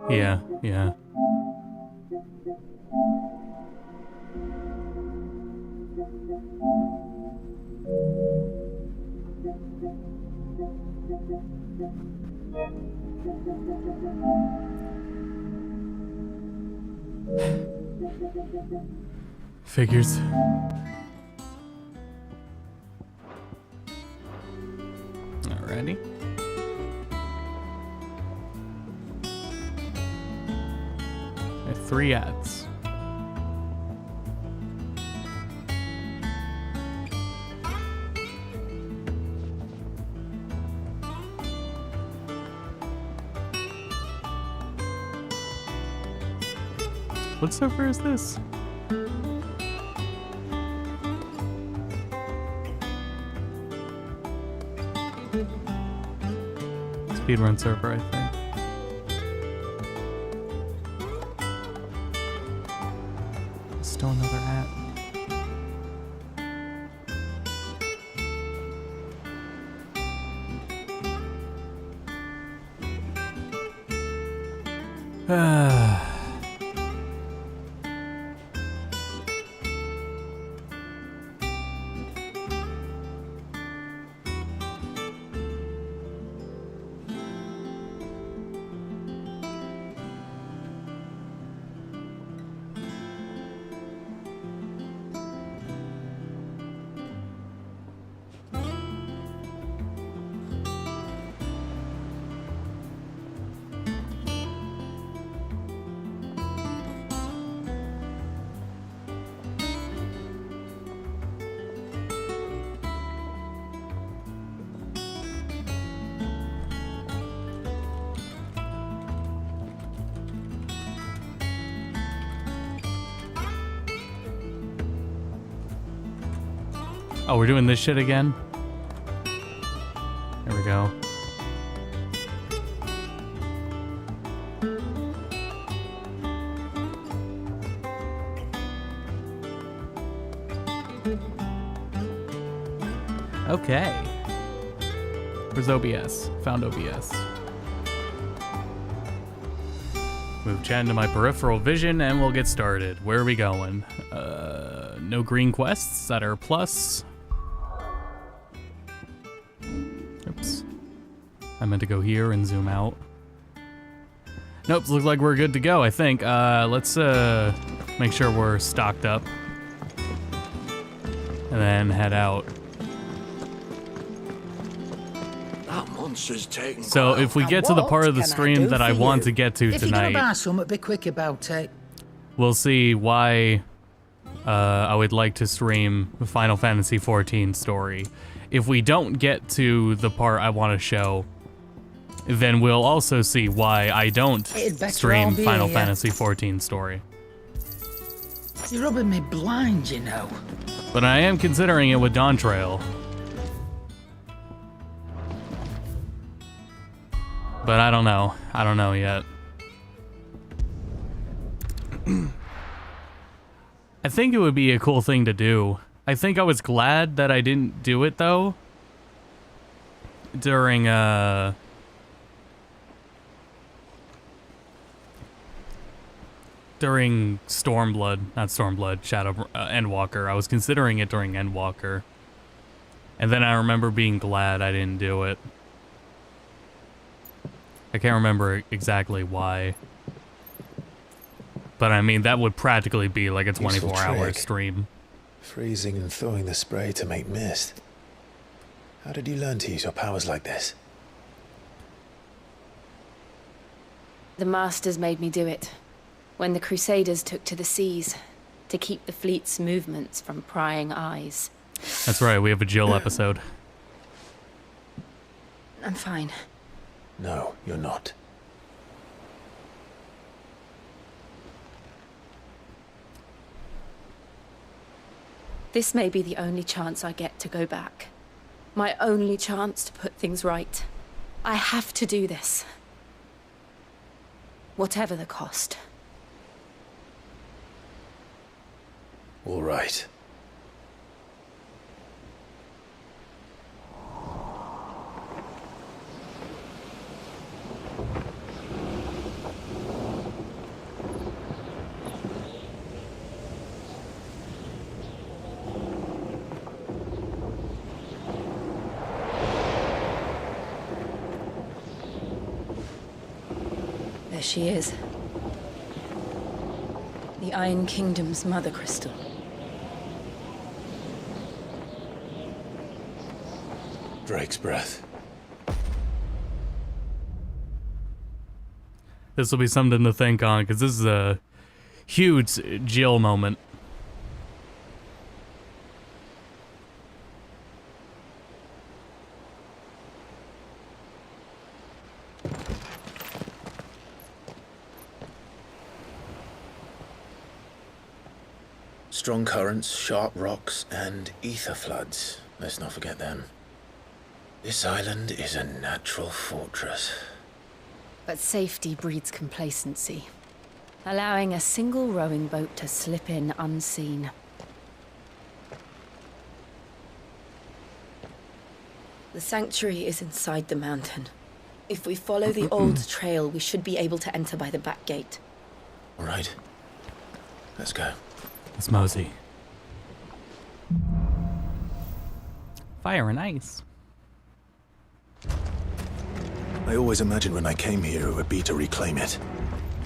Yeah, yeah. Figures. Alrighty. I have 3 ads. What server is this? Speedrun server, I think. Still another hat. Oh, we're doing this shit again? There we go. Okay. Where's OBS? Found OBS. Move chat into my peripheral vision and we'll get started. Where are we going? No green quests that are plus. Oops. I meant to go here and zoom out. Nope, looks like we're good to go, I think. Let's make sure we're stocked up. And then head out. So if we get to the part of the stream that I want to get to tonight, be quick about it. We'll see why I would like to stream Final Fantasy XIV story. If we don't get to the part I want to show, then we'll also see why I don't stream Final Fantasy XIV story. You're rubbing me blind, you know. But I am considering it with Dawn Trail. But I don't know. I don't know yet. I think it would be a cool thing to do. I think I was glad that I didn't do it though. During Stormblood, not Stormblood, Shadow Endwalker. I was considering it during Endwalker. And then I remember being glad I didn't do it. I can't remember exactly why. But I mean, that would practically be like a 24-hour stream. Freezing and thawing the spray to make mist. How did you learn to use your powers like this? The Masters made me do it. When the Crusaders took to the seas, to keep the fleet's movements from prying eyes. That's right, we have a Jill episode. I'm fine. No, you're not. This may be the only chance I get to go back. My only chance to put things right. I have to do this. Whatever the cost. All right. she is. The Iron Kingdom's mother crystal. Drake's breath. This will be something to think on, because this is a huge Jill moment. Strong currents, sharp rocks, and ether floods. Let's not forget them. This island is a natural fortress. But safety breeds complacency, allowing a single rowing boat to slip in unseen. The sanctuary is inside the mountain. If we follow the old trail, we should be able to enter by the back gate. All right. Let's go. Let's mosey. Fire and ice. I always imagined when I came here it would be to reclaim it.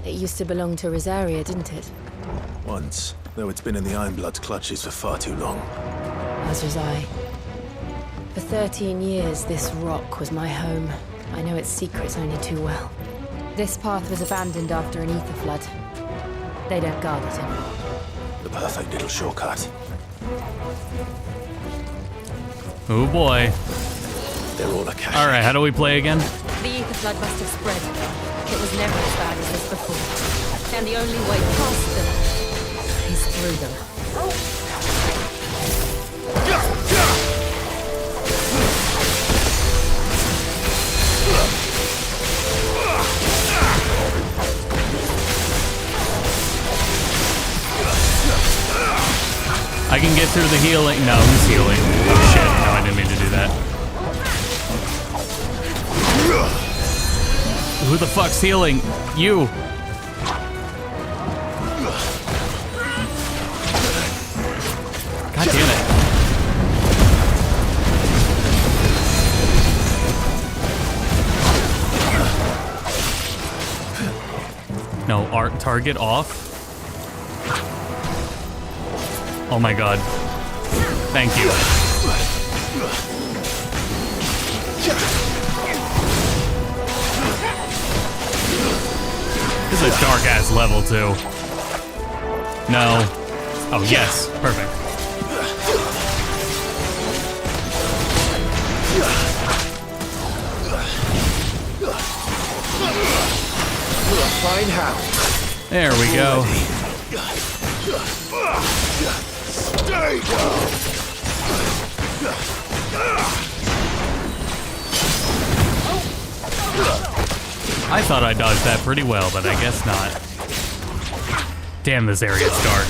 It used to belong to Rosaria, didn't it? Once, though it's been in the Ironblood's clutches for far too long. As was I. For 13 years, this rock was my home. I know its secrets only too well. This path was abandoned after an ether flood. They don't guard it anymore. The perfect little shortcut. Oh boy. They're all a cache. Alright, how do we play again? The ether flood must have spread. It was never as bad as this before. And the only way past them is through them. I can get through the healing. No, who's healing? Oh shit, no, I didn't mean to do that. Who the fuck's healing? You! God damn it. No, art target off. Oh my god. Thank you. This is a dark ass level too. No. Oh yes, perfect. Fine how. There we go. Stay down. I thought I dodged that pretty well, but I guess not. Damn, this area's dark.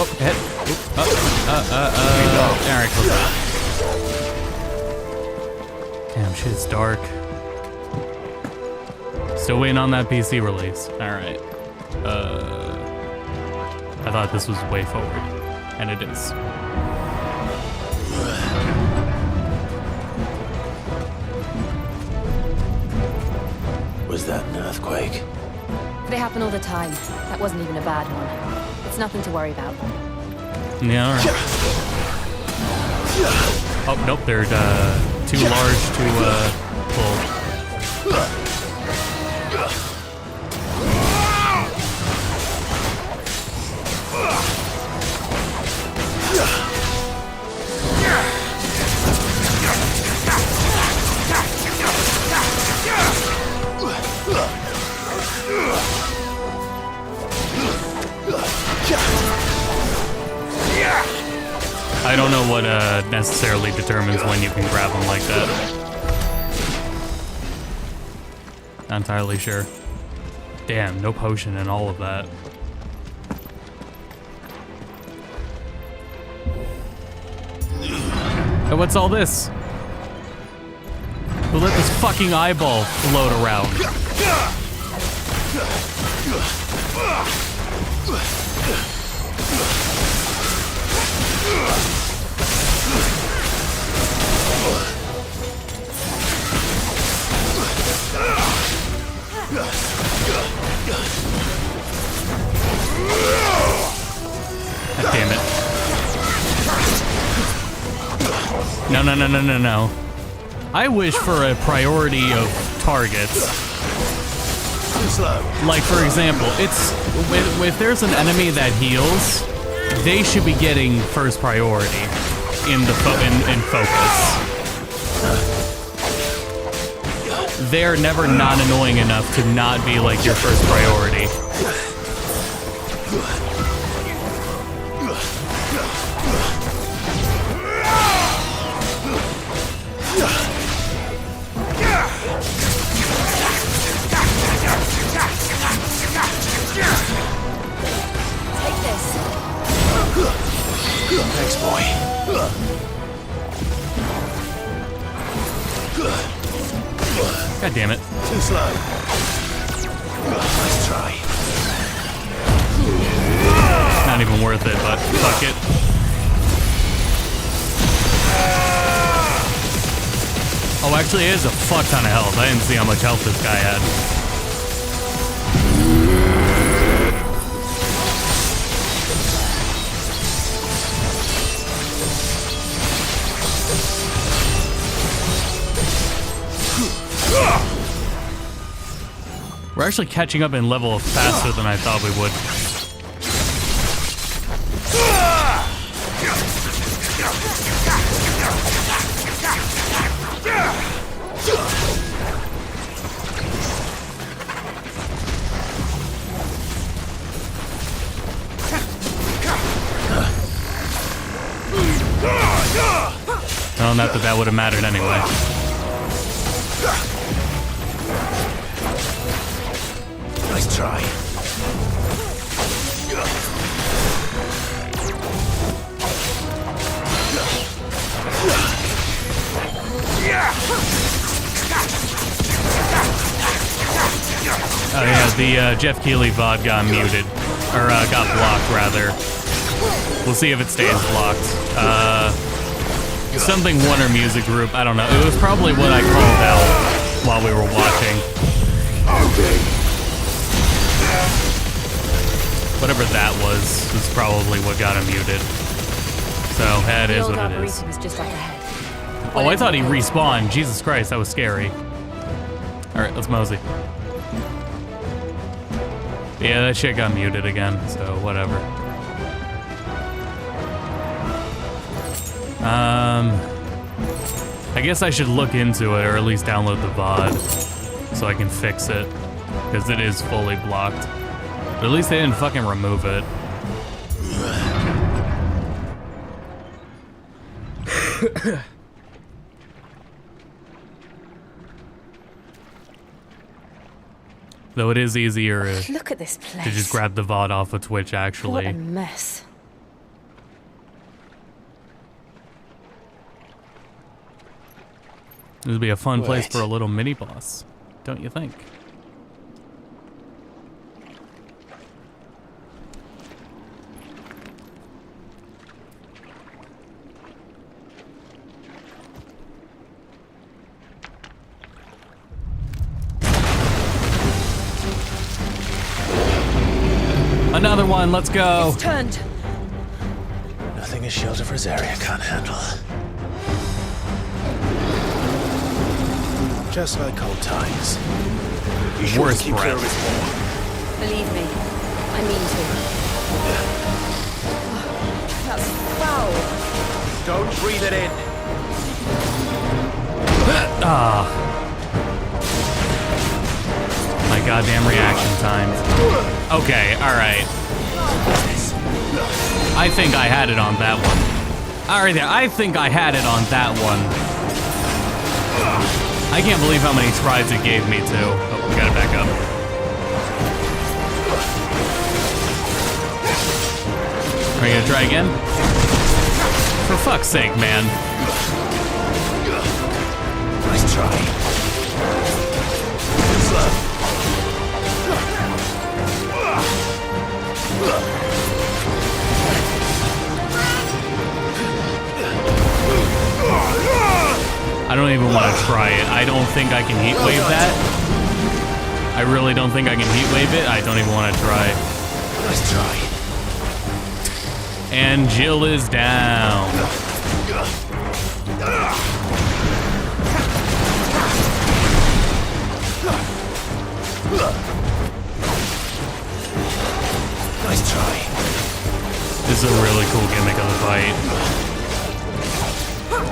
Oh, hit. Alright, close that. Damn, shit's dark. Still waiting on that PC release. Alright. I thought this was way forward. And it is. Was that an earthquake? They happen all the time. That wasn't even a bad one. It's nothing to worry about. Yeah, alright. Oh, nope, they're too large to pull. I don't know what necessarily determines when you can grab them like that. Not entirely sure. Damn, no potion and all of that. And what's all this? Who let this fucking eyeball float around? God damn it. No, no, no, no, no, no. I wish for a priority of targets. Like, for example, it's if there's an enemy that heals, they should be getting first priority in the in focus. They're never not annoying enough to not be like your first priority. Take this. Thanks, boy. God damn it. Too slow. Nice try. Not even worth it, but fuck it. Oh, actually, it is a fuck ton of health. I didn't see how much health this guy had. We're actually catching up in level faster than I thought we would. Well, not that that would have mattered anyway. Nice try. Oh yeah, the Jeff Keighley VOD got muted. Or got blocked, rather. We'll see if it stays blocked. Something Warner Music Group, I don't know. It was probably what I called out while we were watching. Okay. Whatever that was probably what got him muted. So, that is what it is. Was just up ahead. Oh, I thought he respawned. Jesus Christ, that was scary. Alright, let's mosey. Yeah, that shit got muted again, so whatever. I guess I should look into it, or at least download the VOD, so I can fix it, because it is fully blocked. But at least they didn't fucking remove it. Though it is easier Look at this place. to just grab the VOD off of Twitch, actually. What a mess. This would be a fun place Wait. for a little mini boss, don't you think? Another one, let's go. It's turned. Nothing a shield of Rosaria can't handle. Just like old times. You sure Worst to keep clear of breath. his wall? Believe me, I mean to. That's foul. Don't breathe it in. My goddamn reaction times. Okay, alright. I think I had it on that one. Alright there, I think I had it on that one. I can't believe how many tries it gave me too. Oh, we gotta back up. Are you gonna try again? For fuck's sake, man. Nice try. Slow. I don't even want to try it. I don't think I can heat wave that. I really don't think I can heat wave it. I don't even want to try. Nice try. And Jill is down. Nice try. This is a really cool gimmick of the fight.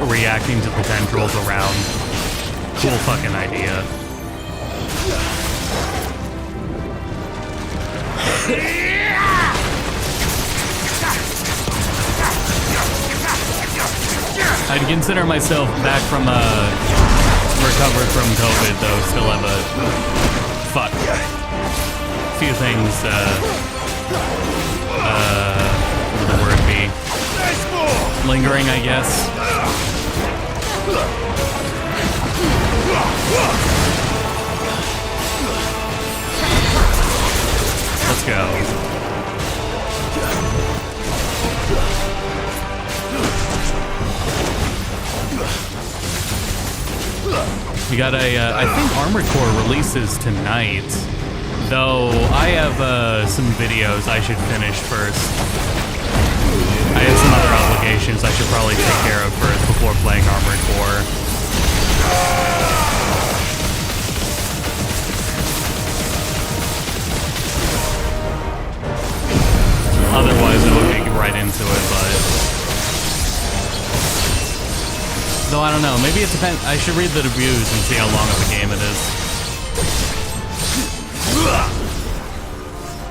Reacting to the tendrils around. Cool fucking idea. I'd consider myself back from recovered from COVID, though still have a few things what would the word be? Lingering, I guess. Let's go. We got a, I think Armored Core releases tonight, though I have some videos I should finish first. I have some other obligations I should probably take care of first before playing Armored Core. Otherwise, I would be right into it, but... Though, I don't know. Maybe it depends. I should read the reviews and see how long of a game it is.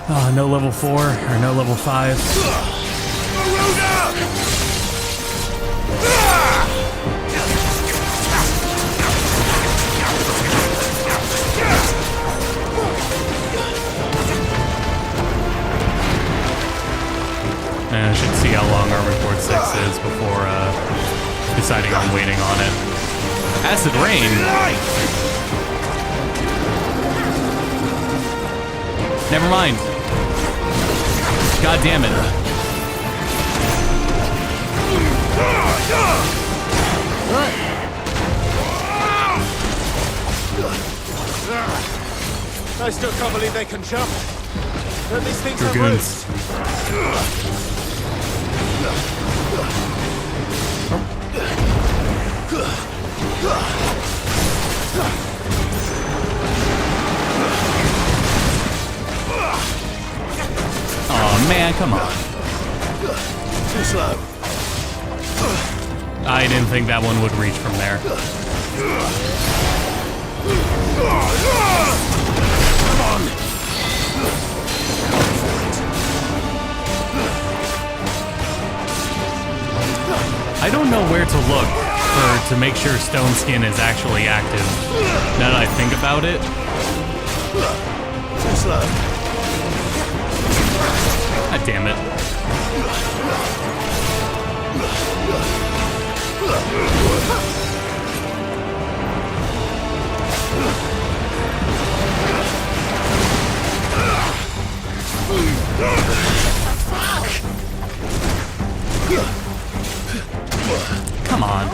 Oh, no level 4 or no level 5. I should see how long Armored Core 6 is before deciding on waiting on it. Acid Rain! Never mind. God damn it. I still can't believe they can jump. Don't these things have Dragoons. Oh man, come on. Too slow. I didn't think that one would reach from there. Come on. I don't know where to look to make sure Stone Skin is actually active. Now that I think about it. Too slow. God damn it. Come on.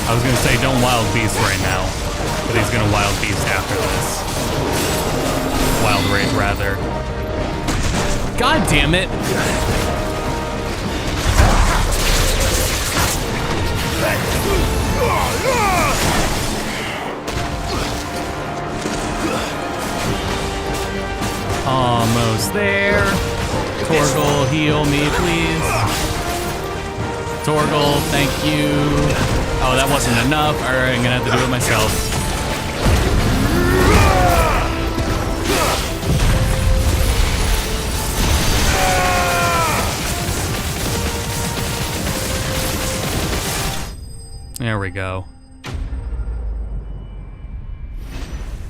I was gonna say don't Wild Beast right now, but he's gonna Wild Beast after this. Wild Rage, rather. God damn it! Almost there. Torgal, heal me, please. Torgal, thank you. Oh, that wasn't enough. Alright, I'm gonna have to do it myself. we go.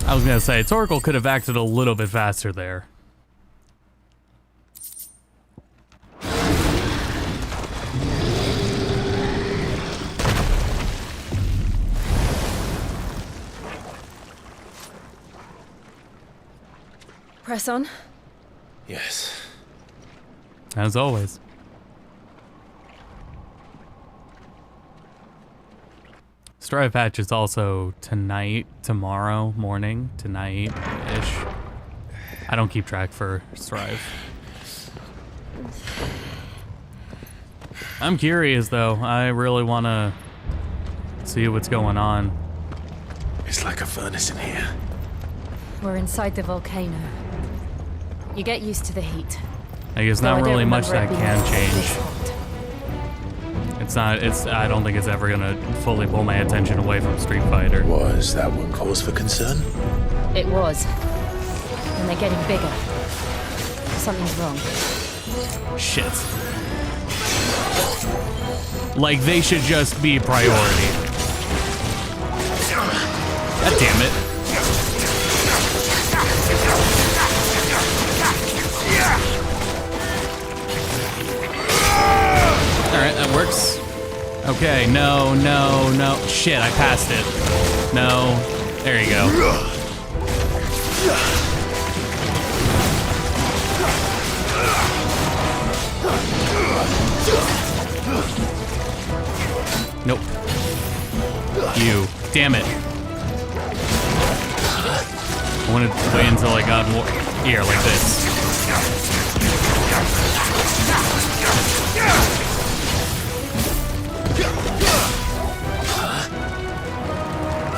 I was gonna say, Torkoal could have acted a little bit faster there. Press on. Yes. As always. Strive patch is also tonight, tomorrow morning, tonight-ish. I don't keep track for Strive. I'm curious though. I really want to see what's going on. It's like a furnace in here. We're inside the volcano. You get used to the heat. I guess Though I not don't really much remember that it being can this change. hot. I don't think it's ever gonna fully pull my attention away from Street Fighter. Was that one cause for concern? It was. And they're getting bigger. Something's wrong. Shit. Like, they should just be priority. God damn it. Alright, that works. Okay, no. Shit, I passed it. No. There you go. Nope. You. Damn it. I wanted to wait until I got more here, like this.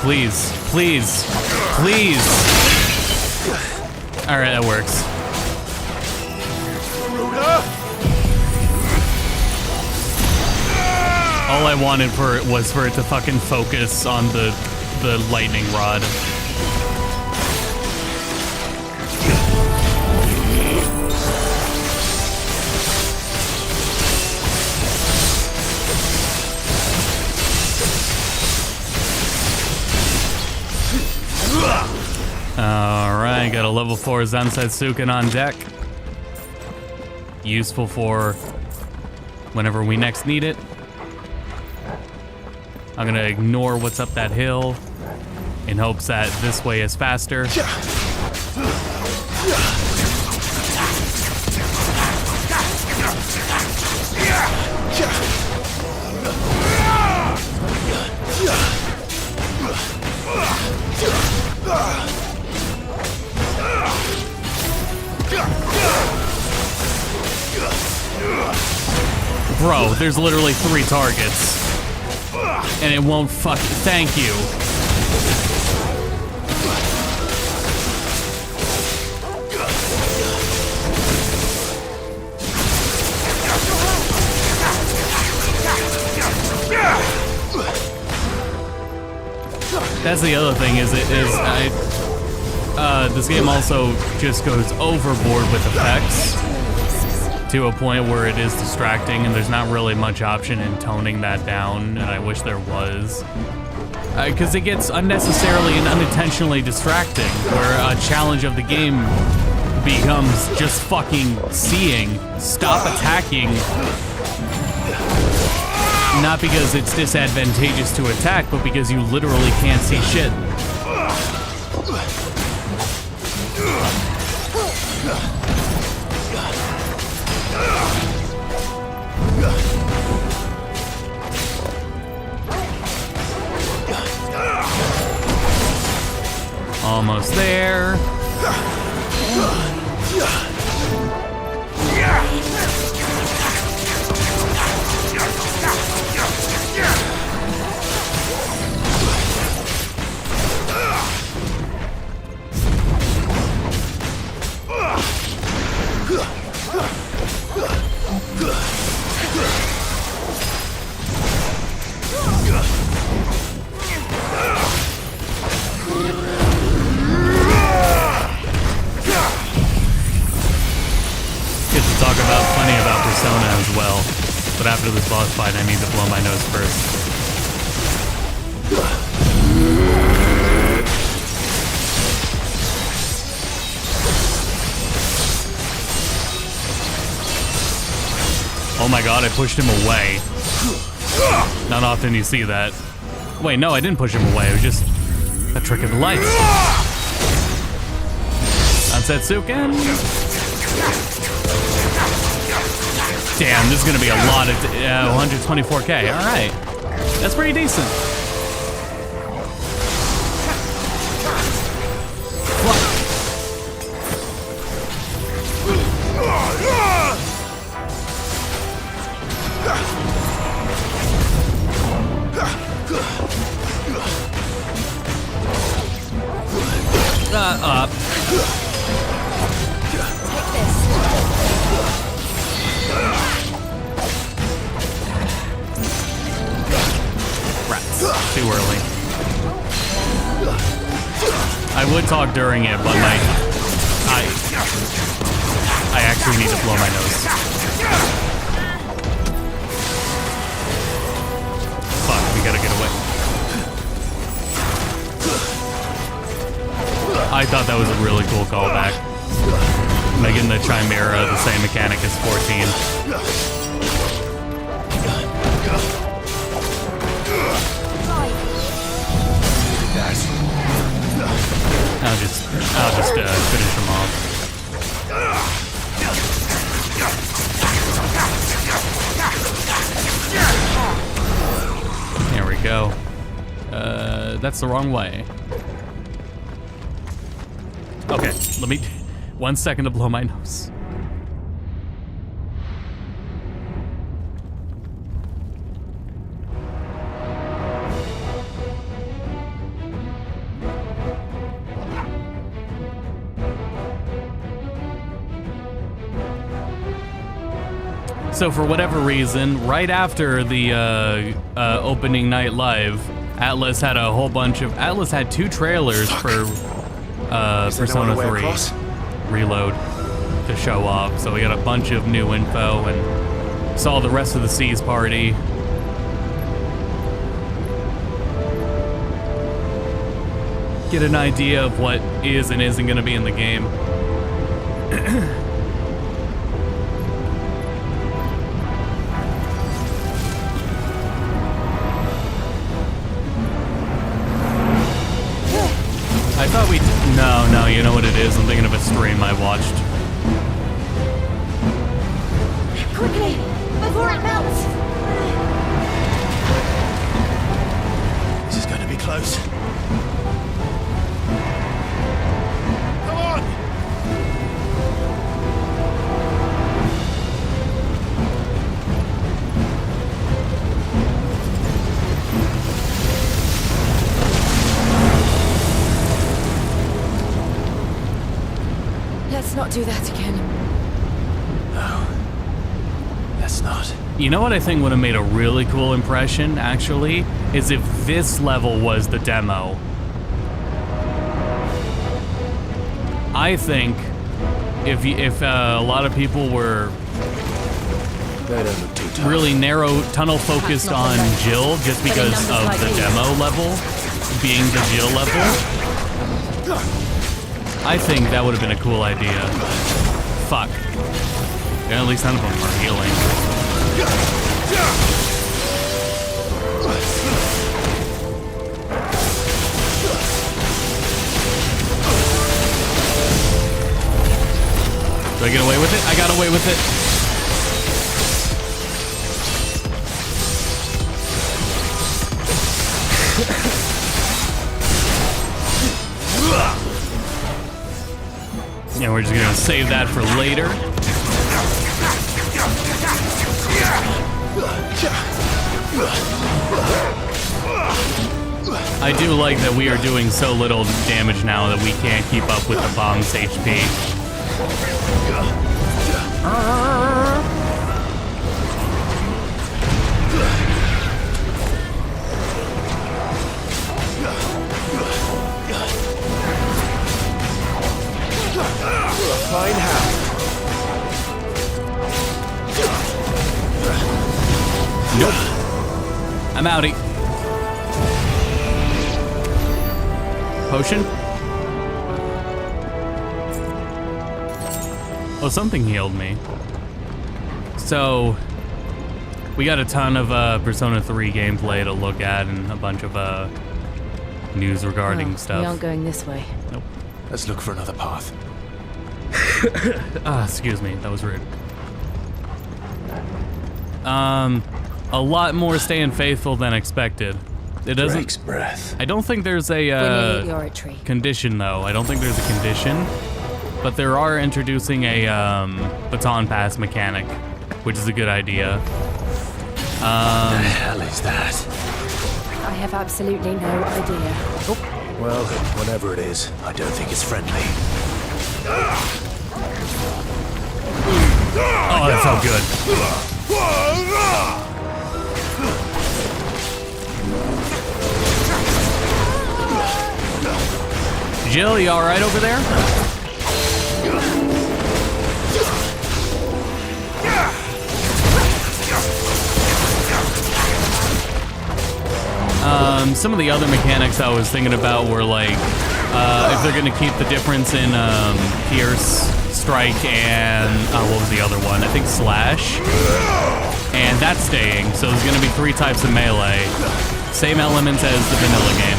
Please. Alright, that works. All I wanted was for it to fucking focus on the lightning rod. Alright, got a level 4 Zansetsuken on deck. Useful for whenever we next need it. I'm gonna ignore what's up that hill in hopes that this way is faster. Bro, there's literally 3 targets. And it won't thank you. That's the other thing this game also just goes overboard with effects to a point where it is distracting, and there's not really much option in toning that down, and I wish there was. Because it gets unnecessarily and unintentionally distracting, where a challenge of the game becomes just fucking seeing, stop attacking. Not because it's disadvantageous to attack, but because you literally can't see shit. Almost there. Persona as well, but after this boss fight I need to blow my nose first. Oh my god, I pushed him away. Not often you see that. Wait, no, I didn't push him away. It was just a trick of the light. Setsuken. Damn, this is gonna be a lot of 124k. All right, that's pretty decent. Up. Rats. Too early. I would talk during it, but I actually need to blow my nose. Fuck, we gotta get away. I thought that was a really cool callback. Making the Chimera the same mechanic as 14. I'll just finish him off. There we go. That's the wrong way. Okay, let me... 1 second to blow my nose. So for whatever reason, right after the opening night live, Atlas had a whole bunch of... Atlas had 2 trailers for Persona 3 Reload to show off. So we got a bunch of new info and saw the rest of the C's party. Get an idea of what is and isn't going to be in the game. I thought we... No, you know what it is? I'm thinking of a stream I watched. Quickly, before it melts! This is going to be close. Come on! Let's not do that again. No. Let's not. You know what I think would have made a really cool impression, actually? Is if this level was the demo. I think if a lot of people were They don't look too tough. really narrow tunnel focused on Jill just because of the demo level being the Jill level, I think that would have been a cool idea. Fuck. Yeah, at least none of them are healing. Do I get away with it? I got away with it. Yeah, we're just gonna save that for later. I do like that we are doing so little damage now that we can't keep up with the bomb's HP. Fine how. Nope. I'm outie. Potion? Oh, something healed me. So, we got a ton of Persona 3 gameplay to look at and a bunch of news regarding stuff. We aren't going this way. Nope. Let's look for another path. Excuse me, that was rude. A lot more staying faithful than expected. It doesn't. Drake's breath. I don't think there's We're near a the oratory. condition though. I don't think there's a condition, but there are introducing a baton pass mechanic, which is a good idea. The hell is that? I have absolutely no idea. Well, whatever it is, I don't think it's friendly. Oh, that felt good. Jill, you all right over there? Some of the other mechanics I was thinking about were like, if they're gonna keep the difference in Pierce, Strike, and what was the other one? I think Slash. And that's staying, so there's gonna be 3 types of melee. Same elements as the vanilla game.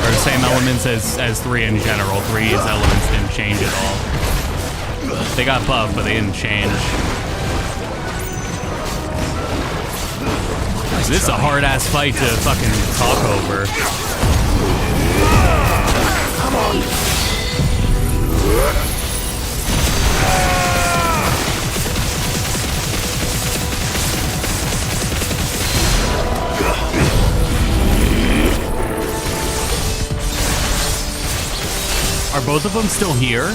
Or same elements as 3 in general. 3's elements didn't change at all. They got buffed, but they didn't change. This is a hard-ass fight to fucking talk over. Come on! Are both of them still here?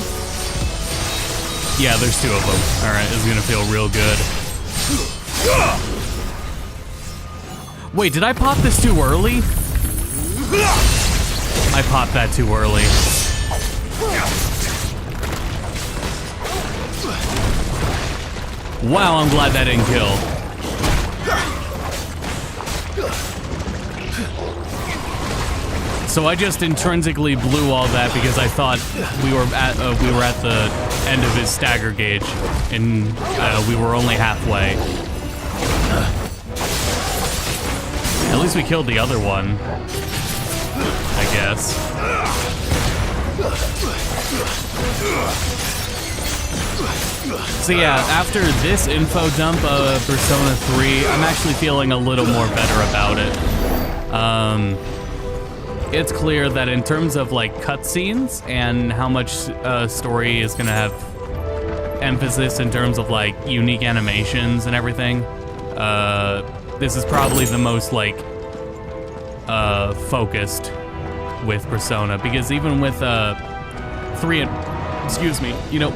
Yeah, there's 2 of them. Alright, this is gonna feel real good. Wait, did I pop this too early? I popped that too early. Wow, I'm glad that didn't kill. So I just intrinsically blew all that because I thought we were at the end of his stagger gauge, and we were only halfway. At least we killed the other one, I guess. So yeah, after this info dump of Persona 3, I'm actually feeling a little more better about it. It's clear that in terms of like cutscenes and how much story is gonna have emphasis in terms of like unique animations and everything, this is probably the most like focused with Persona, because even with 3 and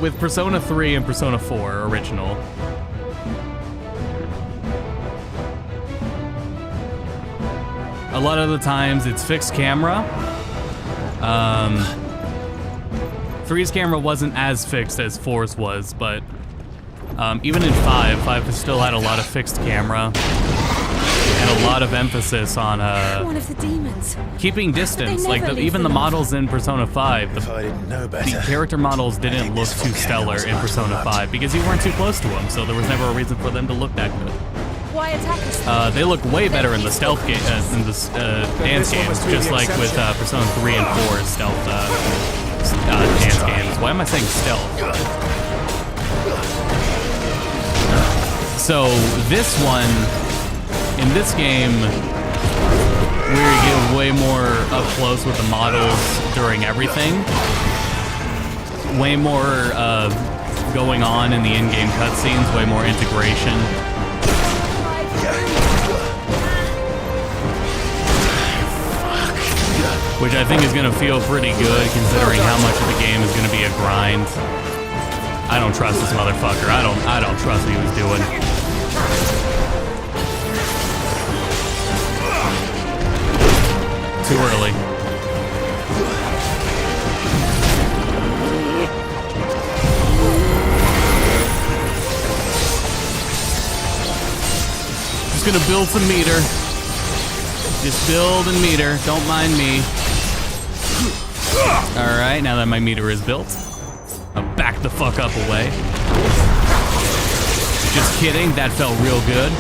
with Persona 3 and Persona 4 original, a lot of the times it's fixed camera. 3's camera wasn't as fixed as 4's was, but even in 5 still had a lot of fixed camera and a lot of emphasis on One of the demons. keeping distance. Like even the models in Persona 5, If I didn't know the better. character models didn't look too stellar in Persona 5 because you weren't too close to them, so there was never a reason for them to look that good. Why attack us? They look way better in the stealth game, in the dance games, just like with Persona 3 and 4's stealth dance games. Why am I saying stealth? So this one, in this game, we get way more up close with the models during everything. Way more going on in the in-game cutscenes, way more integration. Which I think is gonna feel pretty good considering how much of the game is gonna be a grind. I don't trust this motherfucker. I don't trust what he was doing. Too early. Just gonna build some meter. Just build and meter. Don't mind me. Alright, now that my meter is built, I'll back the fuck up away. Just kidding, that felt real good.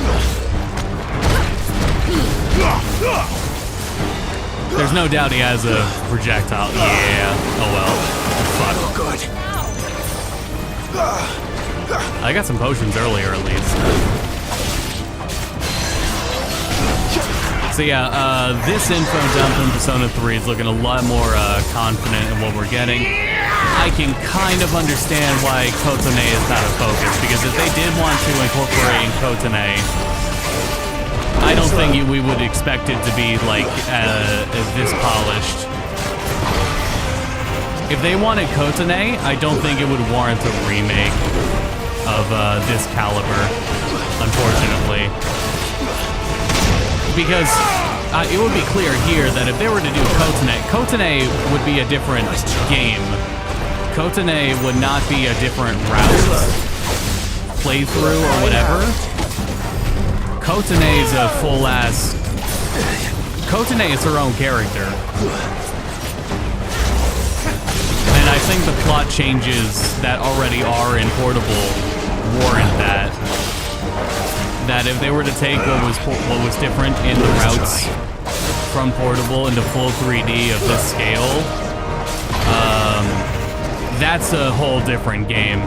There's no doubt he has a projectile. Yeah, oh well. Fuck. I got some potions earlier at least. So yeah, this info dump in Persona 3 is looking a lot more confident in what we're getting. I can kind of understand why Kotone is not a focus, because if they did want to incorporate Kotone, I don't think we would expect it to be like this polished. If they wanted Kotone, I don't think it would warrant a remake of this caliber, unfortunately. Because it would be clear here that if they were to do Kotone would be a different game. Kotone would not be a different route, playthrough, or whatever. Kotone is a full-ass... Kotone is her own character. And I think the plot changes that already are in Portable warrant that. That if they were to take what was different in the routes from Portable into full 3D of this scale, that's a whole different game.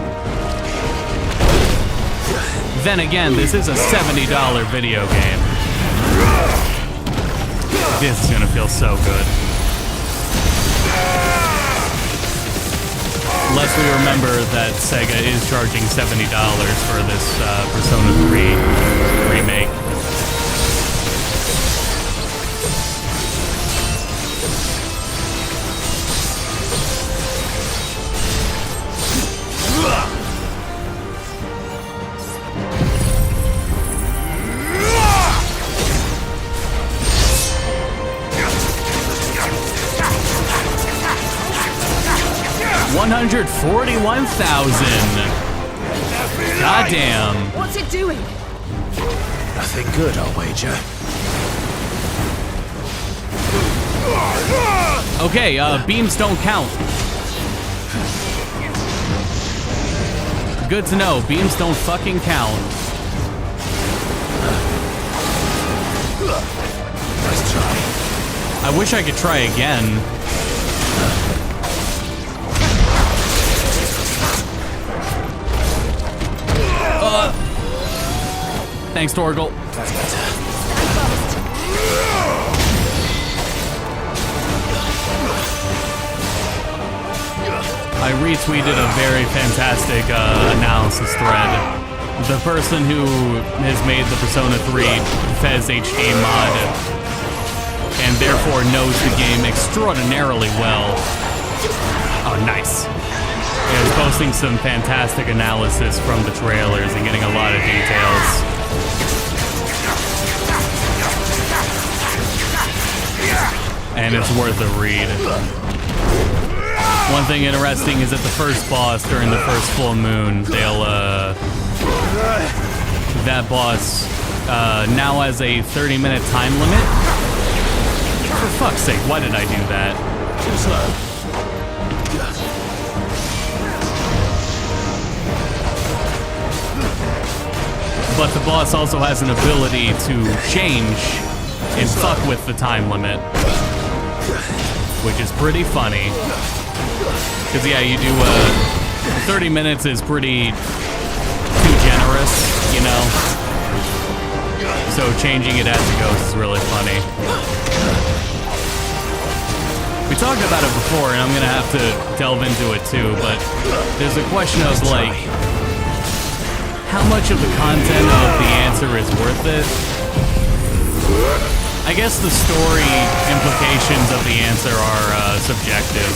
Then again, this is a $70 video game. This is gonna feel so good. Unless we remember that Sega is charging $70 for this Persona 3 remake. $141,000. Goddamn. What's it doing? Nothing good, I'll wager. Okay, beams don't count. Good to know, beams don't fucking count. Nice try. I wish I could try again. Thanks, Torgal. That's better. I retweeted a very fantastic analysis thread. The person who has made the Persona 3 Fez HD mod and therefore knows the game extraordinarily well. Oh, nice. He was posting some fantastic analysis from the trailers and getting a lot of details. And it's worth a read. One thing interesting is that the first boss during the first full moon, that boss now has a 30-minute time limit. For fuck's sake, why did I do that? Too slow. But the boss also has an ability to change and fuck with the time limit, which is pretty funny. Because yeah, you do 30 minutes is pretty too generous, you know? So changing it as it goes is really funny. We talked about it before, and I'm gonna have to delve into it too, but there's a question of like, how much of the content of the answer is worth it? I guess the story implications of the answer are subjective.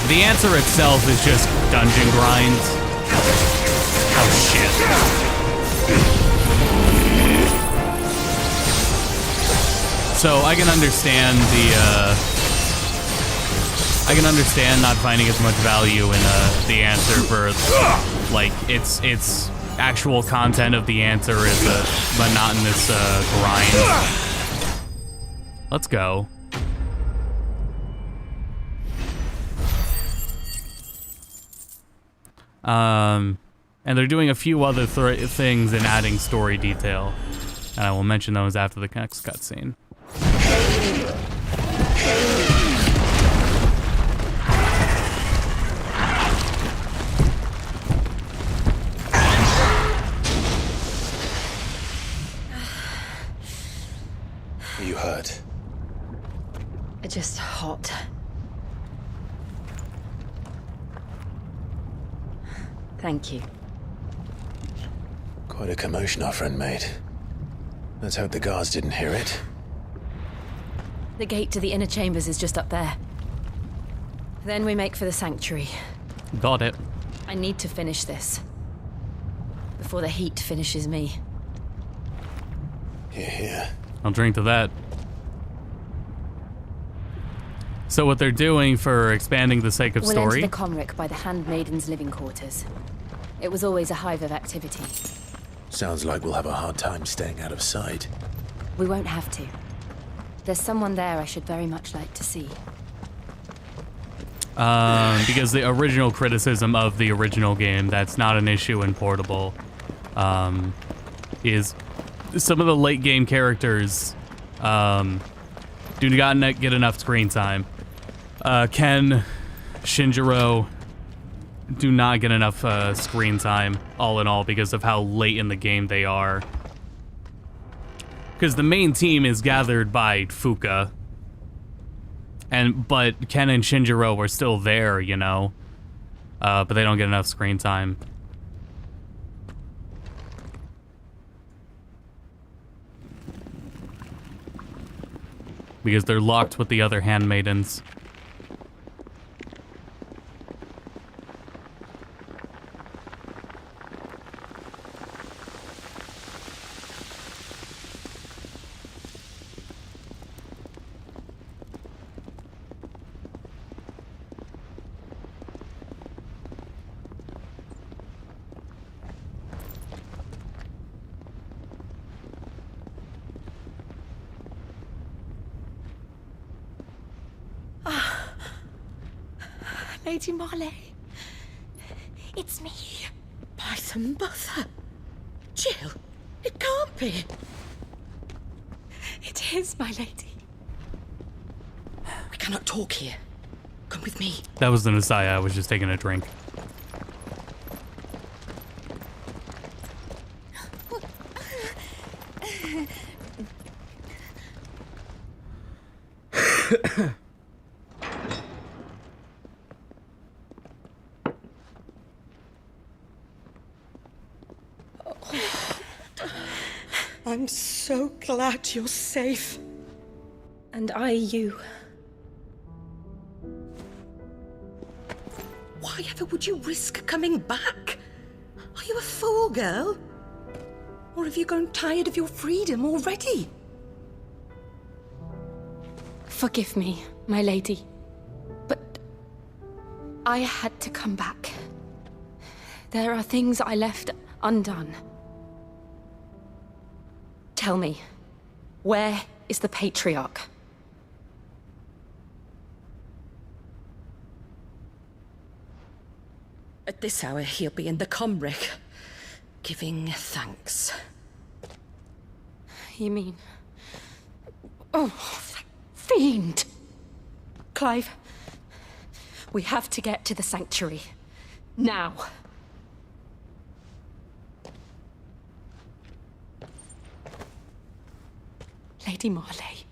The answer itself is just dungeon grinds. Oh shit. So I can understand I can understand not finding as much value in the answer for like its actual content of the answer is a monotonous grind. And they're doing a few other things and adding story detail. And I will mention those after the next cutscene. Are you hurt? Just hot. Thank you. Quite a commotion our friend made. Let's hope the guards didn't hear it. The gate to the inner chambers is just up there. Then we make for the sanctuary. Got it. I need to finish this. Before the heat finishes me. Hear, hear. I'll drink to that. So what they're doing for expanding the sake of We'll story... enter the Comric by the Handmaiden's living quarters. It was always a hive of activity. Sounds like we'll have a hard time staying out of sight. We won't have to. There's someone there I should very much like to see. Because the original criticism of the original game, that's not an issue in Portable, is some of the late game characters do not get enough screen time. Ken, Shinjiro do not get enough screen time, all in all, because of how late in the game they are. Because the main team is gathered by Fuka, but Ken and Shinjiro are still there, you know, but they don't get enough screen time. Because they're locked with the other handmaidens. Lady Marley. It's me. By some mother. Jill, it can't be. It is, my lady. We cannot talk here. Come with me. That was the Messiah. I was just taking a drink. I'm so glad you're safe. And I you. Why ever would you risk coming back? Are you a fool, girl? Or have you grown tired of your freedom already? Forgive me, my lady. But I had to come back. There are things I left undone. Tell me, where is the Patriarch? At this hour, he'll be in the Comric, giving thanks. You mean... Oh, that fiend! Clive, we have to get to the sanctuary. Now. Lady Marley,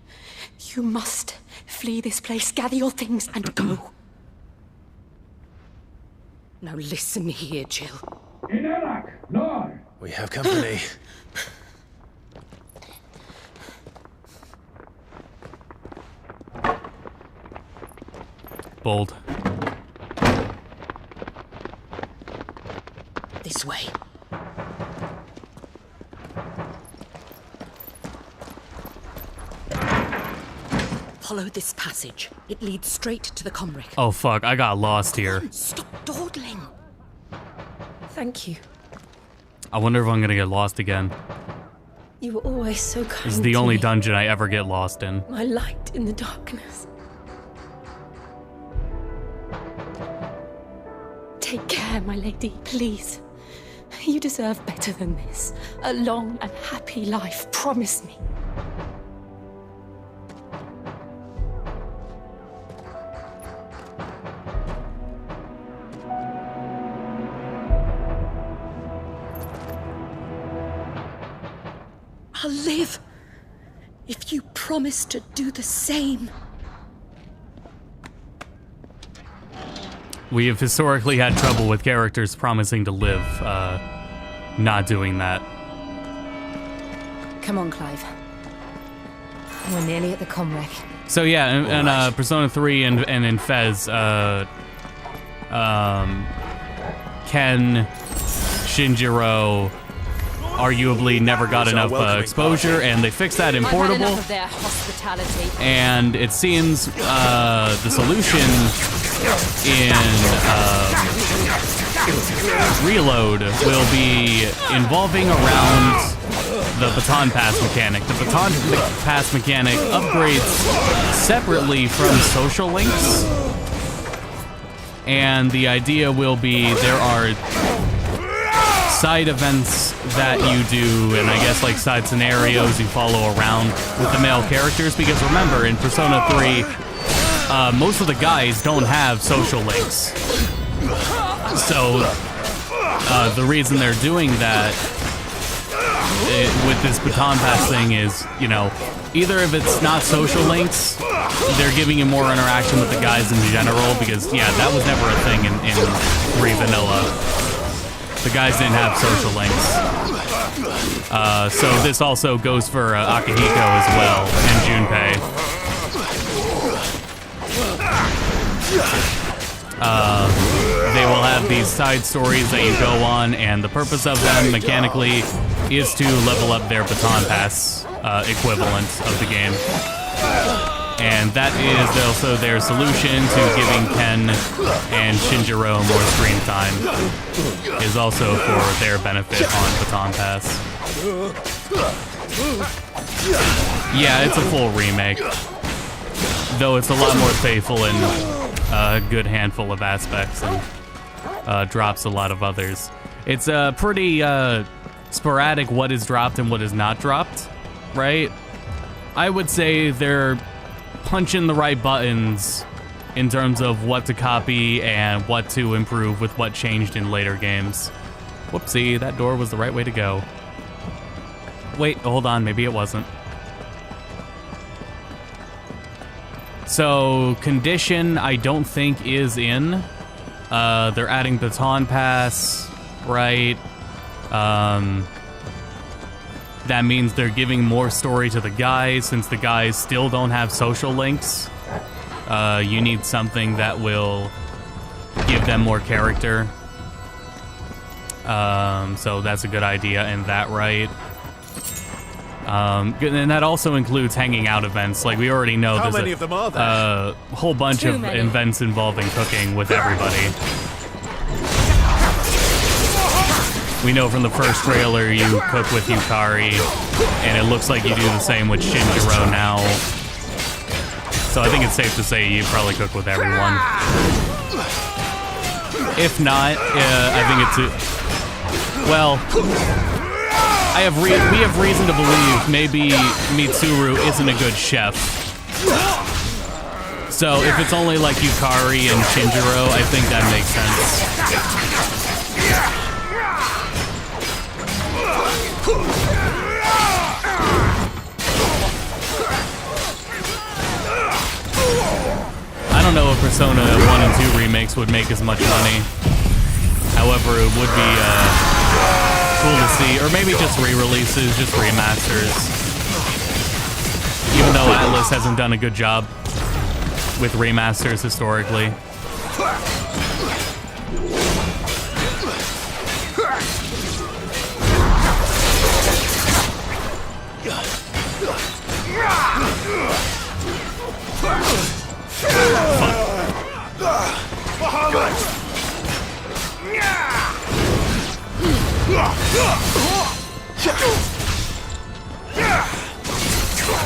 you must flee this place, gather your things, and go. Now listen here, Jill. We have company. Bold. This way. Follow this passage. It leads straight to the Comric. Oh fuck, I got lost here. Stop dawdling. Thank you. I wonder if I'm gonna get lost again. You were always so kind. This is the only to me. dungeon I ever get lost in. My light in the darkness. Take care, my lady, please. You deserve better than this. A long and happy life, promise me. I'll live if you promise to do the same. We have historically had trouble with characters promising to live, not doing that. Come on, Clive. We're nearly at the comwreck. So yeah, in Persona 3 and in Fez, Ken, Shinjiro, arguably never got enough exposure, and they fixed that in Portable. I've had enough of their hospitality. And it seems the solution in Reload will be involving around the baton pass mechanic. The baton pass mechanic upgrades separately from social links, and the idea will be there are side events that you do, and I guess like side scenarios you follow around with the male characters, because remember, in Persona 3, most of the guys don't have social links. So, the reason they're doing that with this baton pass thing is, you know, either if it's not social links, they're giving you more interaction with the guys in general, because, yeah, that was never a thing in 3 Vanilla. The guys didn't have social links. So this also goes for Akihiko as well, and Junpei. They will have these side stories that you go on, and the purpose of them mechanically is to level up their baton pass equivalent of the game. And that is also their solution to giving Ken and Shinjiro more screen time, is also for their benefit on Baton Pass. Yeah, it's a full remake, though it's a lot more faithful in a good handful of aspects and drops a lot of others. It's pretty sporadic what is dropped and what is not dropped, right? I would say they're punching the right buttons in terms of what to copy and what to improve with what changed in later games. Whoopsie, that door was the right way to go. Wait, hold on, maybe it wasn't. So, Condition, I don't think is in. They're adding Baton Pass, right? That means they're giving more story to the guys, since the guys still don't have social links. You need something that will give them more character. So that's a good idea in that, right? And that also includes hanging out events. Like, we already know How there's many of them are there? a whole bunch of events involving cooking with everybody. We know from the first trailer you cook with Yukari, and it looks like you do the same with Shinjiro now. So I think it's safe to say you probably cook with everyone. If not, I think it's well, we have reason to believe maybe Mitsuru isn't a good chef. So if it's only like Yukari and Shinjiro, I think that makes sense. I don't know if Persona 1 and 2 remakes would make as much money. However, it would be cool to see. Or maybe just re-releases, just remasters. Even though Atlas hasn't done a good job with remasters historically.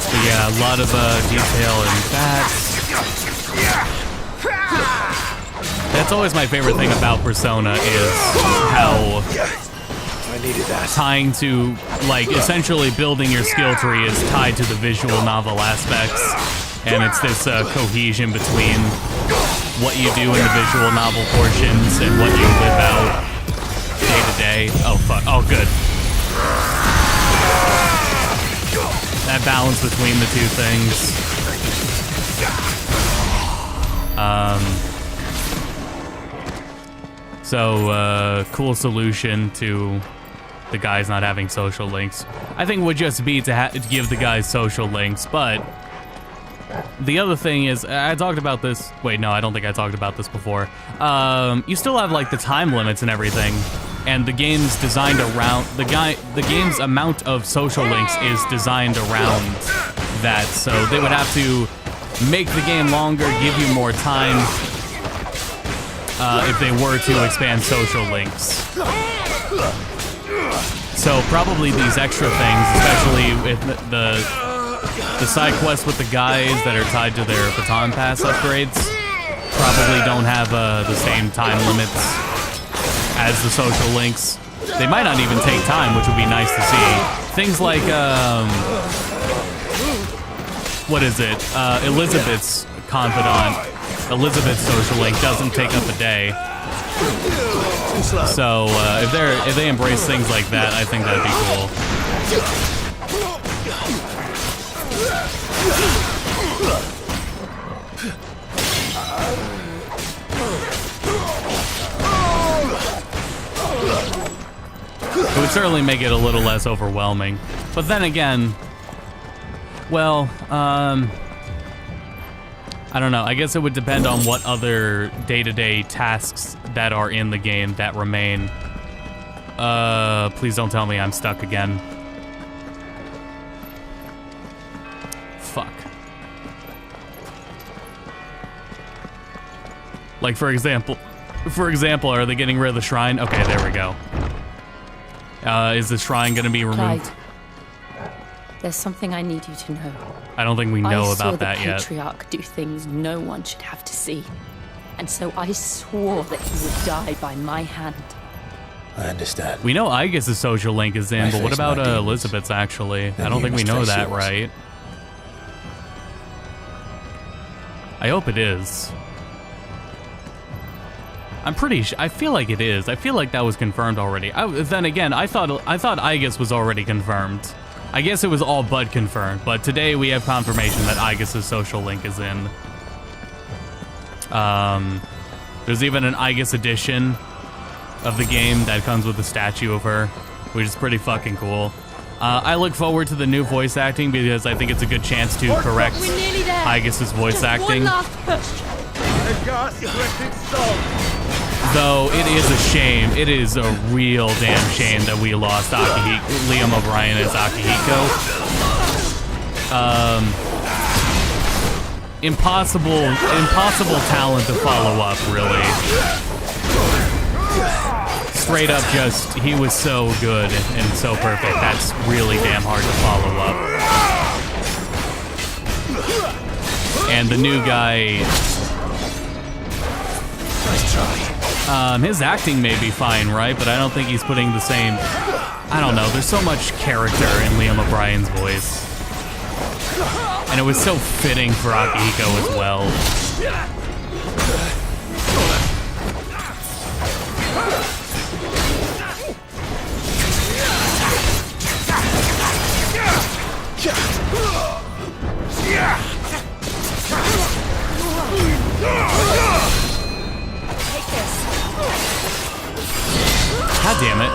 So yeah, a lot of detail in that. That's always my favorite thing about Persona is how I needed that. tying to, like, essentially building your skill tree is tied to the visual novel aspects, and it's this cohesion between what you do in the visual novel portions and what you live out day to day. Oh, fuck. Oh, good. That balance between the two things. So, cool solution to the guys not having social links. I think would just be to give the guys social links, but the other thing is, I talked about this. Wait, no, I don't think I talked about this before. You still have like the time limits and everything, and the game's designed around the game's amount of social links is designed around that. So they would have to make the game longer, give you more time if they were to expand social links. So probably these extra things, especially with the side quests with the guys that are tied to their baton pass upgrades, probably don't have the same time limits as the social links. They might not even take time, which would be nice to see. Things like, what is it? Elizabeth's confidant. Elizabeth's social link doesn't take up a day. So if they embrace things like that, I think that'd be cool. It would certainly make it a little less overwhelming. But then again, well, I don't know. I guess it would depend on what other day-to-day tasks that are in the game that remain. Please don't tell me I'm stuck again. Fuck. Like, for example, are they getting rid of the shrine? Okay, there we go. Is the shrine gonna be removed? Clyde, there's something I need you to know. I don't think we know about that yet. I saw the Patriarch do things no one should have to see. And so I swore that he would die by my hand. I understand. We know Aegis' social link is in, I but what face my about demons. Elizabeth's actually? Then I don't you think we must know face that, yours. right? I hope it is. I'm pretty I feel like it is. I feel like that was confirmed already. Then again, I thought Aegis was already confirmed. I guess it was all but confirmed, but today we have confirmation that Aegis' social link is in. There's even an Aegis edition of the game that comes with a statue of her, which is pretty fucking cool. I look forward to the new voice acting because I think it's a good chance to correct We're nearly there. Aegis' voice Just acting. one last push. Though it is a shame, it is a real damn shame that we lost Liam O'Brien as Akihiko. Impossible talent to follow up, really. Straight up just, he was so good and so perfect, that's really damn hard to follow up. And the new guy... Nice try. His acting may be fine, right? But I don't think he's putting the same... I don't know, there's so much character in Liam O'Brien's voice. And it was so fitting for Akihiko as well. God damn it.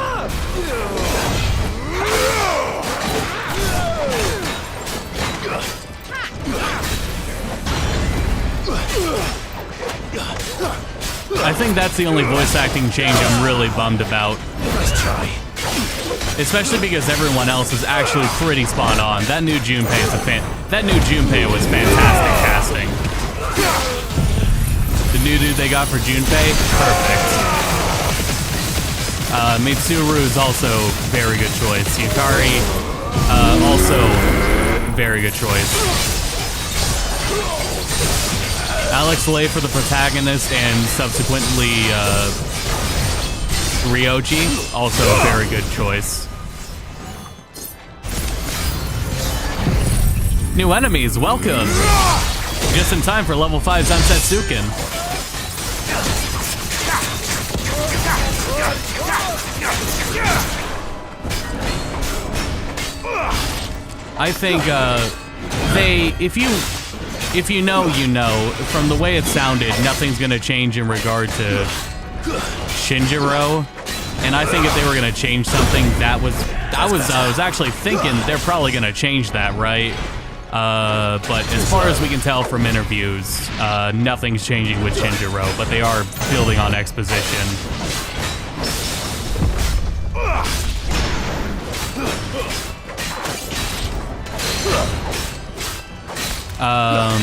I think that's the only voice acting change I'm really bummed about. Nice try. Especially because everyone else is actually pretty spot on. That new Junpei is that new Junpei was fantastic casting. The new dude they got for Junpei, perfect. Mitsuru is also very good choice. Yukari, also very good choice. Alex Lay for the protagonist and subsequently Ryoji, also a very good choice. New enemies, welcome! Just in time for level 5 Zansetsuken. I think if you know, you know. From the way it sounded, nothing's gonna change in regard to Shinjiro. And I think if they were gonna change something, I was actually thinking they're probably gonna change that, right? But as far as we can tell from interviews, nothing's changing with Shinjiro, but they are building on exposition.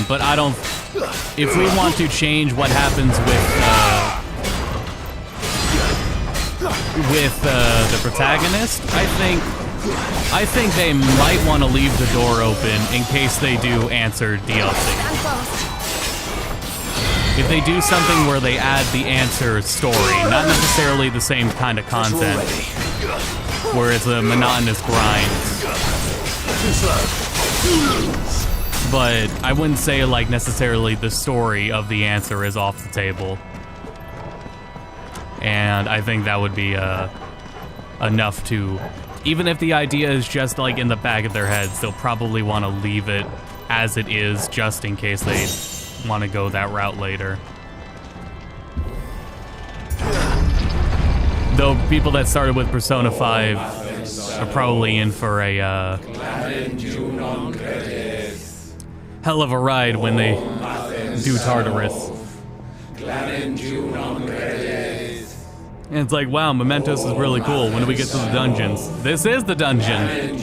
But I don't. If we want to change what happens with the protagonist, I think they might want to leave the door open in case they do answer DLC. If they do something where they add the answer story, not necessarily the same kind of content, where it's a monotonous grind. But I wouldn't say like necessarily the story of the answer is off the table. And I think that would be enough to, even if the idea is just like in the back of their heads, they'll probably want to leave it as it is just in case they want to go that route later. Though people that started with Persona 5 are probably in for a hell of a ride when they do Tartarus. And it's like, wow, Mementos is really cool. When do we get to the dungeons? This is the dungeon.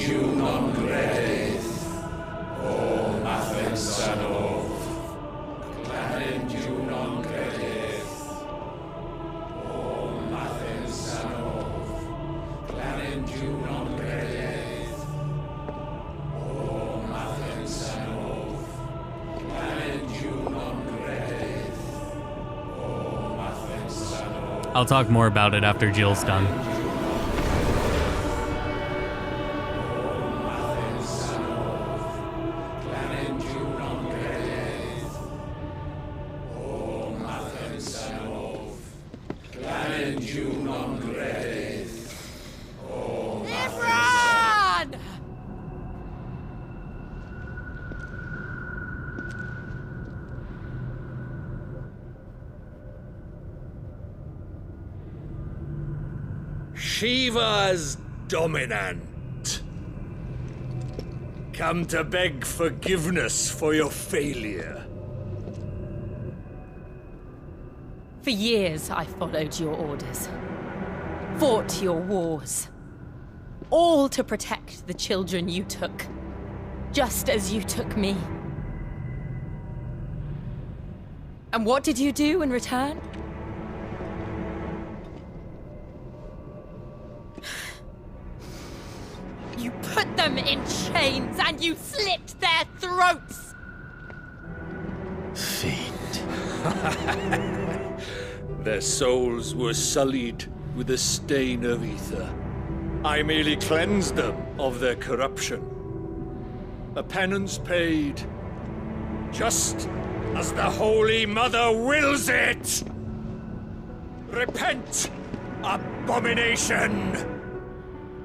I'll talk more about it after Jill's done. Shiva's dominant. Come to beg forgiveness for your failure. For years, I followed your orders, fought your wars, all to protect the children you took, just as you took me. And what did you do in return? You put them in chains and you slit their throats! Fiend. Their souls were sullied with the stain of ether. I merely cleansed them of their corruption. A penance paid, just as the Holy Mother wills it! Repent, abomination!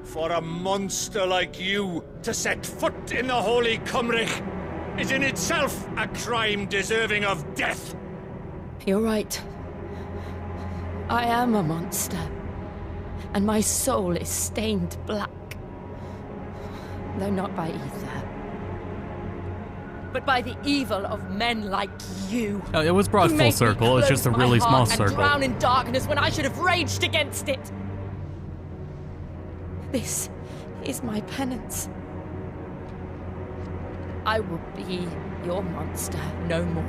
For a monster like you to set foot in the Holy Cymric is in itself a crime deserving of death. You're right. I am a monster. And my soul is stained black. Though not by ether. But by the evil of men like you. Oh, it was brought full circle. It's just a really small circle. And drown in darkness when I should have raged against it. This is my penance. I will be your monster no more.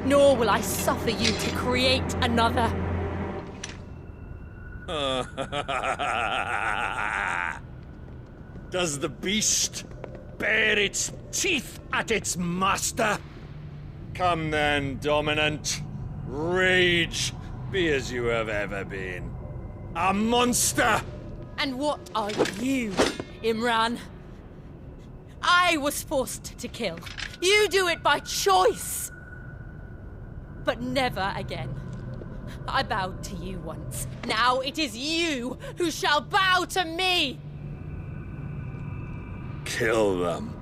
Nor will I suffer you to create another. Does the beast bare its teeth at its master? Come then, Dominant. Rage, be as you have ever been. A monster! And what are you, Imran? I was forced to kill. You do it by choice. But never again. I bowed to you once. Now it is you who shall bow to me! Kill them.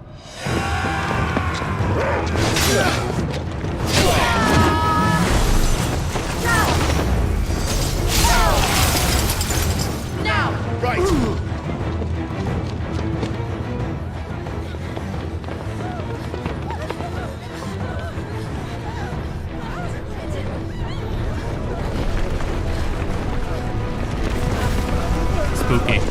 Now! Right. Spooky.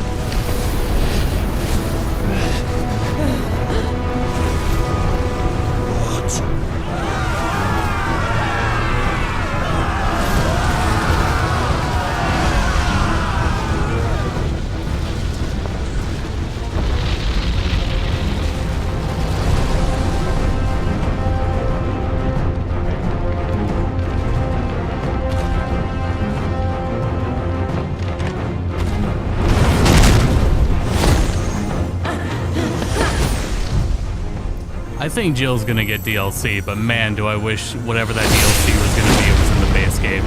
I think Jill's gonna get DLC, but man, do I wish whatever that DLC was gonna be, it was in the base game.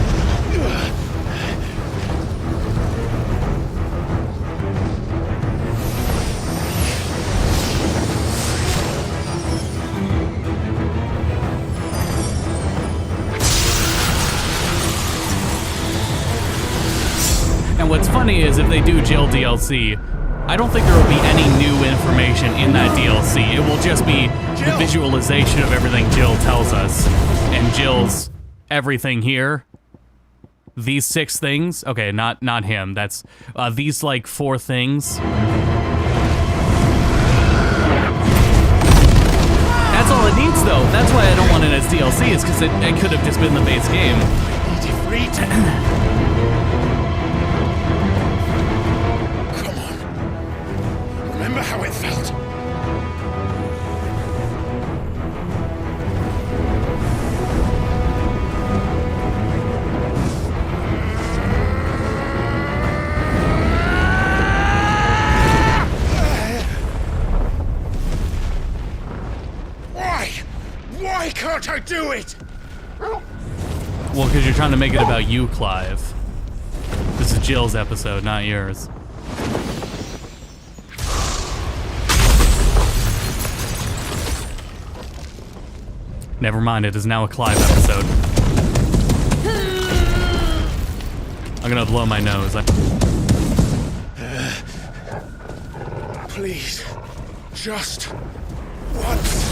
And what's funny is if they do Jill DLC, I don't think there will be any new information in that DLC. It will just be the visualization of everything Jill tells us. And Jill's everything here. These 6 things. Okay, not him. That's these like 4 things. That's all it needs though. That's why I don't want it as DLC, is because it could have just been the base game. Remember how it felt? Why can't I do it? Well, because you're trying to make it about you, Clive. This is Jill's episode, not yours. Never mind, it is now a Clive episode. I'm gonna blow my nose. Please, just once.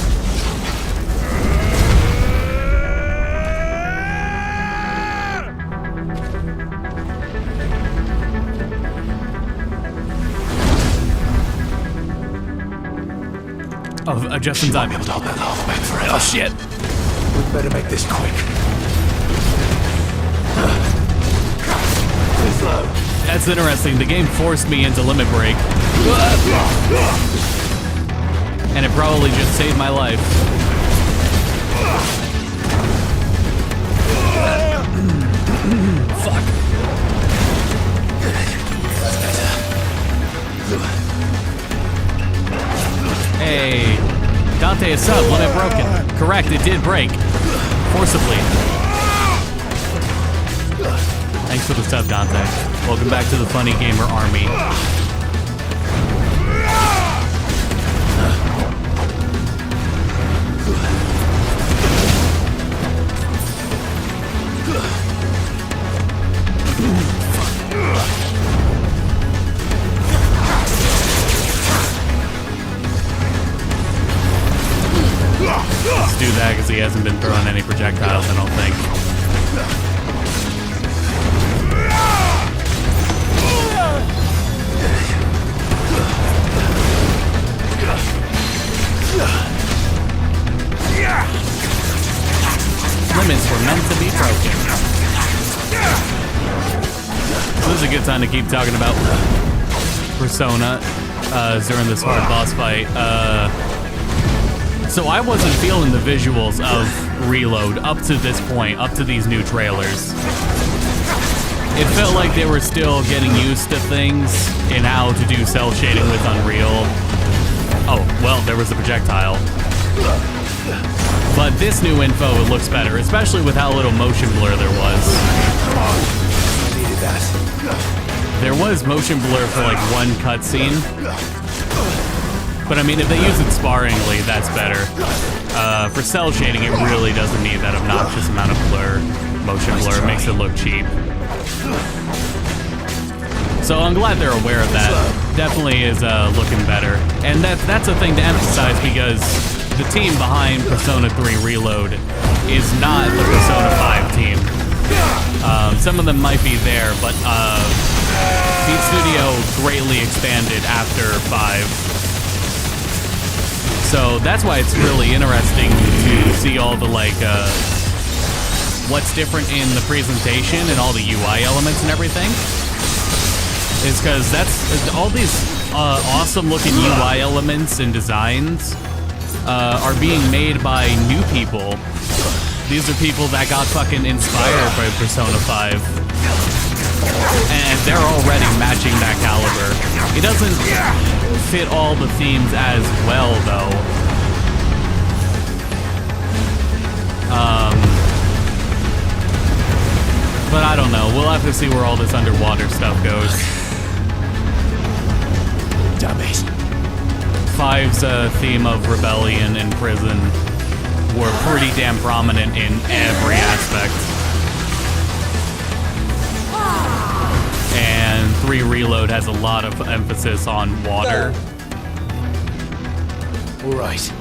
Oh, Justin's on. Be able to hold that laugh back forever. Oh shit! We'd better make this quick. Too slow. That's interesting. The game forced me into Limit Break. And it probably just saved my life. Fuck. Hey, Dante is sub, limit broken. Correct, it did break. Forcibly. Thanks for the sub, Dante. Welcome back to the Funny Gamer Army. Let's do that because he hasn't been throwing any projectiles, I don't think. Limits were meant to be broken. So this is a good time to keep talking about Persona during this hard boss fight. So I wasn't feeling the visuals of Reload up to this point, up to these new trailers. It felt like they were still getting used to things and how to do cell shading with Unreal. Oh, well, there was a projectile. But this new info, it looks better, especially with how little motion blur there was. I needed that. There was motion blur for like one cutscene. But I mean, if they use it sparingly, that's better. For cell shading, it really doesn't need that obnoxious amount of blur. Motion blur makes it look cheap. So I'm glad they're aware of that. Definitely is looking better. And that's a thing to emphasize because the team behind Persona 3 Reload is not the Persona 5 team. Some of them might be there, but the studio greatly expanded after 5. So that's why it's really interesting to see all the what's different in the presentation and all the UI elements and everything. Is because that's all these awesome looking UI elements and designs are being made by new people. These are people that got fucking inspired by Persona 5. And they're already matching that caliber. It doesn't fit all the themes as well, though. But I don't know. We'll have to see where all this underwater stuff goes. Damn it. 5's theme of rebellion in prison were pretty damn prominent in every aspect. And 3 Reload has a lot of emphasis on water. All right.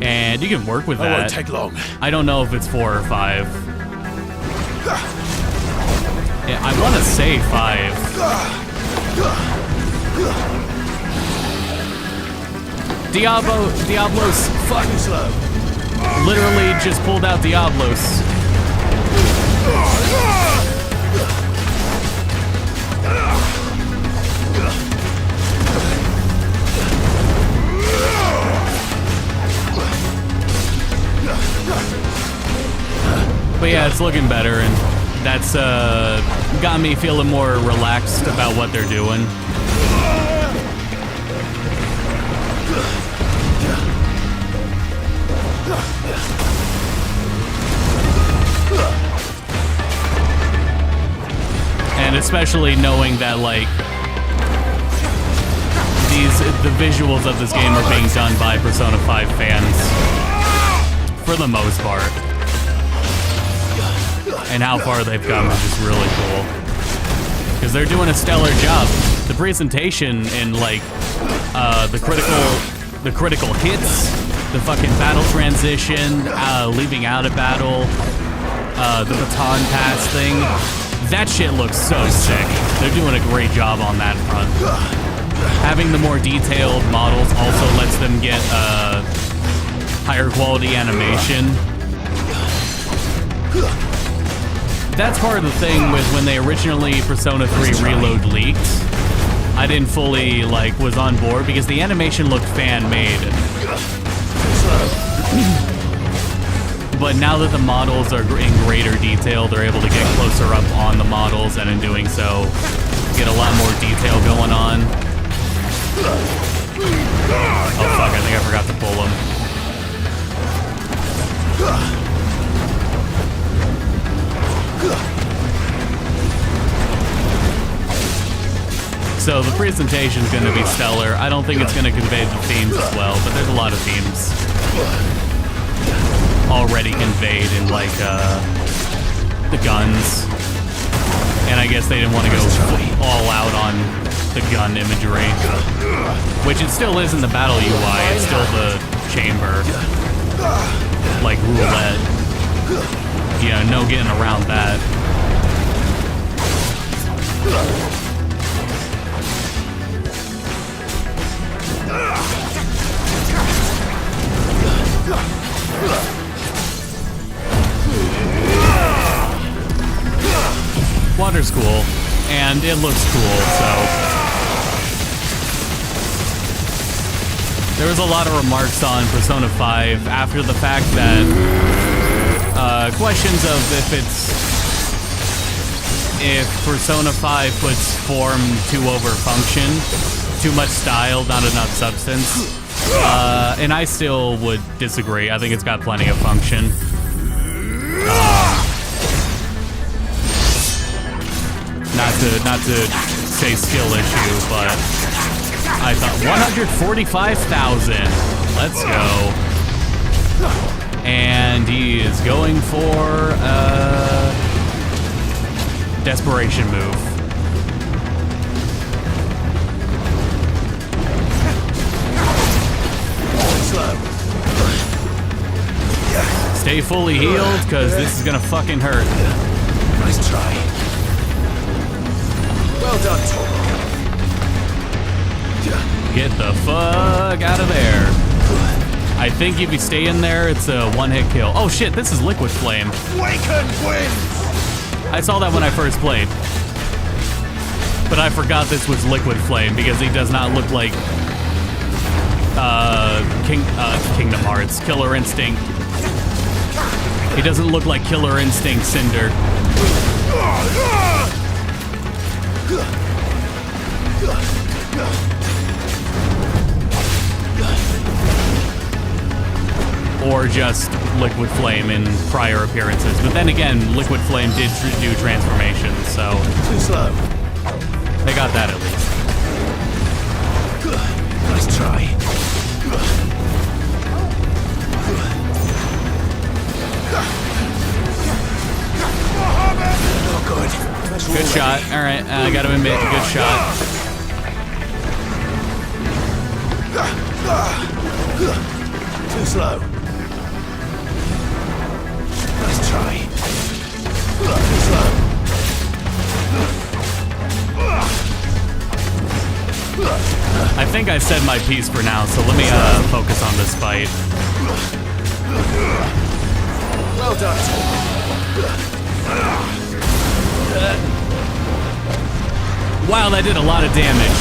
And you can work with that. It won't take long. I don't know if it's 4 or 5. Yeah, I want to say 5. Diablos, fuck. Slow. Literally just pulled out Diablos. But yeah, it's looking better, and that's got me feeling more relaxed about what they're doing. And especially knowing that, like, the visuals of this game are being done by Persona 5 fans, for the most part. And how far they've come is just really cool. Because they're doing a stellar job. The presentation and, like, the critical hits, the fucking battle transition, leaving out a battle, the baton pass thing, that shit looks so sick. They're doing a great job on that front. Having the more detailed models also lets them get higher quality animation. That's part of the thing with when they originally Persona 3 Reload leaked. I didn't fully, was on board because the animation looked fan-made. But now that the models are in greater detail, they're able to get closer up on the models, and in doing so, get a lot more detail going on. Oh fuck, I think I forgot to pull him. So the presentation is going to be stellar. I don't think it's going to convey the themes as well, but there's a lot of themes already conveyed in, the guns. And I guess they didn't want to go all out on the gun imagery. Which it still is in the battle UI. It's still the chamber. Like roulette. Yeah, no getting around that. Water's cool, and it looks cool, so. There was a lot of remarks on Persona 5 after the fact that questions of if Persona 5 puts form too over function, too much style, not enough substance. And I still would disagree. I think it's got plenty of function. Not to say skill issue, but I thought 145,000. Let's go. And he is going for a desperation move. Stay fully healed, because this is gonna fucking hurt. Nice try. Well done, Tom. Get the fuck out of there. I think if you stay in there, it's a one-hit kill. Oh shit, this is Liquid Flame. Waken wins! I saw that when I first played. But I forgot this was Liquid Flame because he does not look like Kingdom Hearts, Killer Instinct. He doesn't look like Killer Instinct Cinder. Or just Liquid Flame in prior appearances. But then again, Liquid Flame did do transformations, so... Too slow. They got that at least. Nice try. Oh, good. Good shot. Alright, I gotta admit, good shot. Too slow. Nice try. Too slow. I think I said my piece for now, so let me focus on this fight. Well done. Wow, that did a lot of damage.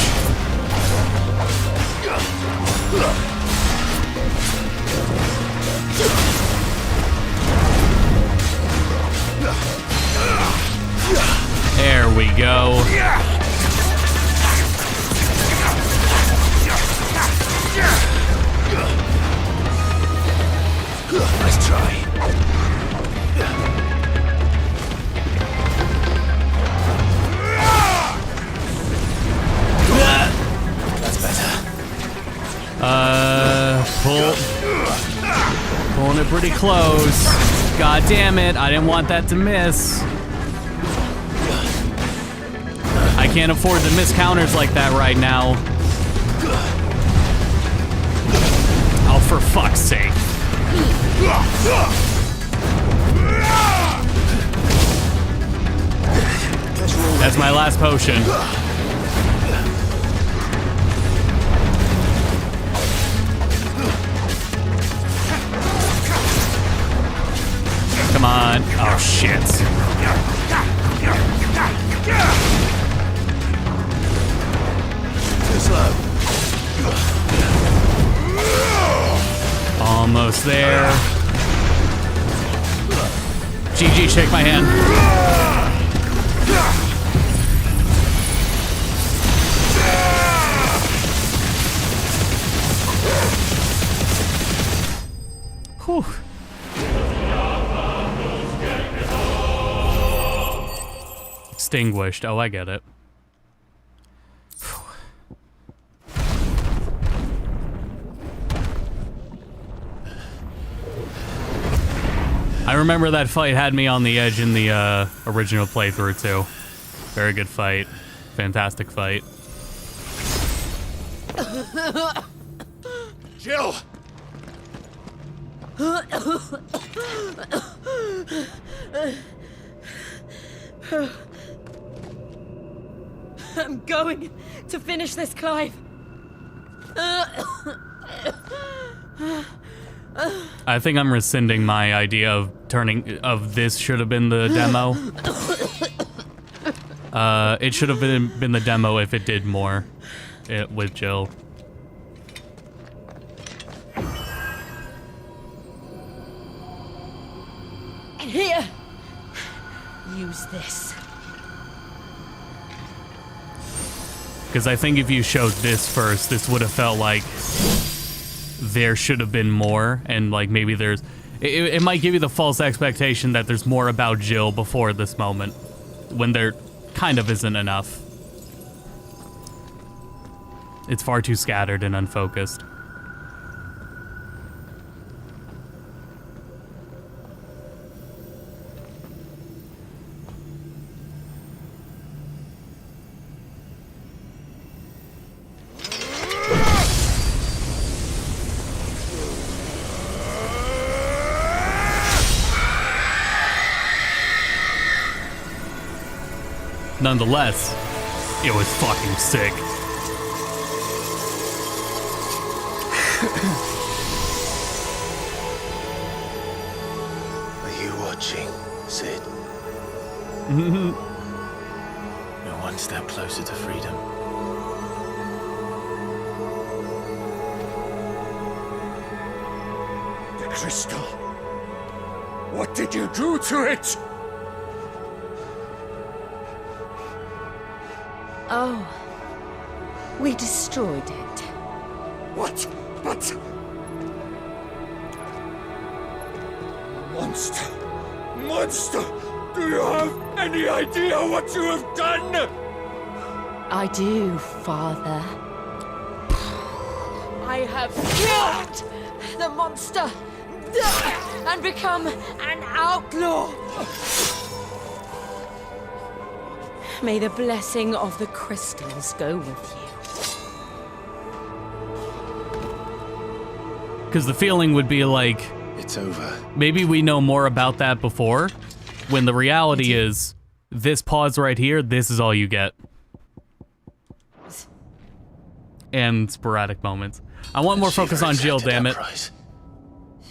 There we go. Nice try. That's better. Pulling it pretty close. God damn it, I didn't want that to miss. I can't afford to miss counters like that right now. Oh, for fuck's sake. That's my last potion. Come on. Oh, shit. Too slow. Almost there. GG, shake my hand. Whew. Extinguished. Oh, I get it. I remember that fight had me on the edge in the original playthrough too. Very good fight. Fantastic fight. Jill! I'm going to finish this, Clive. I think I'm rescinding my idea of this should have been the demo. It should have been the demo if it did more with Jill. use this. Because I think if you showed this first, this would have felt like there should have been more, and like maybe there's... It might give you the false expectation that there's more about Jill before this moment, when there kind of isn't enough. It's far too scattered and unfocused. Nonetheless, it was fucking sick. Are you watching, Sid? You're one step closer to freedom. The crystal. What did you do to it? Oh, we destroyed it. What? But... Monster! Monster! Do you have any idea what you have done? I do, Father. I have killed the monster and become an outlaw. May the blessing of the crystals go with you. Because the feeling would be like, It's over. maybe we know more about that before, when the reality is, this pause right here, this is all you get. And sporadic moments. I want more She focus on Jill, accepted damn her it. price.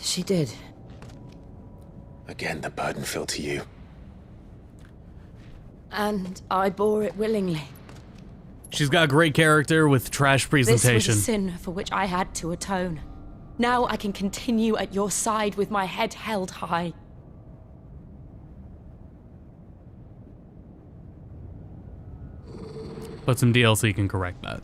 She did. Again, the burden fell to you. And I bore it willingly. She's got great character with trash presentation. This was a sin for which I had to atone. Now I can continue at your side with my head held high. But some DLC can correct that.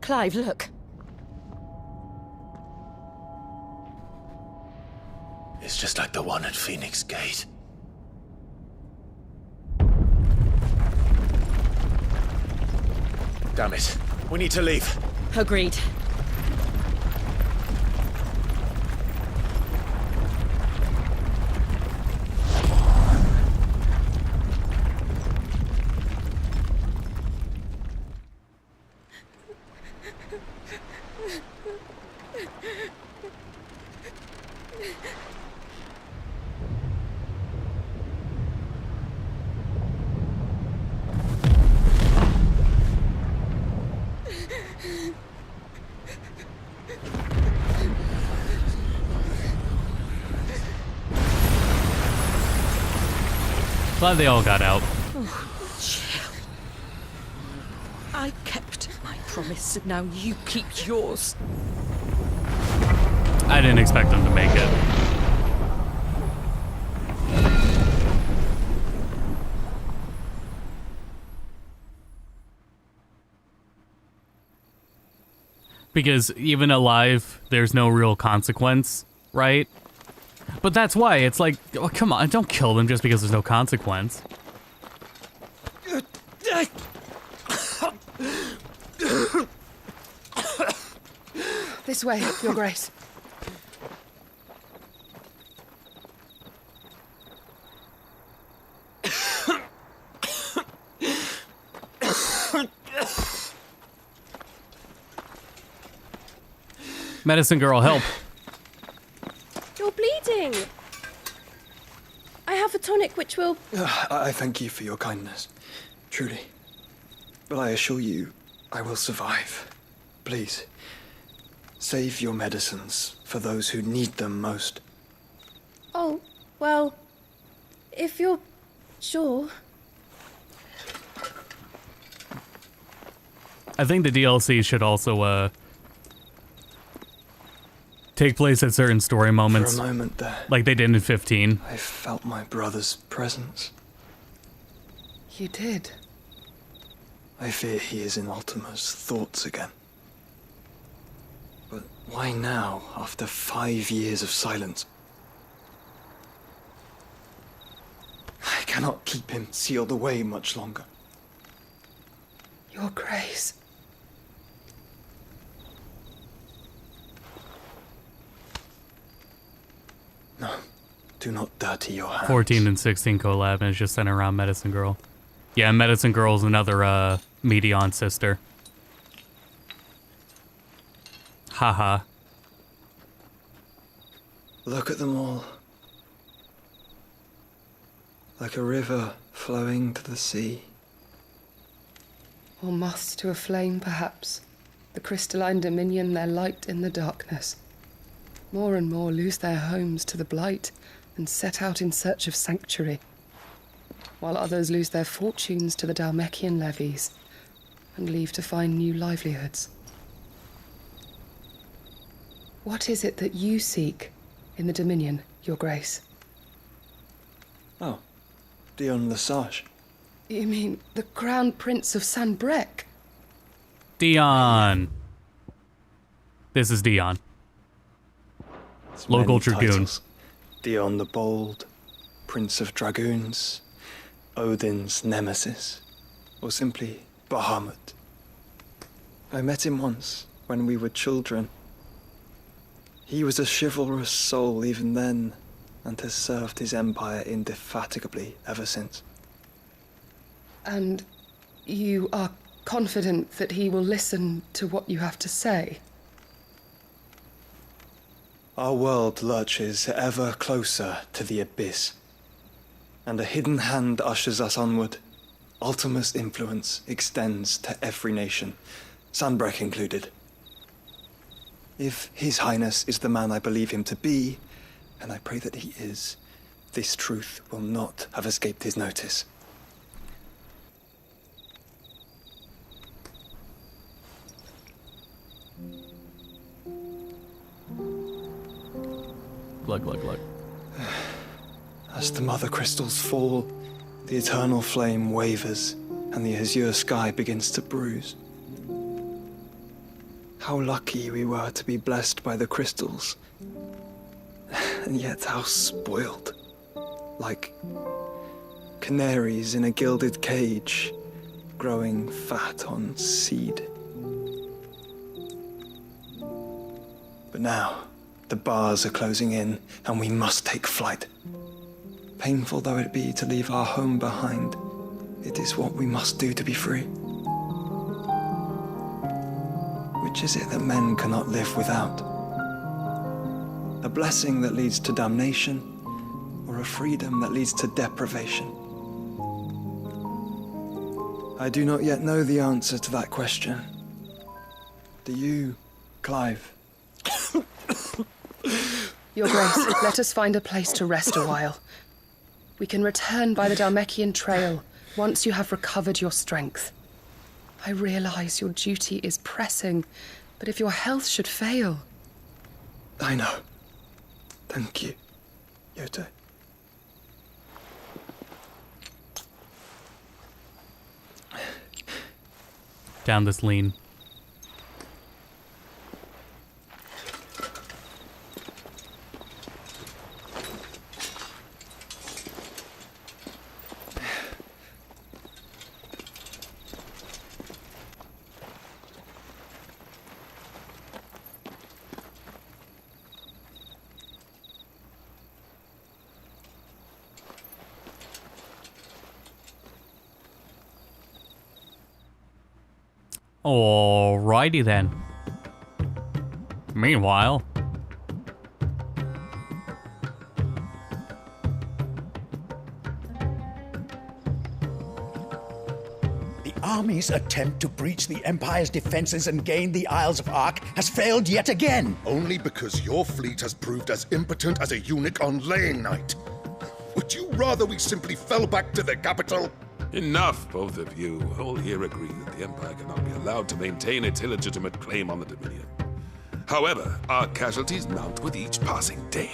Clive, look. It's just like the one at Phoenix Gate. Damn it. We need to leave. Agreed. Glad they all got out. I kept my promise, and now you keep yours. I didn't expect them to make it. Because even alive, there's no real consequence, right? But that's why it's like, oh, come on, don't kill them just because there's no consequence. This way, Your Grace. Medicine girl, help. You're bleeding. I have a tonic which will... I thank you for your kindness. Truly. but I assure you, I will survive. Please, save your medicines for those who need them most. Oh, well, if you're sure. I think the DLC should also take place at certain story moments. For a moment there, like they did in 15. I felt my brother's presence. You did? I fear he is in Ultima's thoughts again. But why now, after 5 years of silence? I cannot keep him sealed away much longer. Your Grace. No, do not dirty your hands. 14 and 16 collab, and it's just centered around Medicine Girl. Yeah, Medicine Girl's another Medion sister. Haha. Look at them all. Like a river flowing to the sea. Or moths to a flame, perhaps. The crystalline dominion their light in the darkness. More and more lose their homes to the blight and set out in search of sanctuary, while others lose their fortunes to the Dhalmekian levies and leave to find new livelihoods. What is it that you seek in the Dominion, Your Grace? Oh, Dion Lesage. You mean the Crown Prince of Sanbrec? Dion. This is Dion. It's Local many Dragoon. titles. Dion the Bold, Prince of Dragoons, Odin's nemesis, or simply Bahamut. I met him once, when we were children. He was a chivalrous soul even then, and has served his empire indefatigably ever since. And you are confident that he will listen to what you have to say? Our world lurches ever closer to the abyss, and a hidden hand ushers us onward. Ultima's influence extends to every nation, Sanbrec included. If His Highness is the man I believe him to be, and I pray that he is, this truth will not have escaped his notice. Look. As the mother crystals fall, the eternal flame wavers, and the azure sky begins to bruise. How lucky we were to be blessed by the crystals, and yet how spoiled. Like canaries in a gilded cage, growing fat on seed. But now, the bars are closing in, and we must take flight. Painful though it be to leave our home behind, it is what we must do to be free. Which is it that men cannot live without? A blessing that leads to damnation, or a freedom that leads to deprivation? I do not yet know the answer to that question. Do you, Clive? Your Grace, let us find a place to rest a while. We can return by the Dhalmekian trail once you have recovered your strength. I realize your duty is pressing, but if your health should fail... I know. Thank you, Yote. Down this lean. Alrighty then. Meanwhile, The army's attempt to breach the Empire's defenses and gain the Isles of Ark has failed yet again. Only because your fleet has proved as impotent as a eunuch on laying night. Would you rather we simply fell back to the capital? Enough, both of you. All here agree that the Empire cannot be allowed to maintain its illegitimate claim on the Dominion. However, our casualties mount with each passing day.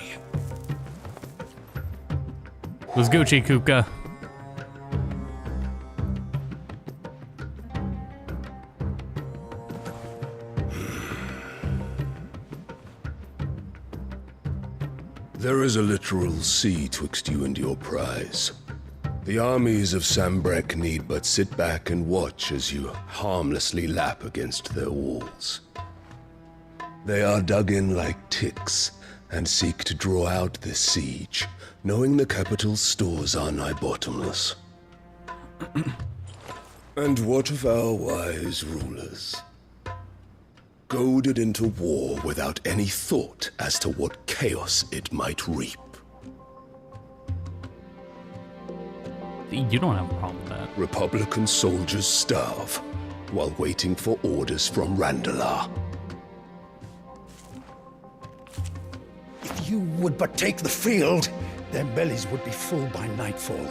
Was Gucci, Kupka. There is a literal sea twixt you and your prize. The armies of Sambrek need but sit back and watch as you harmlessly lap against their walls. They are dug in like ticks and seek to draw out this siege, knowing the capital's stores are nigh bottomless. And what of our wise rulers? Goaded into war without any thought as to what chaos it might reap. You don't have a problem with that. Republican soldiers starve while waiting for orders from Randalar. If you would but take the field, their bellies would be full by nightfall.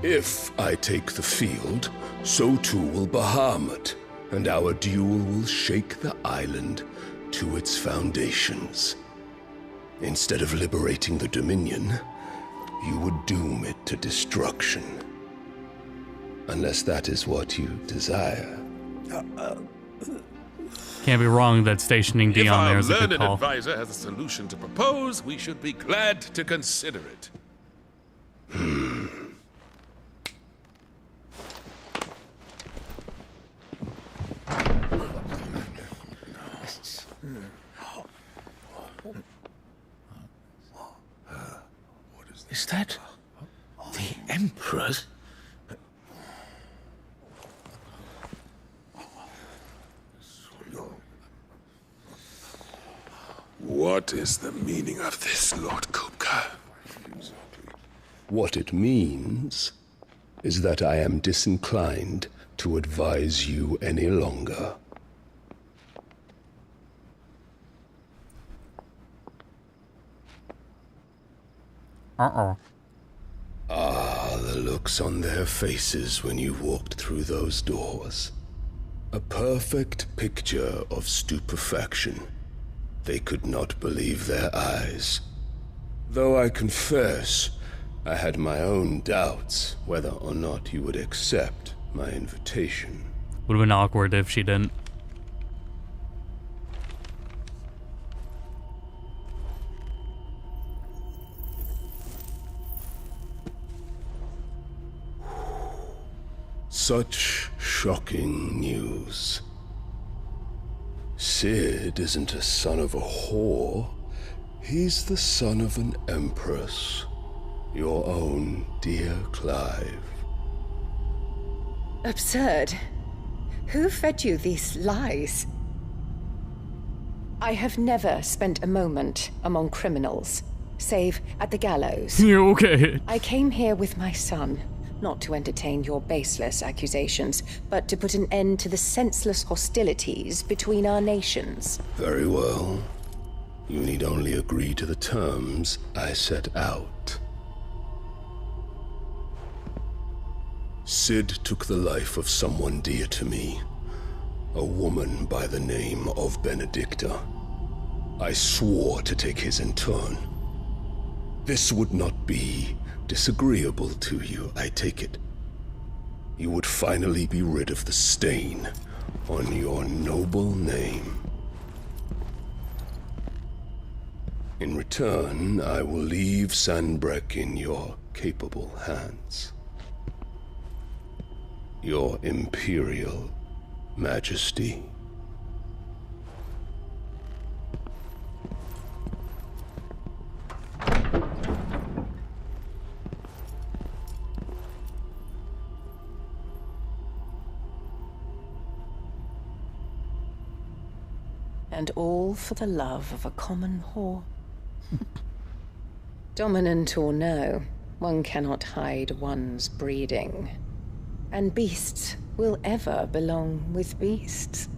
If I take the field, so too will Bahamut, and our duel will shake the island to its foundations. Instead of liberating the Dominion, you would doom it to destruction. Unless that is what you desire. Can't be wrong that stationing Dion there is a good If our call. learned advisor has a solution to propose, we should be glad to consider it. Is that the Emperor's? What is the meaning of this, Lord Kupka? What it means is that I am disinclined to advise you any longer. Uh-oh. Ah, the looks on their faces when you walked through those doors. A perfect picture of stupefaction. They could not believe their eyes. Though I confess, I had my own doubts whether or not you would accept my invitation. Would have been awkward if she didn't. Such shocking news. Sid isn't a son of a whore. He's the son of an empress. Your own dear Clive. Absurd. Who fed you these lies? I have never spent a moment among criminals, save at the gallows. You're okay. I came here with my son, not to entertain your baseless accusations, but to put an end to the senseless hostilities between our nations. Very well. You need only agree to the terms I set out. Sid took the life of someone dear to me, a woman by the name of Benedicta. I swore to take his in turn. This would not be disagreeable to you, I take it. You would finally be rid of the stain on your noble name. In return, I will leave Sanbrek in your capable hands. Your Imperial Majesty. And all for the love of a common whore. Dominant or no, one cannot hide one's breeding. And beasts will ever belong with beasts.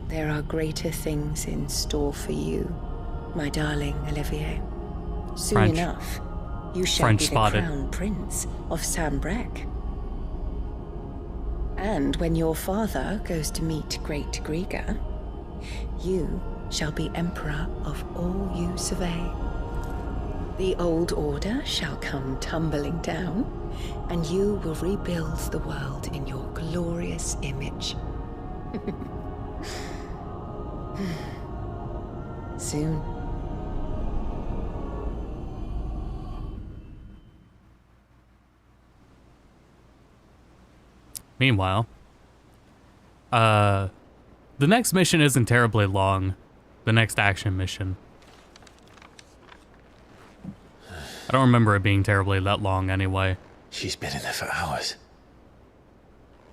There are greater things in store for you, my darling Olivier. Soon French. enough, you shall French be the spotted. crown prince of Sambrec. And when your father goes to meet Great Griga, you shall be emperor of all you survey. The old order shall come tumbling down, and you will rebuild the world in your glorious image. Soon. Meanwhile, the next mission isn't terribly long. The next action mission. I don't remember it being terribly that long anyway. She's been in there for hours.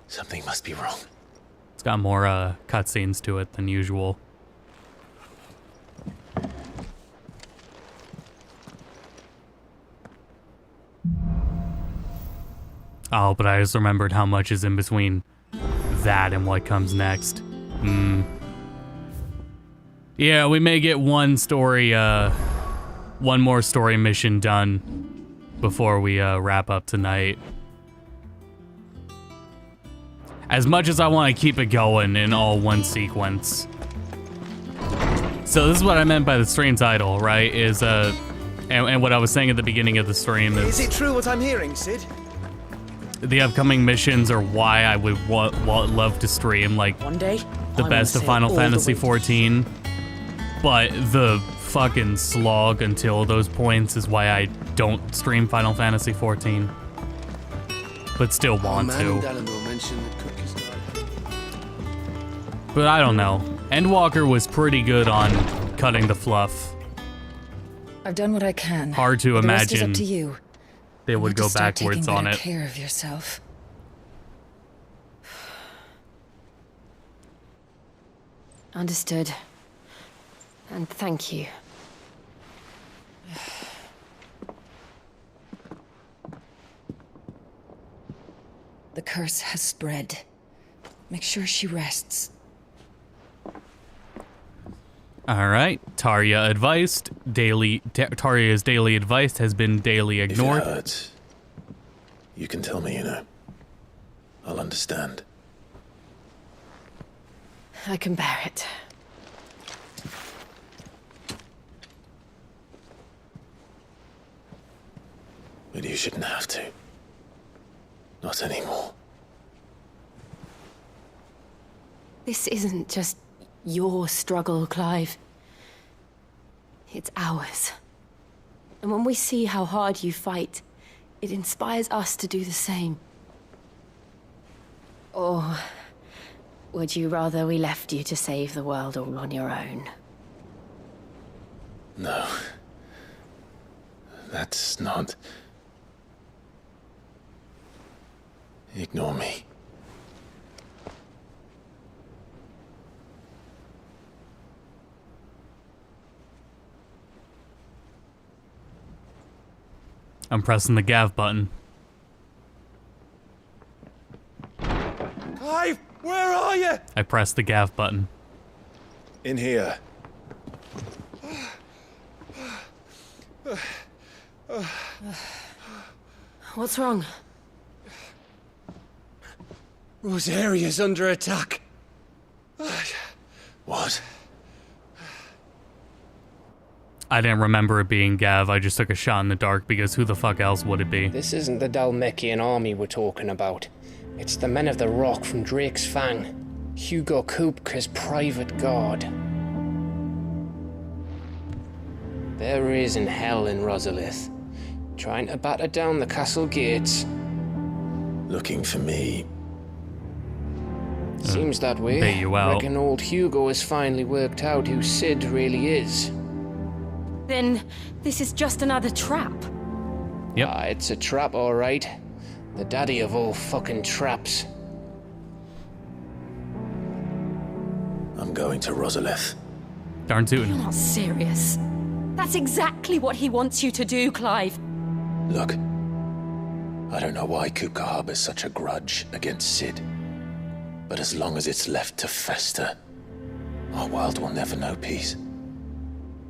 Something must be wrong. It's got more cutscenes to it than usual. Oh, but I just remembered how much is in between that and what comes next. Yeah, we may get one more story mission done before we wrap up tonight. As much as I want to keep it going in all one sequence. So this is what I meant by the stream title, right? Is and what I was saying at the beginning of the stream Is it true what I'm hearing, Sid? the upcoming missions are why I would love to stream like One day, the best of Final Fantasy XIV, but the fucking slog until those points is why I don't stream Final Fantasy XIV, but still want to. But I don't know. Endwalker was pretty good on cutting the fluff. I've done what I can. Hard to The rest is imagine up to you. they would You need to go start backwards taking on better it. Care of yourself. Understood. And thank you. The curse has spread. Make sure she rests. All right, Tarya's daily advice has been daily ignored. If it hurts, you can tell me, I'll understand. I can bear it. But you shouldn't have to. Not anymore. This isn't just your struggle, Clive. It's ours. And when we see how hard you fight, it inspires us to do the same. Or would you rather we left you to save the world all on your own? No. That's not... Ignore me. I'm pressing the Gav button. Clive, where are you? I pressed the Gav button. In here. What's wrong? Rosaria's under attack. What? I didn't remember it being Gav, I just took a shot in the dark because who the fuck else would it be? This isn't the Dalmekian army we're talking about. It's the Men of the Rock from Drake's Fang. Hugo Kupka's private guard. They're raising hell in Rosalith, trying to batter down the castle gates. Looking for me. Seems that way. bait you out. Reckon old Hugo has finally worked out who Sid really is. Then this is just another trap. Yep. It's a trap, all right. The daddy of all fucking traps. I'm going to Rosalith. Darn tootin'. You're not serious. That's exactly what he wants you to do, Clive. Look, I don't know why Kupka harbors such a grudge against Cid. But as long as it's left to fester, our world will never know peace.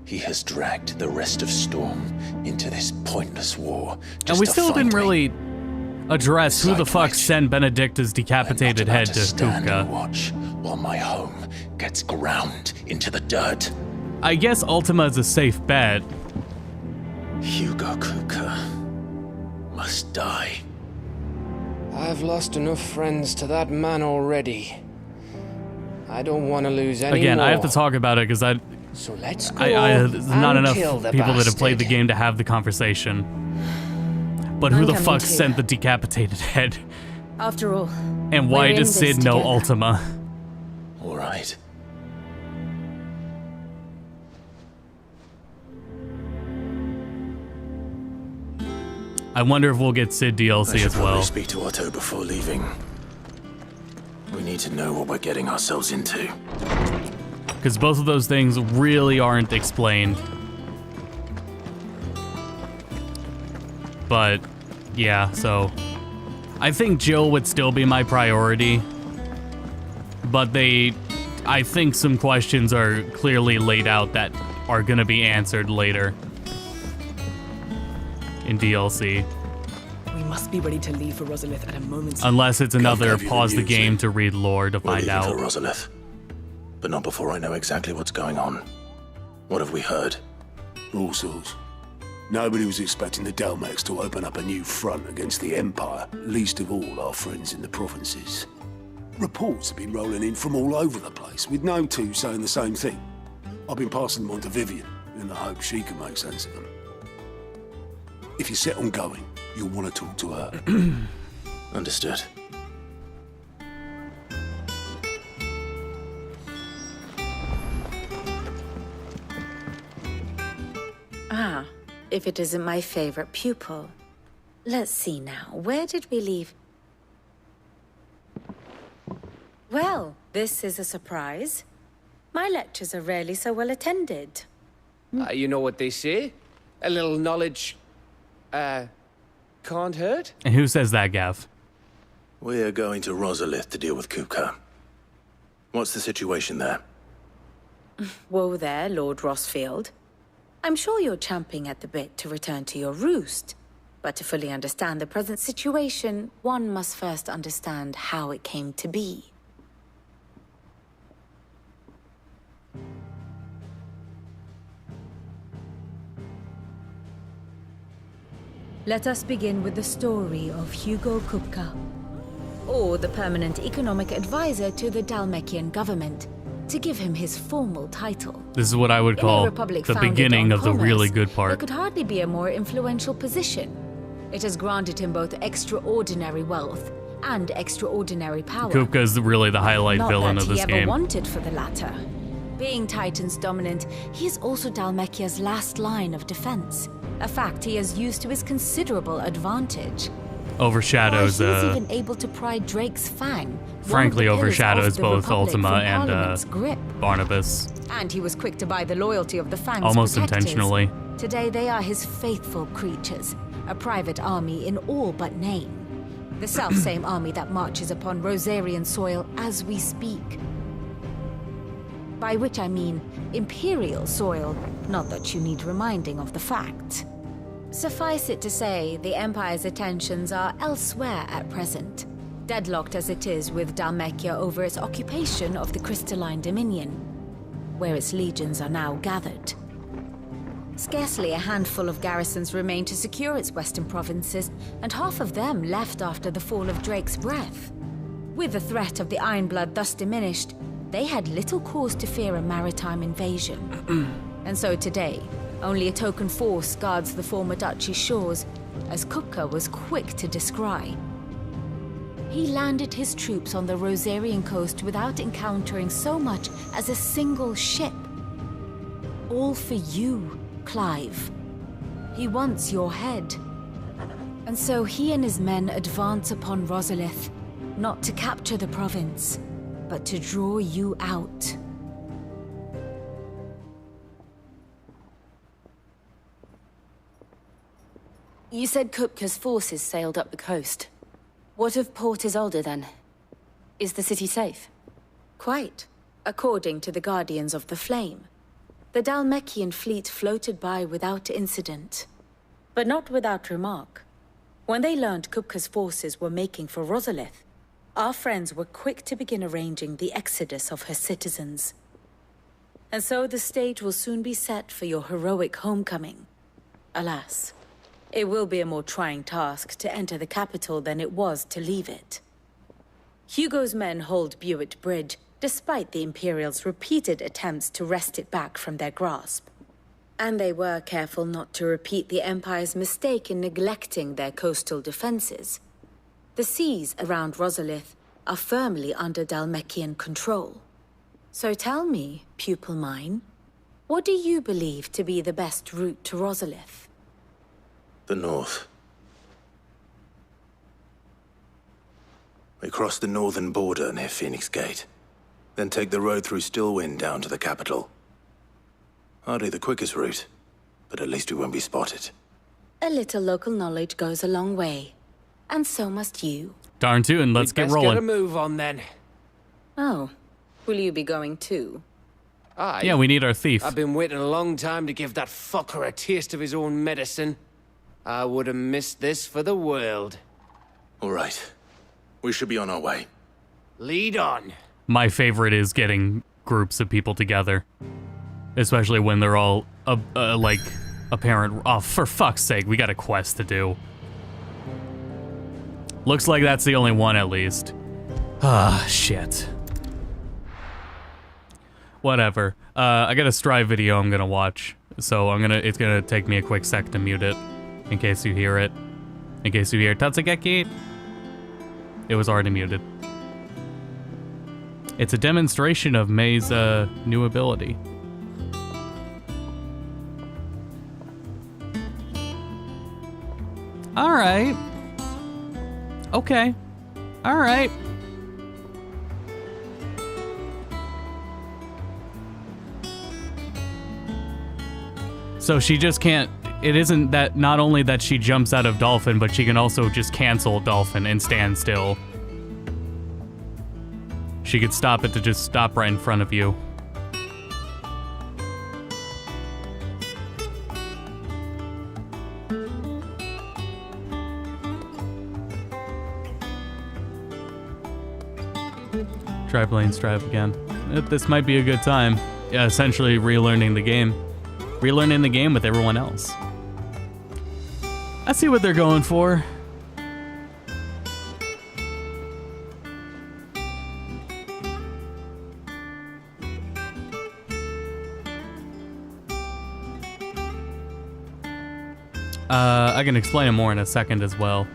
He has dragged the rest of Storm into this pointless war. And we still didn't really address who the fuck sent Benedicta's decapitated head to Kupka. Watch while my home gets ground into the dirt. I guess Ultima is a safe bet. Hugo Kupka must die. I've lost enough friends to that man already. I don't want to lose any Again, more. I have to talk about it because So let's go there's not and enough kill the people that have bastard. played the game to have the conversation. But who I'm the coming fuck too. sent the decapitated head? After all, And why we're in does this Cid know together. Ultima? All right. I wonder if we'll get Cid I DLC should as probably well. speak to Otto before leaving. We need to know what we're getting ourselves into. Because both of those things really aren't explained. But, yeah, so... I think Jill would still be my priority. But I think some questions are clearly laid out that are gonna be answered later. In DLC. We must be ready to leave for Rosalith at a moment's Unless it's another Can't give you pause the news, game eh? to read lore to We're find leaving out. for Rosalith, but not before I know exactly what's going on. What have we heard? All sorts. Nobody was expecting the Dalmacs to open up a new front against the Empire, least of all our friends in the provinces. Reports have been rolling in from all over the place, with no two saying the same thing. I've been passing them on to Vivian, in the hope she can make sense of them. If you're set on going, you'll want to talk to her. Understood. Ah, if it isn't my favorite pupil. Let's see now, where did we leave? Well, this is a surprise. My lectures are rarely so well attended. You know what they say? A little knowledge, can't hurt? And who says that, Gav? We're going to Rosalith to deal with Kupka. What's the situation there? Whoa there, Lord Rossfield. I'm sure you're champing at the bit to return to your roost. But to fully understand the present situation, one must first understand how it came to be. Let us begin with the story of Hugo Kupka, or the permanent economic advisor to the Dalmacian government, to give him his formal title. This is what I would In a call republic the founded beginning on of the commerce, really good there part. could hardly be a more influential position. It has granted him both extraordinary wealth and extraordinary power. Kupka is really the highlight Not villain that of this he ever game. wanted for the latter. Being Titan's dominant, he is also Dalmacia's last line of defense, a fact he has used to his considerable advantage. Overshadows, Why, he's even able to pry Drake's Fang, frankly one of the pillars overshadows of the both Republic, Ultima from and Parliament's grip. Barnabas. And he was quick to buy the loyalty of the Fang's Almost protectors. intentionally. Today they are his faithful creatures, a private army in all but name. The self-same army that marches upon Rosarian soil as we speak. By which I mean Imperial soil, not that you need reminding of the fact. Suffice it to say, the Empire's attentions are elsewhere at present, deadlocked as it is with Dalmacia over its occupation of the Crystalline Dominion, where its legions are now gathered. Scarcely a handful of garrisons remain to secure its western provinces, and half of them left after the fall of Drake's breath. With the threat of the Ironblood thus diminished, they had little cause to fear a maritime invasion. And so today, only a token force guards the former duchy's shores, as Kupka was quick to descry. He landed his troops on the Rosarian coast without encountering so much as a single ship. All for you, Clive. He wants your head. And so he and his men advance upon Rosalith, not to capture the province, but to draw you out. You said Kupka's forces sailed up the coast. What of Port Isolde, then? Is the city safe? Quite, according to the Guardians of the Flame. The Dhalmekian fleet floated by without incident. But not without remark. When they learned Kupka's forces were making for Rosalith, our friends were quick to begin arranging the exodus of her citizens. And so the stage will soon be set for your heroic homecoming. Alas, it will be a more trying task to enter the capital than it was to leave it. Hugo's men hold Buet Bridge, despite the Imperials' repeated attempts to wrest it back from their grasp. And they were careful not to repeat the Empire's mistake in neglecting their coastal defenses. The seas around Rosalith are firmly under Dhalmekian control. So tell me, pupil mine, what do you believe to be the best route to Rosalith? The north. We cross the northern border near Phoenix Gate, then take the road through Stillwind down to the capital. Hardly the quickest route, but at least we won't be spotted. A little local knowledge goes a long way, and so must you. Darn tootin', let's get rolling. Let's get a move on then. Oh, will you be going too? Aye. Yeah, we need our thief. I've been waiting a long time to give that fucker a taste of his own medicine. I would have missed this for the world. All right. We should be on our way. Lead on. My favorite is getting groups of people together. Especially when they're all, like, apparent. Oh, for fuck's sake, we got a quest to do. Looks like that's the only one, at least. Ah, shit. Whatever. I got a Strive video I'm gonna watch. So it's gonna take me a quick sec to mute it. In case you hear it. In case you hear Tatsugeki. It was already muted. It's a demonstration of May's new ability. Alright. Okay. Alright. So she just can't... It isn't that not only that she jumps out of Dolphin, but she can also just cancel Dolphin and stand still. She could stop it to just stop right in front of you. Try playing Strive again. This might be a good time. Yeah, essentially relearning the game. Relearning the game with everyone else. I see what they're going for. I can explain it more in a second as well.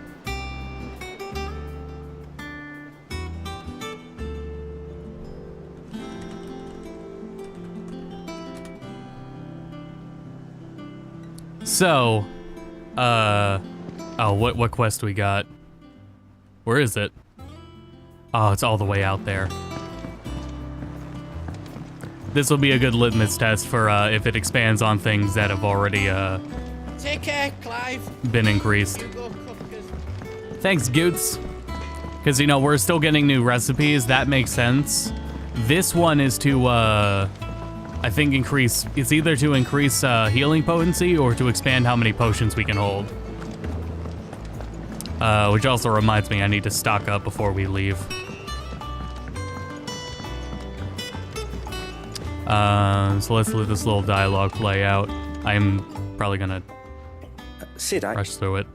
So, oh, what quest we got? Where is it? Oh, it's all the way out there. This will be a good litmus test for if it expands on things that have already Take care, Clive. Been increased. Thanks, Goots. Because, you know, we're still getting new recipes. That makes sense. This one is to, I think increase... It's either to increase healing potency or to expand how many potions we can hold. Which also reminds me I need to stock up before we leave. So let's let this little dialogue play out. I'm probably gonna Sid, rush through it.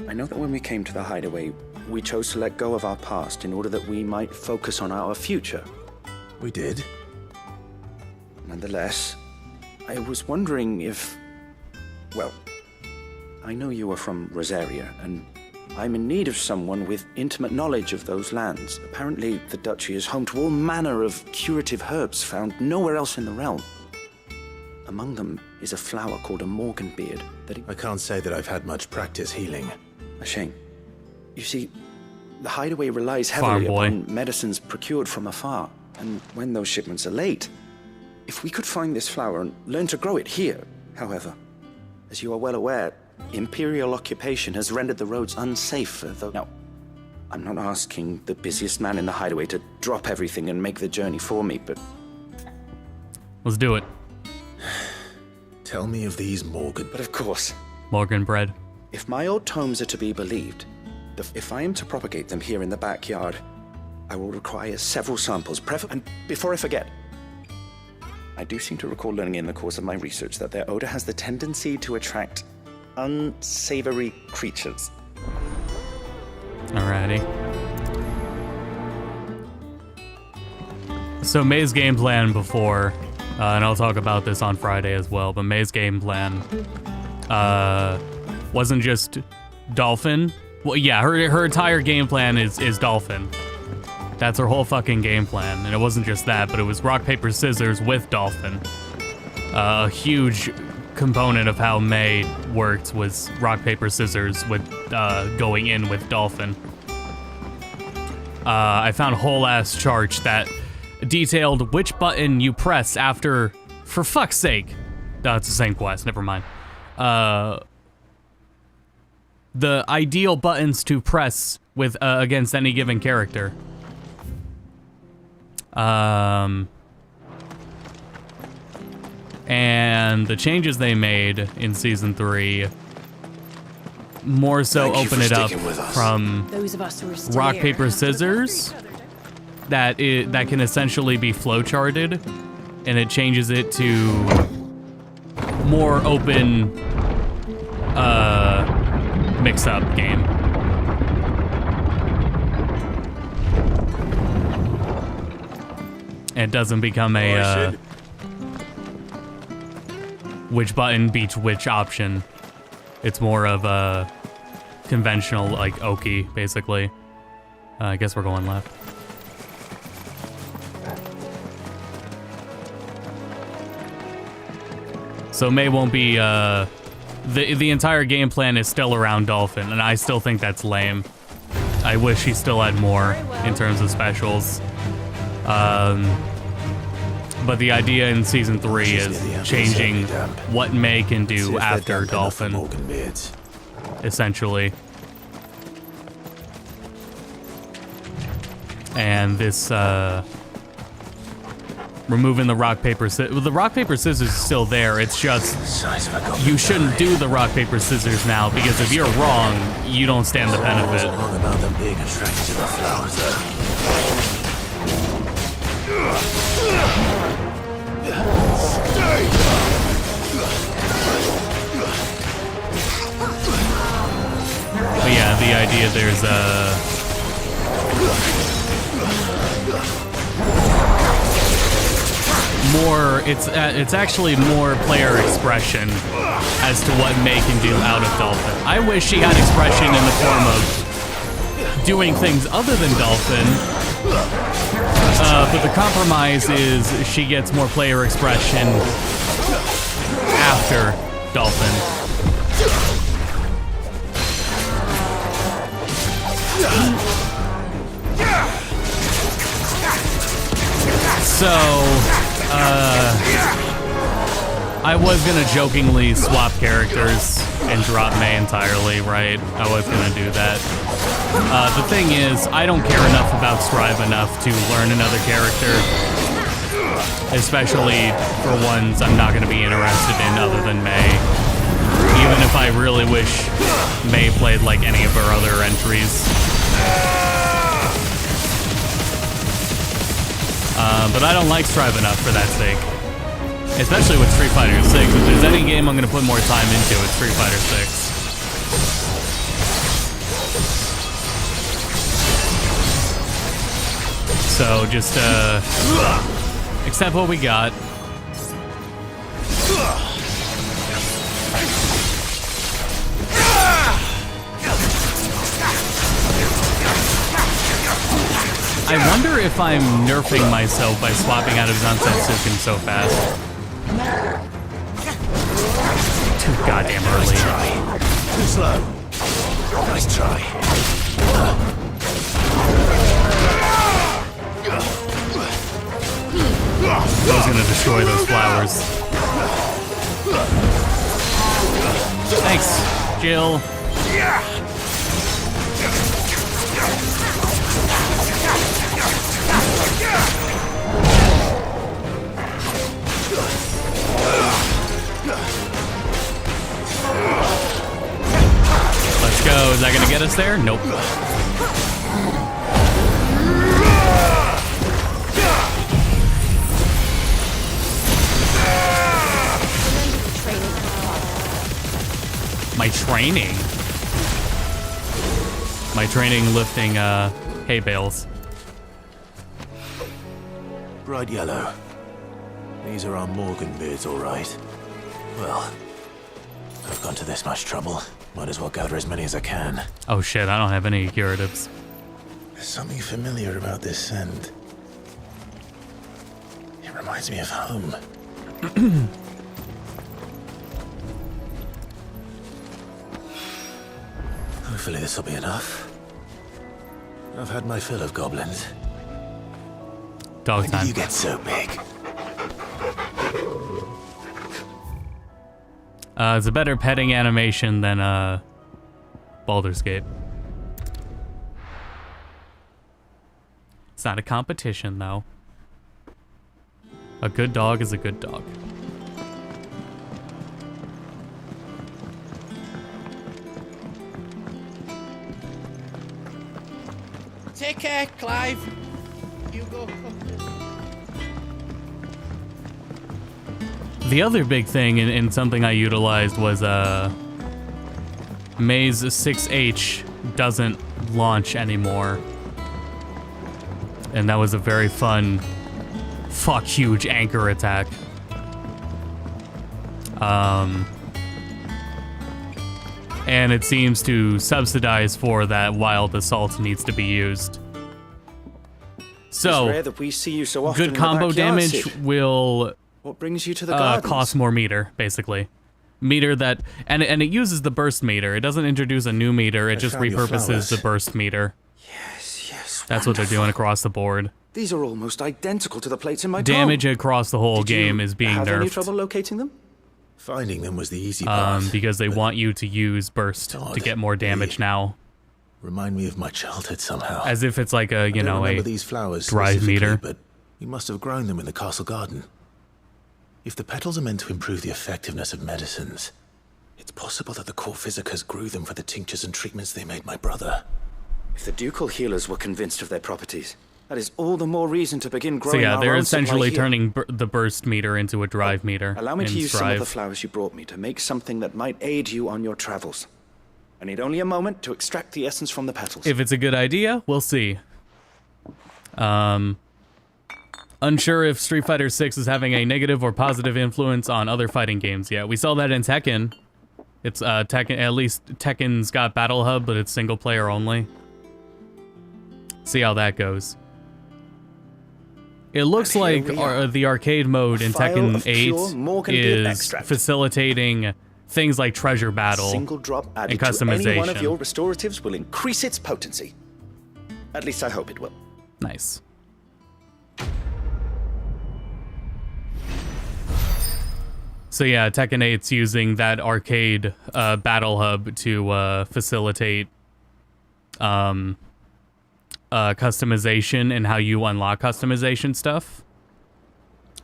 I know that when we came to the hideaway, we chose to let go of our past in order that we might focus on our future. We did. Nonetheless, I was wondering if... Well, I know you are from Rosaria, and I'm in need of someone with intimate knowledge of those lands. Apparently, the Duchy is home to all manner of curative herbs found nowhere else in the realm. Among them is a flower called a Morganbeard that... I can't say that I've had much practice healing. A shame. You see, the hideaway relies heavily upon medicines procured from afar, and when those shipments are late, if we could find this flower and learn to grow it here, however, as you are well aware, Imperial occupation has rendered the roads unsafe for those... Now, I'm not asking the busiest man in the hideaway to drop everything and make the journey for me, but... Let's do it. Tell me of these Morgan... But of course. Morgan bread. If my old tomes are to be believed, if I am to propagate them here in the backyard, I will require several samples, and before I forget, I do seem to recall learning in the course of my research that their odor has the tendency to attract unsavory creatures. Alrighty. So May's game plan before, and I'll talk about this on Friday as well, but May's game plan wasn't just Dolphin. Well, yeah, her entire game plan is Dolphin. That's her whole fucking game plan. And it wasn't just that, but it was rock, paper, scissors with Dolphin. A huge component of how May worked was rock, paper, scissors with going in with Dolphin. I found a whole ass chart that detailed which button you press after, for fuck's sake. No, it's the same quest, never mind. The ideal buttons to press with against any given character. And the changes they made in Season 3 more so open it up from Those of us who are still rock, here paper, have to look scissors that can essentially be flowcharted, and it changes it to more open mix-up game. It doesn't become a which button beats which option. It's more of a conventional, like, Oki, basically. I guess we're going left. So May won't be, the entire game plan is still around Dolphin, and I still think that's lame. I wish he still had more in terms of specials. But the idea in Season 3 is changing what May can do after Dolphin, essentially. And this, removing the rock, paper, scissors. Well, the rock, paper, scissors is still there. It's just, you shouldn't do the rock, paper, scissors now, because if you're wrong, you don't stand the benefit. About them being attracted to the flowers, But yeah, the idea there's more, it's actually more player expression as to what May can do out of Dolphin. I wish she had expression in the form of doing things other than Dolphin. But the compromise is she gets more player expression after Dolphin. So, I was gonna jokingly swap characters and drop May entirely, right? I was gonna do that. The thing is, I don't care enough about Strive enough to learn another character. Especially for ones I'm not gonna be interested in other than May. Even if I really wish May played like any of her other entries. But I don't like Strive enough for that sake. Especially with Street Fighter 6. If there's any game I'm gonna put more time into, it's Street Fighter 6. So just accept what we got. I wonder if I'm nerfing myself by swapping out of Zansetsuken so fast. Too goddamn early. Too slow. Nice try. I was gonna destroy those flowers. Thanks. Jill. Let's go. Is that gonna get us there? Nope. My training? My training lifting hay bales. Bright yellow. These are our Morgan beards, all right. Well, I've gone to this much trouble. Might as well gather as many as I can. Oh shit, I don't have any curatives. There's something familiar about this scent. It reminds me of home. Hopefully this will be enough. I've had my fill of goblins. Dog time. When did you get so big? It's a better petting animation than Baldur's Gate. It's not a competition, though. A good dog is a good dog. Take care, Clive. You go. The other big thing and something I utilized was Maze 6H doesn't launch anymore. And that was a very fun, fuck huge anchor attack. And it seems to subsidize for that Wild Assault needs to be used. So, it's rare that we see you so often good combo in the backyard, damage Sid. will What brings you to the gardens? cost more meter, basically. Meter that, and it uses the burst meter. It doesn't introduce a new meter, it just found your repurposes flowers. the burst meter. Yes, That's what they're doing across the board. These are almost identical to the plates in my Damage tome. across the whole Did you game is being have any nerfed. trouble locating them? Finding them was the easy part. Because they want you to use burst to get more damage now. Remind me of my childhood somehow. As if it's like a, I you don't know, remember a these flowers drive specifically, meter. But you must have grown them in the castle garden. If the petals are meant to improve the effectiveness of medicines, it's possible that the core physicers grew them for the tinctures and treatments they made my brother. If the ducal healers were convinced of their properties, that is all the more reason to begin So growing yeah, our they're own supply essentially here. turning the burst meter into a drive meter. Allow me to in use some of the Strive. flowers you brought me to make something that might aid you on your travels. I need only a moment to extract the essence from the petals. If it's a good idea, we'll see. Unsure if Street Fighter 6 is having a negative or positive influence on other fighting games yet. We saw that in Tekken. It's Tekken, at least Tekken's got Battle Hub, but it's single player only. See how that goes. It looks like the arcade mode in Tekken 8 is facilitating things like treasure battle Single drop and added to any one of customization. your restoratives will increase its potency. At least I hope it will. Nice. So yeah, Tekken 8's using that arcade battle hub to facilitate customization and how you unlock customization stuff,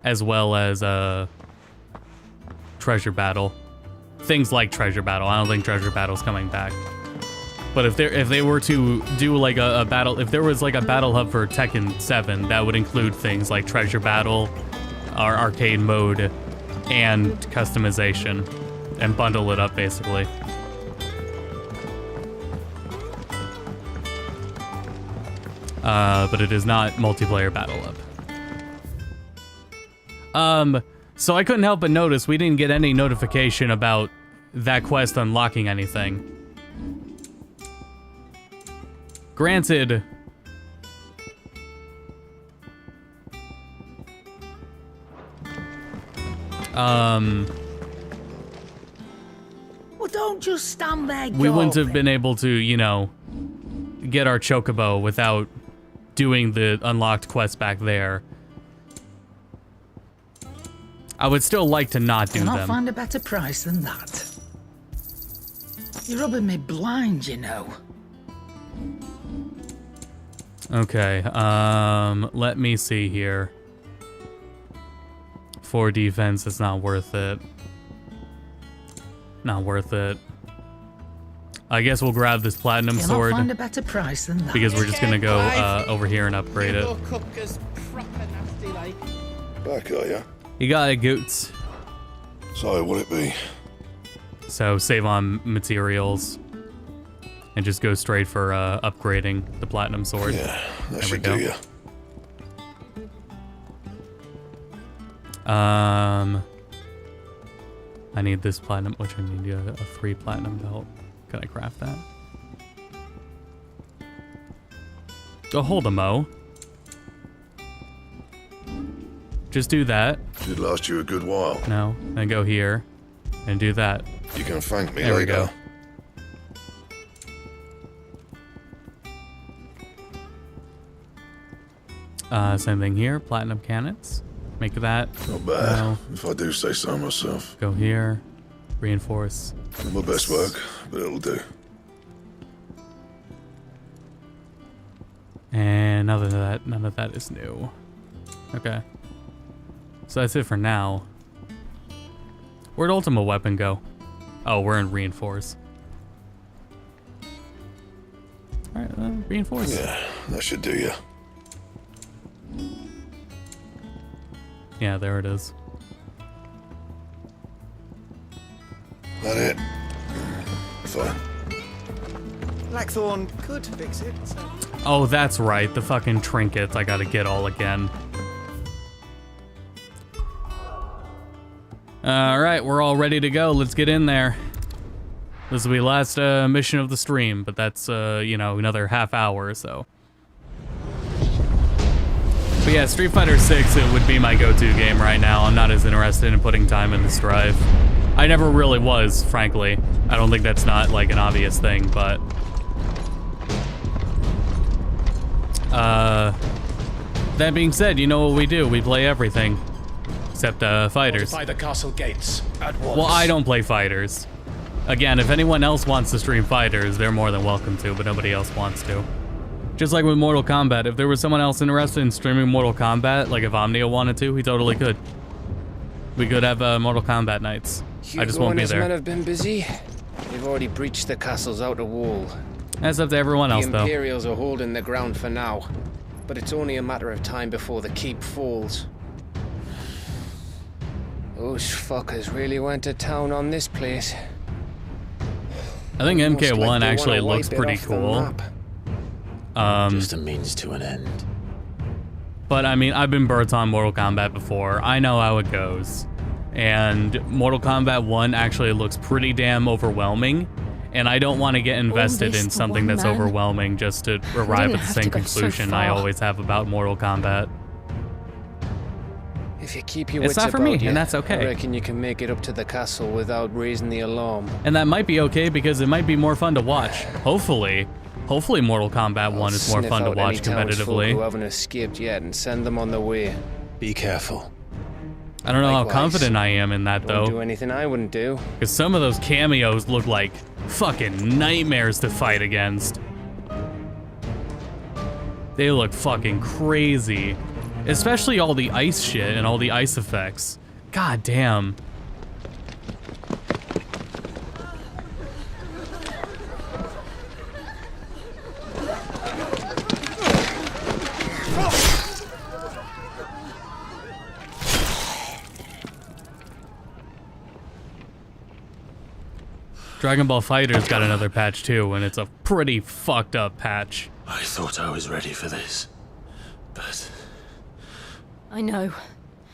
as well as treasure battle. Things like treasure battle. I don't think treasure battle's coming back. But if they were to do like a battle, if there was like a battle hub for Tekken 7, that would include things like treasure battle, our arcade mode, and customization, and bundle it up basically. But it is not multiplayer battle hub. So I couldn't help but notice we didn't get any notification about that quest unlocking anything. Granted, Well, don't just stand there. we wouldn't have gawping. been able to, you know, get our chocobo without doing the unlocked quest back there. I would still like to not do Cannot them. find a better price than that. You're rubbing me blind, you know. Okay, let me see here. 4 defense, it's not worth it. Not worth it. I guess we'll grab this platinum You'll sword. not find a better price than that. Because we're just gonna go over here and upgrade it. Back, are ya? You got it, Goots. So, what'll it be? So save on materials. And just go straight for upgrading the platinum sword. Yeah, that there should we go. do ya. I need this platinum, which I need a 3 platinum belt. Can I craft that? Oh, hold a mo. Just do that. Should last you a good while. No, and go here and do that. You can thank me there later. We go. Same thing here, platinum cannons. Make that. Not bad, no. if I do say so myself. Go here, reinforce. Not my best work, but it'll do. And none of that is new. Okay. So that's it for now. Where'd Ultima Weapon go? Oh, we're in reinforce. Alright, reinforce. Yeah, that should do ya. Yeah, there it is. That it? Fine. Blackthorn could fix it. So. Oh, that's right. The fucking trinkets I gotta get all again. Alright, we're all ready to go. Let's get in there. This will be last mission of the stream, but that's, you know, another half hour or so. But yeah, Street Fighter 6, it would be my go-to game right now. I'm not as interested in putting time in this drive. I never really was, frankly. I don't think that's not, like, an obvious thing, but... that being said, you know what we do? We play everything. Except, fighters. Fortify the castle gates at once. Well, I don't play fighters. Again, if anyone else wants to stream fighters, they're more than welcome to, but nobody else wants to. Just like with Mortal Kombat, if there was someone else interested in streaming Mortal Kombat, like if Omnia wanted to, he totally could. We could have Mortal Kombat nights. I just won't be there. Hugo and his men have been busy. They've already breached the castle's outer wall. That's up to everyone else, The though. Imperials are holding the ground for now, but it's only a matter of time before the keep falls. Those fuckers really went to town on this place. I think Almost MK1 like they actually wanna looks wipe it pretty off the cool. map. Just a means to an end. But I mean, I've been burnt on Mortal Kombat before. I know how it goes. And Mortal Kombat 1 actually looks pretty damn overwhelming. And I don't want to get invested in something that's overwhelming just to arrive at the same conclusion I always have about Mortal Kombat. If you keep your It's wits not for about me, you, and that's okay. I reckon you can make it up to the castle without raising the alarm. And that might be okay because it might be more fun to watch. Hopefully Mortal Kombat 1 is more fun to watch competitively. Who haven't escaped yet and send them on their way. Be careful. I don't know Likewise. how confident I am in that, though. Wouldn't do anything I wouldn't do. Because some of those cameos look like fucking nightmares to fight against. They look fucking crazy. Especially all the ice shit and all the ice effects. God damn. Dragon Ball FighterZ got another patch too, and it's a pretty fucked up patch. I thought I was ready for this, but... I know.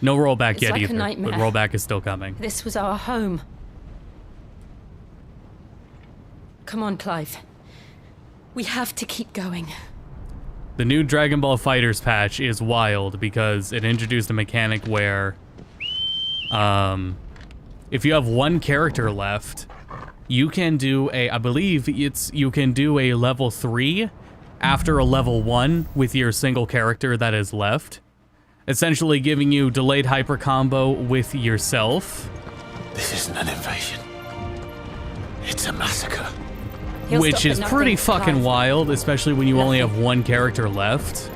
No rollback It's yet like a either, nightmare. but rollback is still coming. This was our home. Come on, Clive. We have to keep going. The new Dragon Ball FighterZ patch is wild because it introduced a mechanic where, if you have one character left, you can do I believe you can do a level 3 after a level 1 with your single character that is left. Essentially giving you delayed hyper combo with yourself. This isn't an invasion. It's a massacre. which is pretty fucking wild, especially when you only have one character left.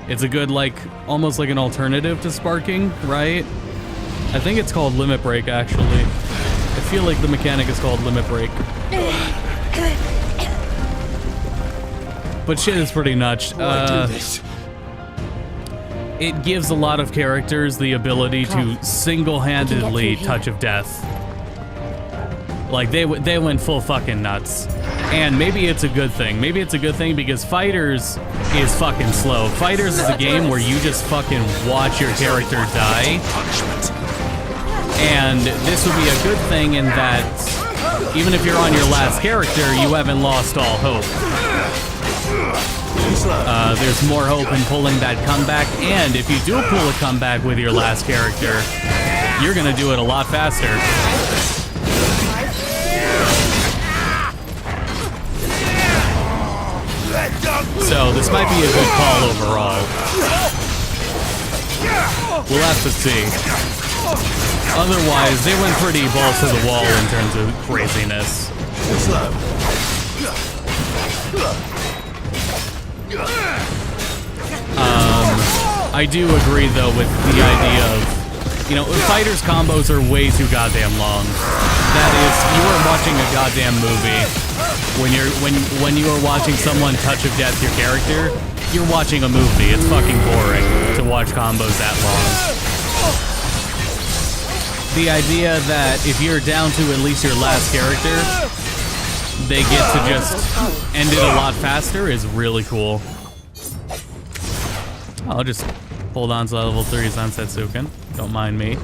It's a good, like, almost like an alternative to sparking, right? I think it's called limit break, actually. I feel like the mechanic is called limit break. But shit is pretty nuts. It gives a lot of characters the ability to single-handedly touch of death. Like, they went full fucking nuts. And maybe it's a good thing. Maybe it's a good thing because Fighters is fucking slow. Fighters is a game where you just fucking watch your character die. And this would be a good thing in that even if you're on your last character, you haven't lost all hope. There's more hope in pulling that comeback, and if you do pull a comeback with your last character, you're gonna do it a lot faster. So this might be a good call overall. We'll have to see. Otherwise, they went pretty balls to the wall in terms of craziness. I do agree though with the idea of, you know, Fighters combos are way too goddamn long. That is, you are watching a goddamn movie. When you are watching someone touch of death your character, you're watching a movie. It's fucking boring to watch combos that long. The idea that if you're down to at least your last character, they get to just end it a lot faster is really cool. I'll just hold on to level 3 Zansetsuken. Don't mind me.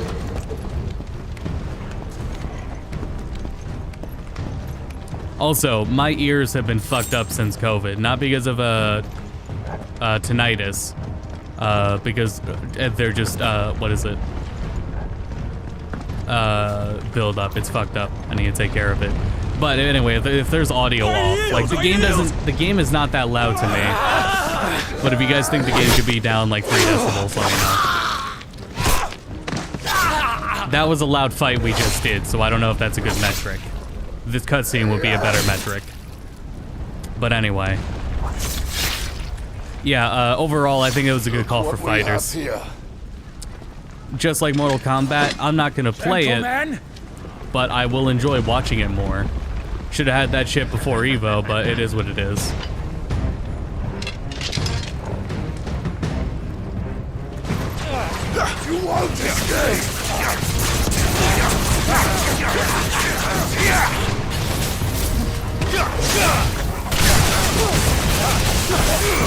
Also, my ears have been fucked up since COVID. Not because of tinnitus. Because they're just, what is it? Build up. It's fucked up. I need to take care of it. But anyway, if there's audio off, like the game is not that loud to me. But if you guys think the game should be down like 3 decibels, let me know. That was a loud fight we just did, so I don't know if that's a good metric. This cutscene would be a better metric. But anyway. Yeah, overall, I think it was a good call for Fighters. Just like Mortal Kombat, I'm not gonna play it, but I will enjoy watching it more. Should have had that shit before Evo, but it is what it is. You won't escape!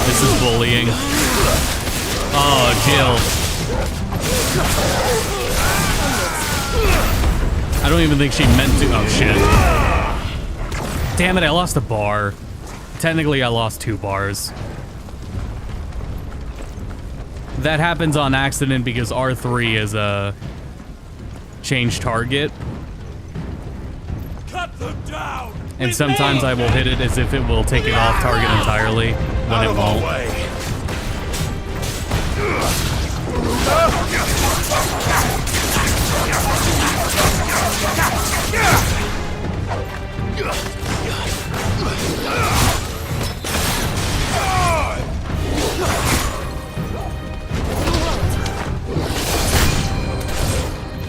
This is bullying. Oh, Jill. I don't even think she meant to. Oh, shit. Damn it, I lost a bar. Technically, I lost 2 bars. That happens on accident because R3 is a change target. Cut them down. And sometimes I will hit it as if it will take it off target entirely, when it won't.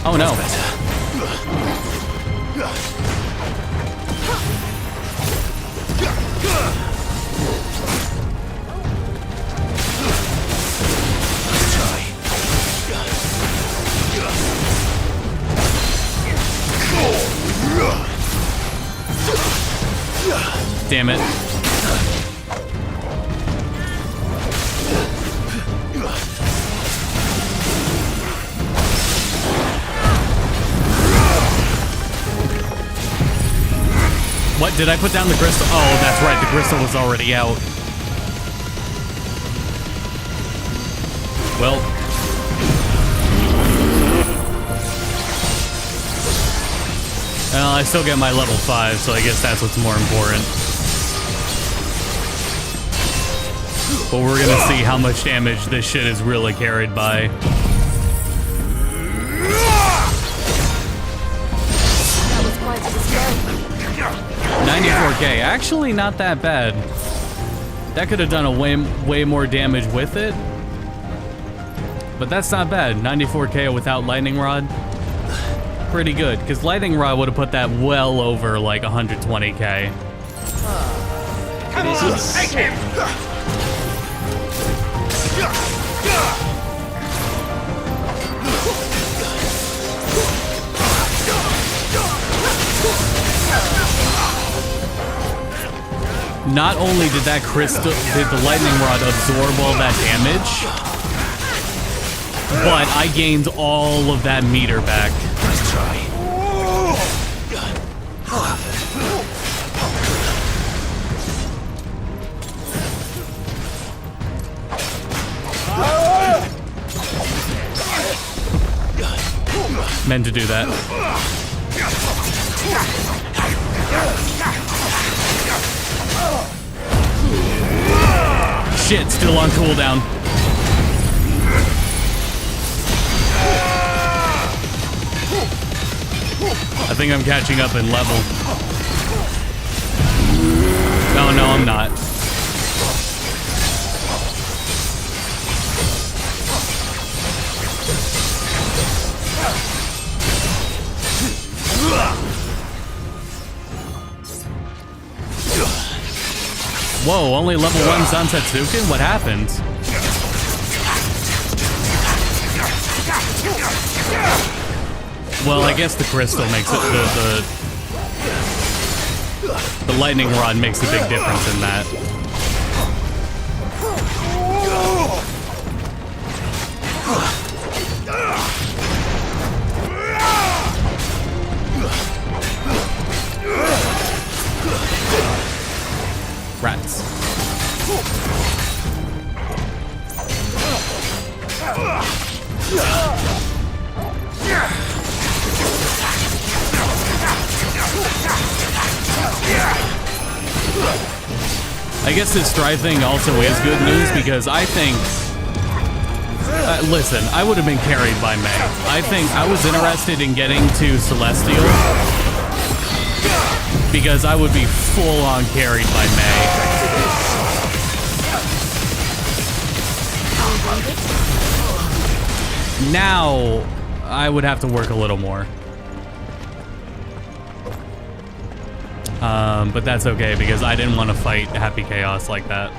Oh no. Damn it. What, did I put down the crystal? Oh, that's right, the crystal was already out. Well. Well, I still get my level 5, so I guess that's what's more important. But we're gonna see how much damage this shit is really carried by. That was quite a display. 94k, actually not that bad. That could have done a way more damage with it. But that's not bad. 94k without Lightning Rod. Pretty good, because Lightning Rod would have put that well over like 120k. Come on, take him! Not only did that crystal, did the Lightning Rod absorb all that damage, but I gained all of that meter back. Nice try. Meant to do that. Shit, still on cooldown. I think I'm catching up in level. No, I'm not. Whoa, only level 1 Sansatsuken? What happened? Well, I guess the crystal makes it, the lightning rod makes a big difference in that. Rats. I guess this strive thing also is good news because I think, listen, I would have been carried by May. I think I was interested in getting to Celestial because I would be full on carried by May. Now, I would have to work a little more. But that's okay because I didn't want to fight Happy Chaos like that.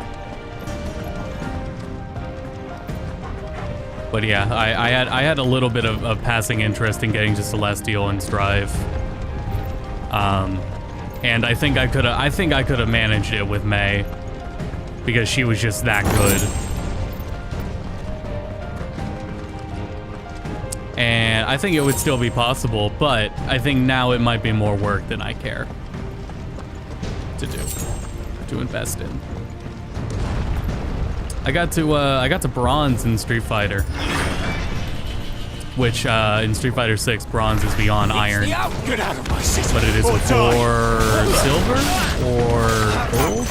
But yeah, I had a little bit of passing interest in getting to Celestial and Strive. And I think I could have managed it with May because she was just that good. And I think it would still be possible, but I think now it might be more work than I care to invest in. I got to bronze in Street Fighter, which in Street Fighter 6 bronze is beyond iron, but it is for silver or gold.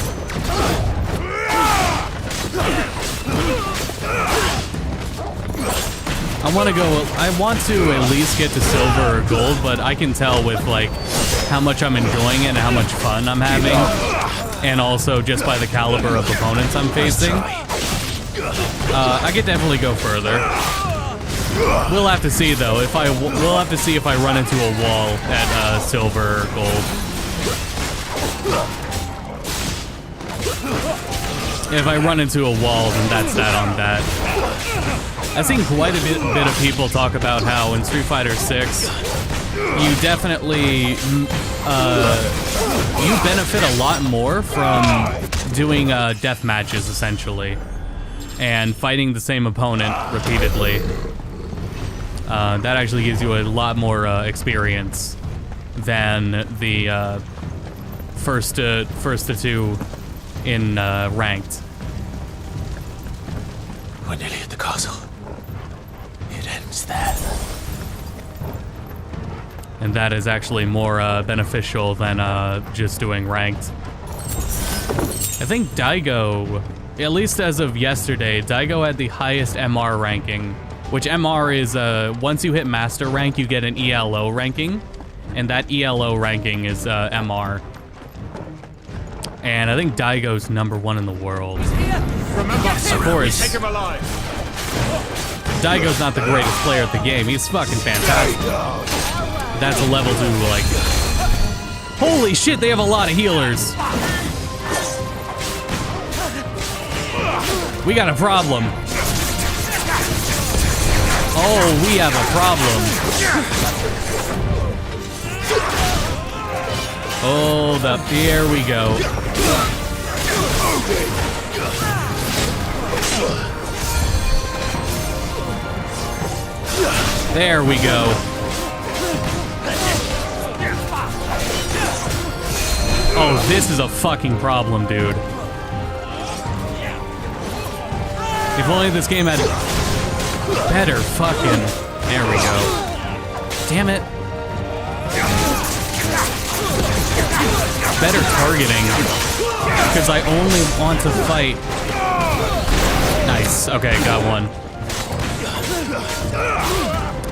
I want to at least get to silver or gold, but I can tell with like how much I'm enjoying it and how much fun I'm having, and also just by the caliber of opponents I'm facing. I could definitely go further. We'll have to see though. We'll have to see if I run into a wall at silver or gold. If I run into a wall, then that's that on that. I've seen quite a bit of people talk about how in Street Fighter 6, you definitely you benefit a lot more from doing death matches essentially, and fighting the same opponent repeatedly. That actually gives you a lot more experience than the first to two in ranked. We're nearly at the castle. It ends there. And that is actually more beneficial than just doing ranked. I think Daigo, at least as of yesterday, Daigo had the highest MR ranking, which MR is, once you hit master rank, you get an ELO ranking, and that ELO ranking is MR. And I think Daigo's #1 in the world. Remember, Of course. take him alive. Daigo's not the greatest player at the game. He's fucking fantastic. That's a level 2, like... Holy shit, they have a lot of healers. We got a problem. Oh, we have a problem. Hold up, here we go. There we go. Oh, this is a fucking problem, dude. If only this game had better fucking... There we go. Damn it. Better targeting. Because I only want to fight... Nice. Okay, got one.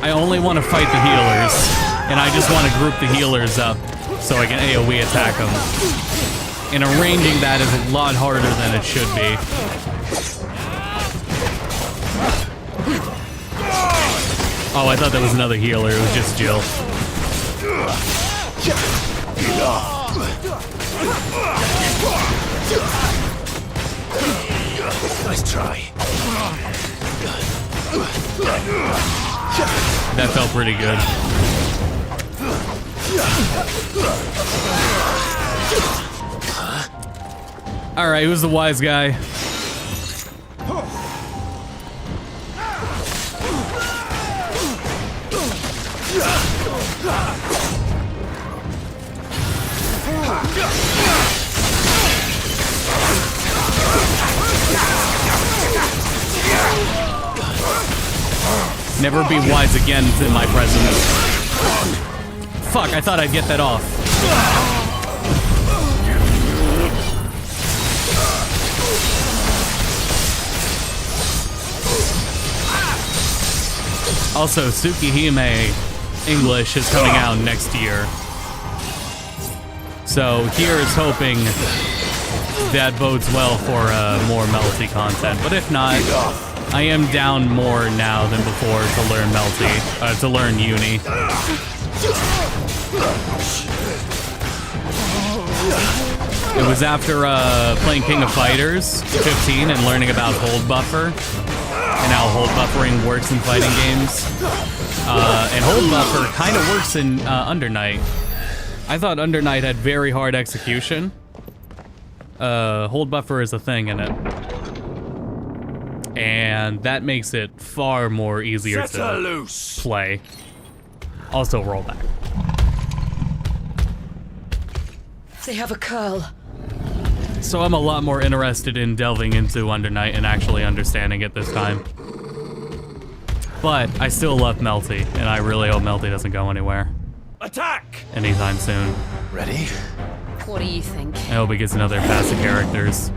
I only want to fight the healers. And I just want to group the healers up so I can AoE attack them. And arranging that is a lot harder than it should be. Oh, I thought that was another healer. It was just Jill. Nice try. That felt pretty good. Alright, who's the wise guy? Never be wise again in my presence. Fuck, I thought I'd get that off. Also, Tsukihime English is coming out next year. So here is hoping that bodes well for more Melty content. But if not, I am down more now than before to learn Melty, to learn Uni. It was after playing King of Fighters 15 and learning about hold buffer and how hold buffering works in fighting games. And hold buffer kind of works in Under Night. I thought Under Night had very hard execution. Hold buffer is a thing in it. And that makes it far more easier to play. Also rollback. They have a curl. So I'm a lot more interested in delving into Under Night and actually understanding it this time. But I still love Melty, and I really hope Melty doesn't go anywhere. Attack! Anytime soon. Ready? What do you think? I hope it gets another pass of characters.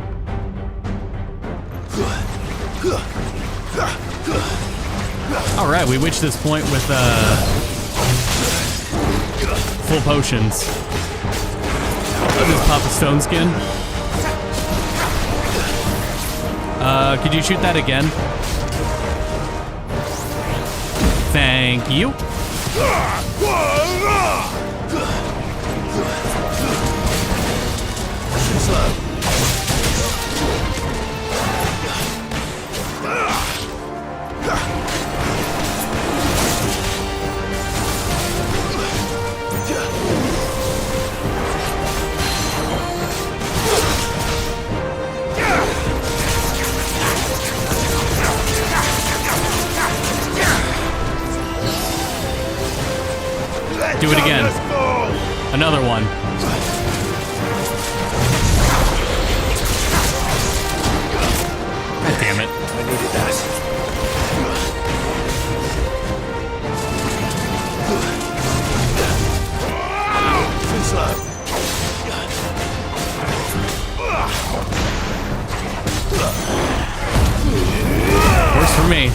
Alright, we reached this point with full potions. I'll just pop a stone skin. Could you shoot that again? Thank you. Do it again. Another one. God damn it. I needed that. Too slow. Works for me.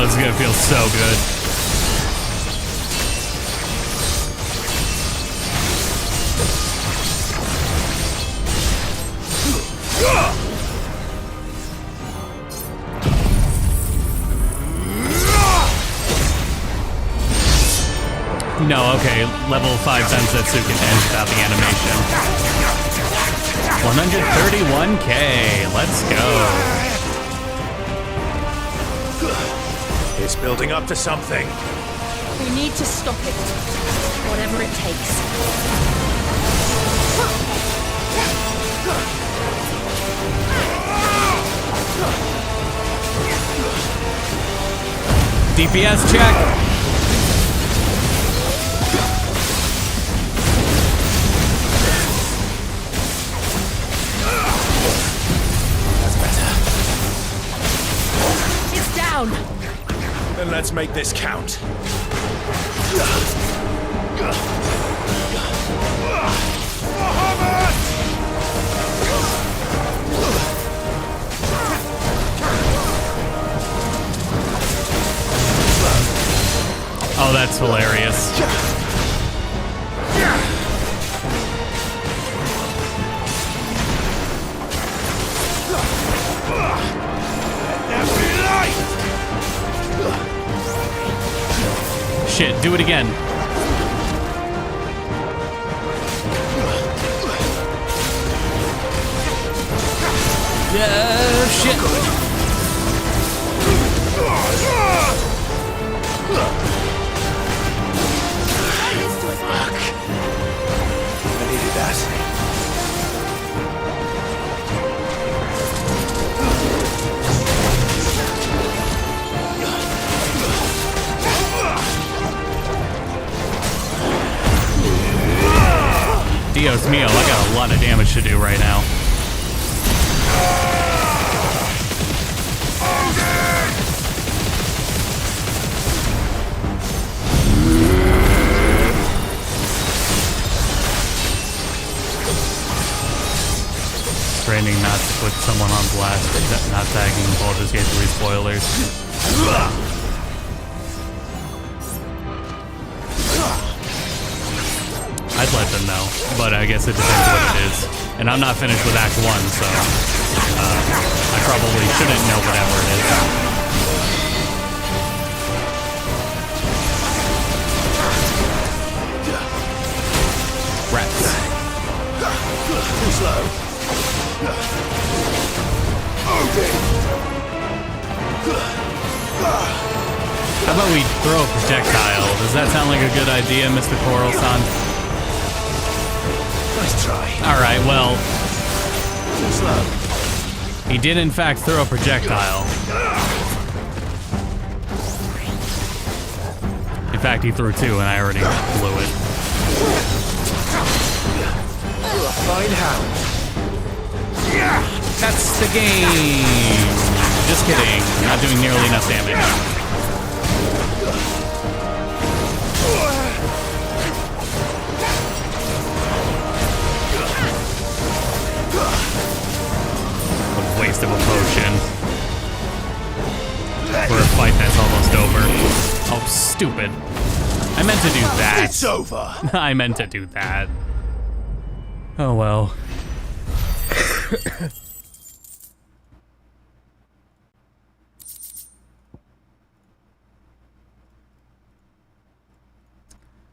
this is gonna feel so good. No, okay, level 5 Densetsu can end without the animation. 131k, let's go. It's building up to something. We need to stop it, whatever it takes. DPS check. Down. Then let's make this count. Oh, that's hilarious. Shit, do it again. Yeah, shit. Fuck. I needed that. Dios mio, I got a lot of damage to do right now. Training not to put someone on blast, except not tagging Baldur's Gate 3 spoilers. I'd let them know, but I guess it depends what it is. And I'm not finished with Act 1, so I probably shouldn't know whatever it is. Rats. Too slow. How about we throw a projectile? Does that sound like a good idea, Mr. Coral-san? Nice try. Alright, well... Too slow. He did in fact throw a projectile. In fact, he threw two and I already blew it. You're a fine hound. That's the game! Just kidding. Not doing nearly enough damage. What a waste of a potion. For a fight that's almost over. Oh, stupid. I meant to do that. It's over. I meant to do that. Oh well.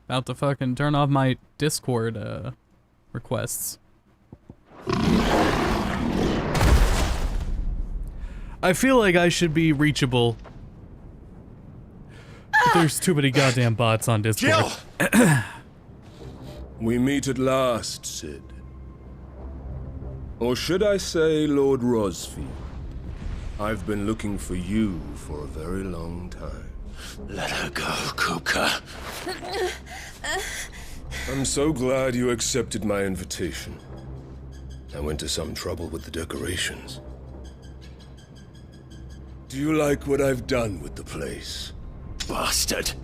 About to fucking turn off my Discord requests. I feel like I should be reachable. But there's too many goddamn bots on Discord. We meet at last, Sid. Or should I say, Lord Rosfield? I've been looking for you for a very long time. Let her go, Kupka. I'm so glad you accepted my invitation. I went to some trouble with the decorations. Do you like what I've done with the place? Bastard.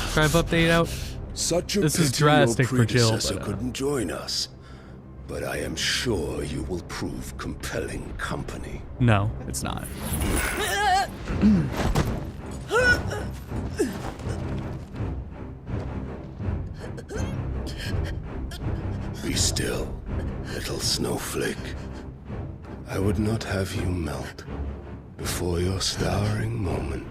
Scribe update out. Such a This is pity your drastic for Jill, predecessor but, couldn't join us. But I am sure you will prove compelling company. No, it's not. Be still, little snowflake. I would not have you melt before your starring moment.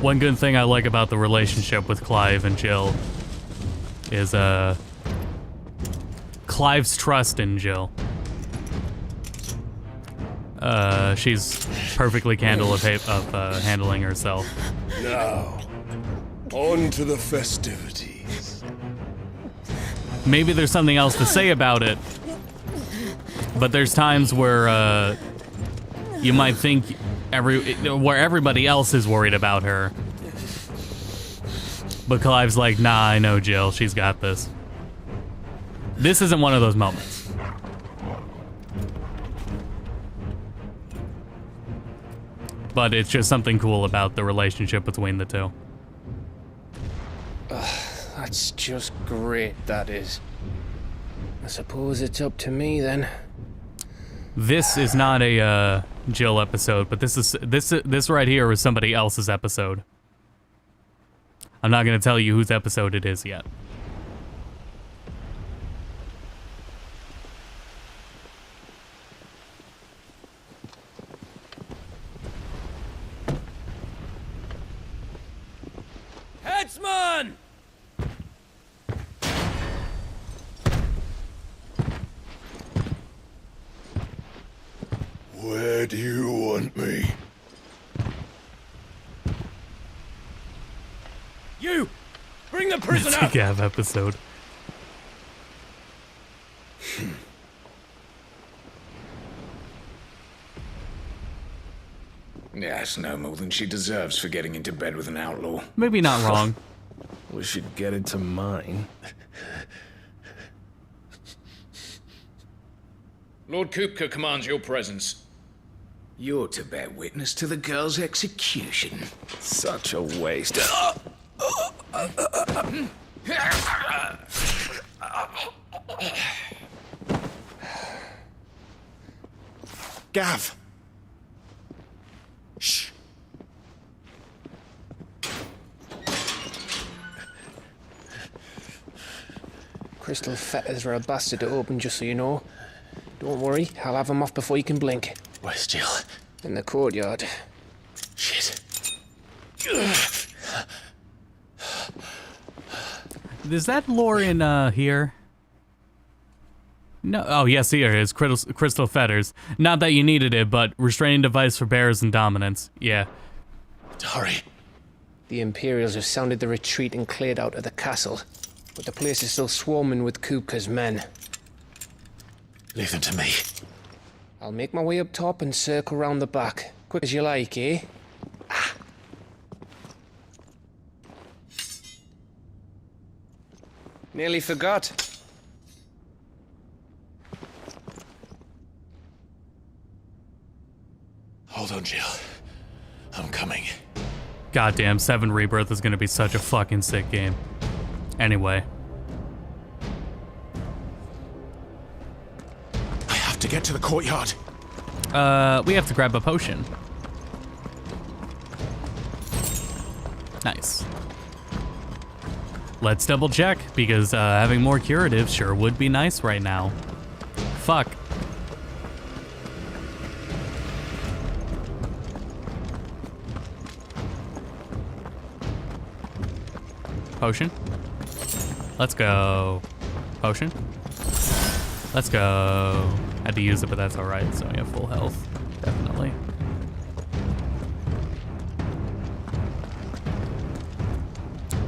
One good thing I like about the relationship with Clive and Jill is Clive's trust in Jill. She's perfectly capable of handling herself. Now, on to the festivities. Maybe there's something else to say about it, but there's times where you might think where everybody else is worried about her, but Clive's like, nah, I know Jill, she's got this. This isn't one of those moments. But it's just something cool about the relationship between the two. That's just great, that is. I suppose it's up to me then. This is not a Jill episode, but this right here is somebody else's episode. I'm not gonna tell you whose episode it is yet. Headsman! Where do you want me? You! Bring the prisoner It's a Gav episode. Yes, no more than she deserves for getting into bed with an outlaw. Maybe not wrong. We should get into mine. Lord Kupka commands your presence. You're to bear witness to the girl's execution. Such a waste. Gav! Shh. Crystal fetters are a bastard to open, just so you know. Don't worry, I'll have them off before you can blink. Where's Jill? In the courtyard. Shit. Is that lore in here? No. Oh, yes, here it is. Crystal fetters. Not that you needed it, but restraining device for bears and dominance. Yeah. Hurry. The Imperials have sounded the retreat and cleared out of the castle, but the place is still swarming with Kupka's men. Leave them to me. I'll make my way up top and circle round the back. Quick as you like, eh? Nearly forgot. Hold on, Jill. I'm coming. Goddamn, 7 Rebirth is gonna be such a fucking sick game. Anyway. I have to get to the courtyard. We have to grab a potion. Nice. Let's double check, because having more curatives sure would be nice right now. Fuck. Potion. Let's go. Potion. Let's go. Had to use it, but that's alright, so we have full health. Definitely.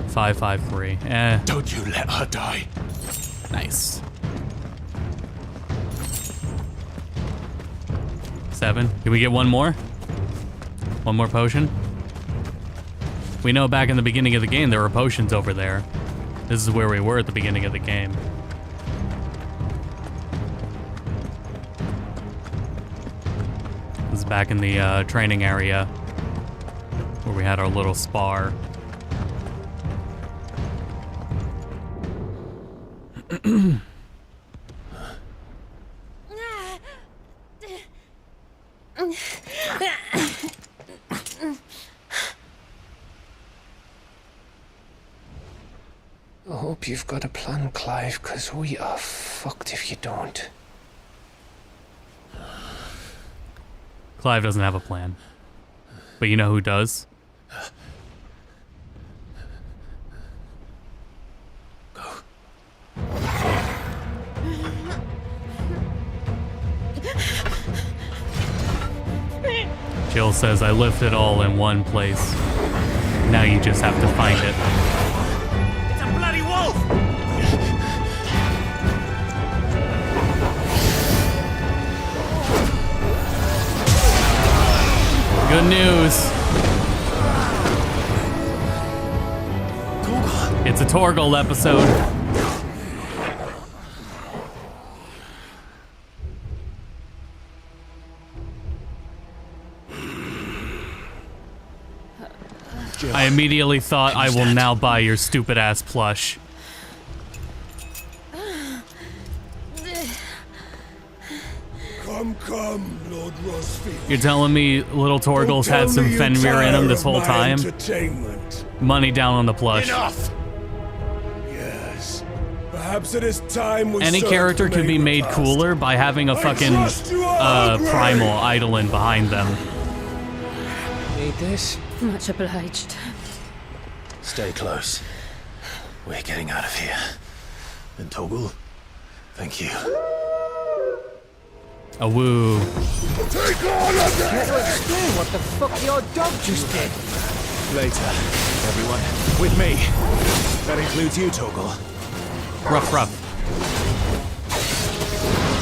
Five, 3. Don't you let her die. Nice. 7. Can we get one more? One more potion? We know back in the beginning of the game there were potions over there. This is where we were at the beginning of the game. This is back in the training area where we had our little spar. I hope you've got a plan, Clive, because we are fucked if you don't. Clive doesn't have a plan. But you know who does? Jill says, I left it all in one place. Now you just have to find it. It's a bloody wolf! Good news. It's a Torgal episode. I immediately thought I will now buy your stupid ass plush. Come, Lord Rosfield. You're telling me little Torgal's had some Fenrir in him this whole time? Money down on the plush. Enough! Yes. Perhaps it is time we Any character could be made cooler by having a fucking primal idling behind them. Need this? Much obliged. Stay close. We're getting out of here. And Torgal, thank you. A woo. Take all of that! Can't explain what the fuck your dog just did. Later, everyone. With me. That includes you, Torgal. Ruff, ruff.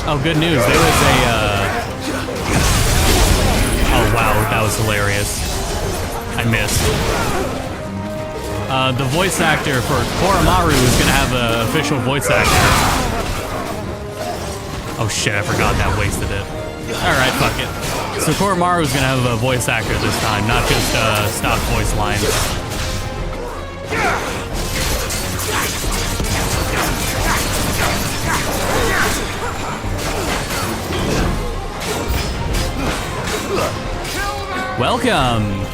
Oh, good news. There was a, Oh, wow. That was hilarious. I missed. The voice actor for Koromaru is gonna have an official voice actor. Oh shit, I forgot that wasted it. Alright, fuck it. So Koromaru's gonna have a voice actor this time, not just stock voice lines. Welcome!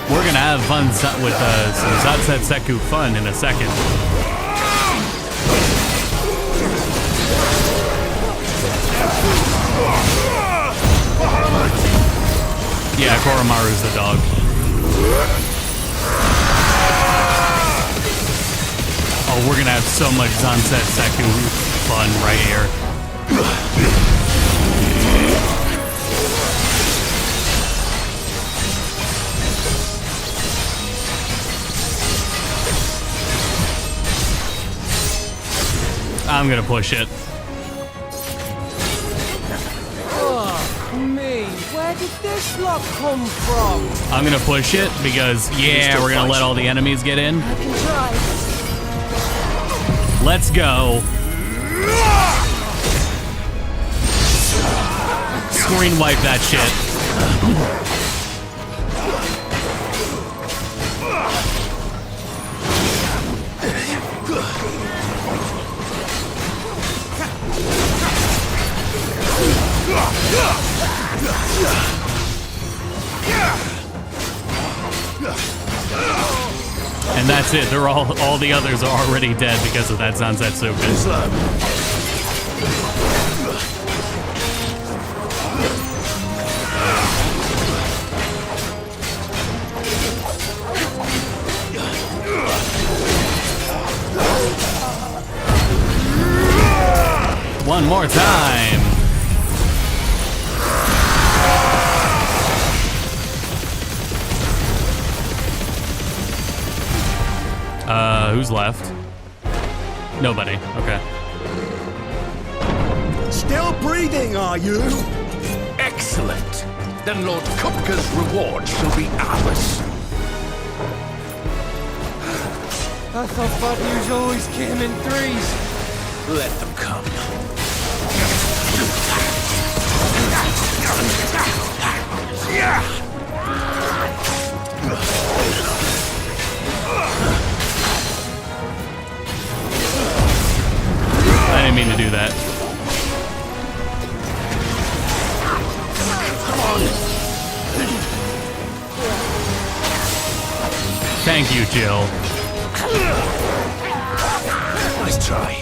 We're gonna have fun with some Zatsetseku fun in a second. Yeah, Koromaru's the dog. Oh, we're gonna have so much Zansetseku fun right here. I'm gonna push it. Oh, me. Where did this lot come from? I'm gonna push it because, yeah, we're gonna let all the enemies get in. I can try. Let's go. Screen wipe that shit. And that's it. They're all the others are already dead because of that Zansetsuken. One more time. Who's left? Nobody. Okay. Still breathing, are you? Excellent. Then Lord Kupka's reward shall be ours. I thought Fatihus always came in threes. Let them come. I didn't mean to do that. Thank you, Jill. Nice try.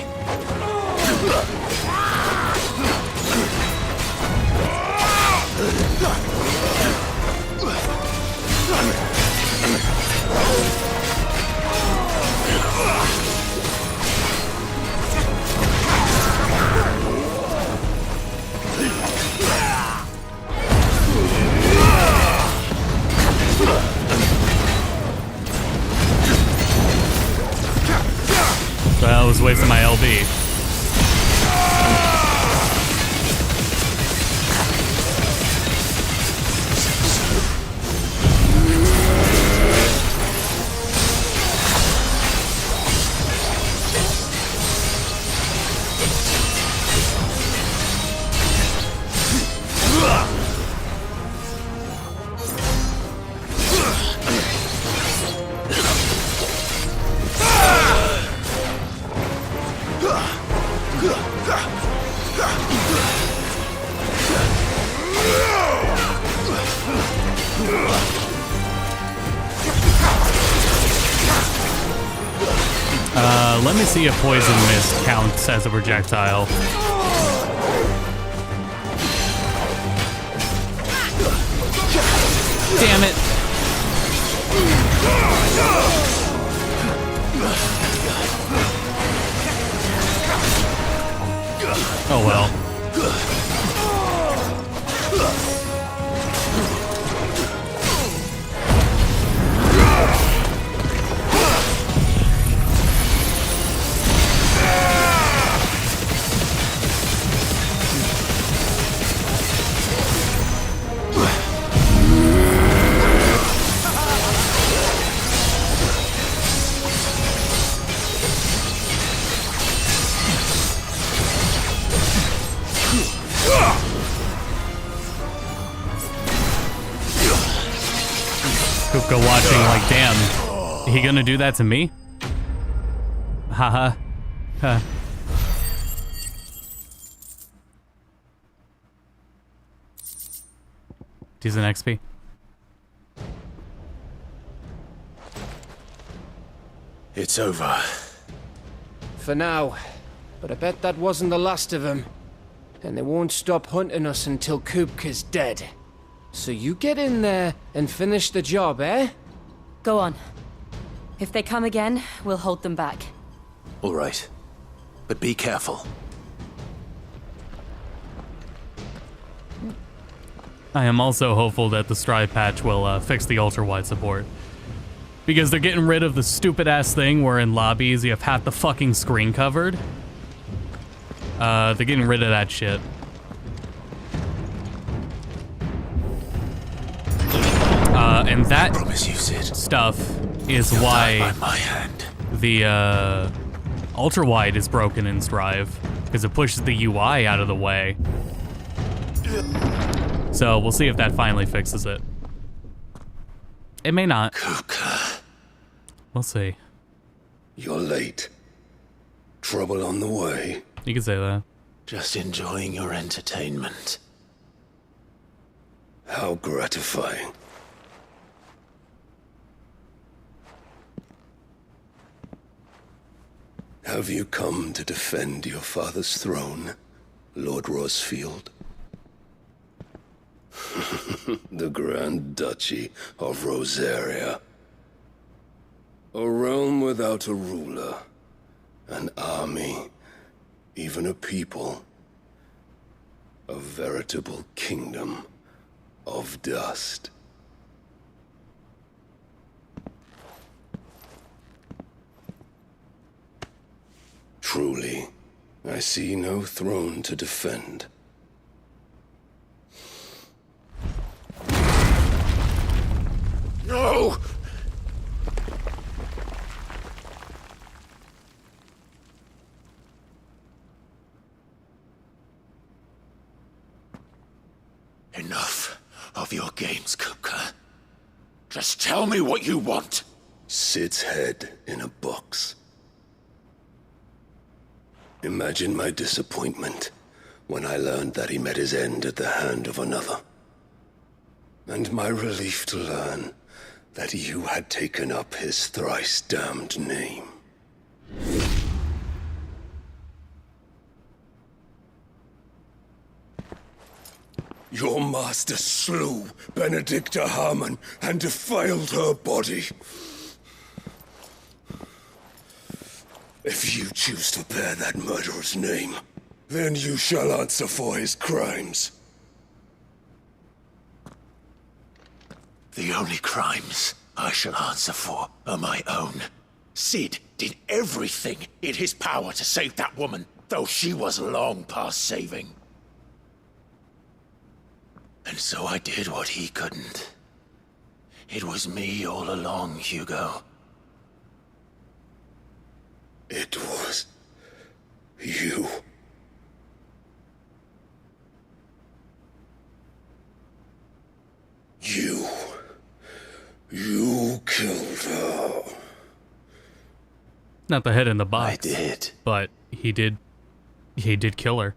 Well, I was wasting my LB. Let me see if Poison Mist counts as a projectile. Damn it. Oh well. Kupka watching like, damn, he gonna do that to me? Haha. Huh. Decent XP. It's over. For now. But I bet that wasn't the last of them. And they won't stop hunting us until Kupka's dead. So you get in there and finish the job, eh? Go on. If they come again, we'll hold them back. All right. But be careful. I am also hopeful that the Strive patch will fix the ultra-wide support. Because they're getting rid of the stupid-ass thing where in lobbies you have half the fucking screen covered. They're getting rid of that shit. And that stuff is why the ultra-wide is broken in Strive. Because it pushes the UI out of the way. So we'll see if that finally fixes it. It may not. We'll see. You're late. Trouble on the way. You can say that. Just enjoying your entertainment. How gratifying. Have you come to defend your father's throne, Lord Rosfield? The Grand Duchy of Rosaria. A realm without a ruler, an army, even a people. A veritable kingdom of dust. Truly, I see no throne to defend. No! Enough of your games, Kupka. Just tell me what you want. Sid's head in a box. Imagine my disappointment when I learned that he met his end at the hand of another. And my relief to learn that you had taken up his thrice-damned name. Your master slew Benedicta Harmon and defiled her body. If you choose to bear that murderer's name, then you shall answer for his crimes. The only crimes I shall answer for are my own. Sid did everything in his power to save that woman, though she was long past saving. And so I did what he couldn't. It was me all along, Hugo. It was you. You killed her. Not the head in the box. I did. But he did kill her.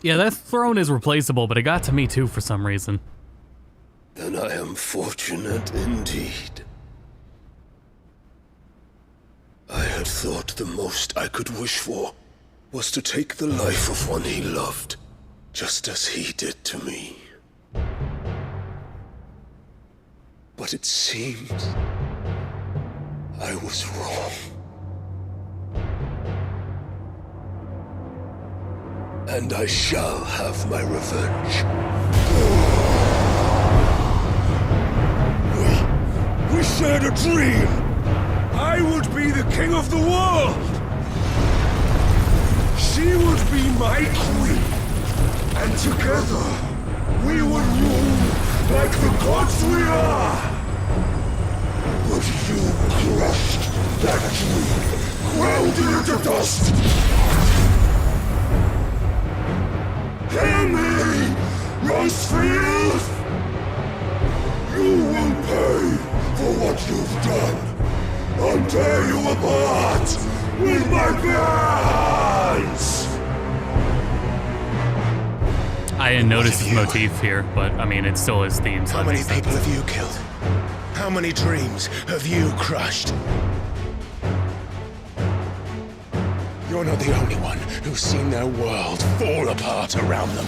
Yeah, that throne is replaceable, but it got to me too for some reason. Then I am fortunate indeed. I had thought the most I could wish for was to take the life of one he loved, just as he did to me. But it seems I was wrong. And I shall have my revenge. We shared a dream! I would be the king of the world! She would be my queen! And together, we would rule like the gods we are! But you crushed that dream, ground it into dust! Hear me, Rosefield! You will pay for what you've done. I'll tear you apart with my bare hands! I didn't notice his motif here, but I mean, it's still his theme. So How many people have you killed? How many dreams have you crushed? You're not the only one who's seen their world fall apart around them.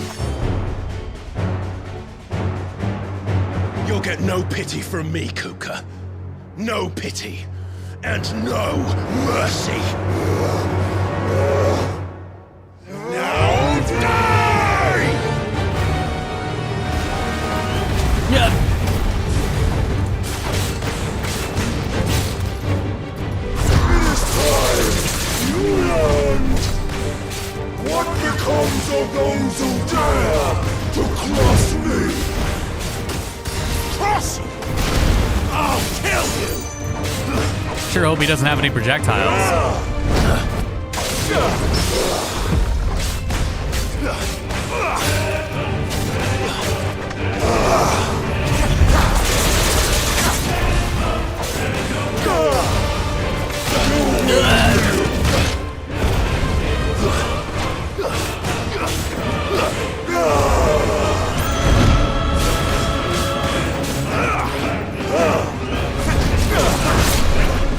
You'll get no pity from me, Kupka. No pity. And no mercy. Now die! Yeah. It is time you learned what becomes of those who dare to cross me. Cross you! I'll kill you! Sure hope he doesn't have any projectiles.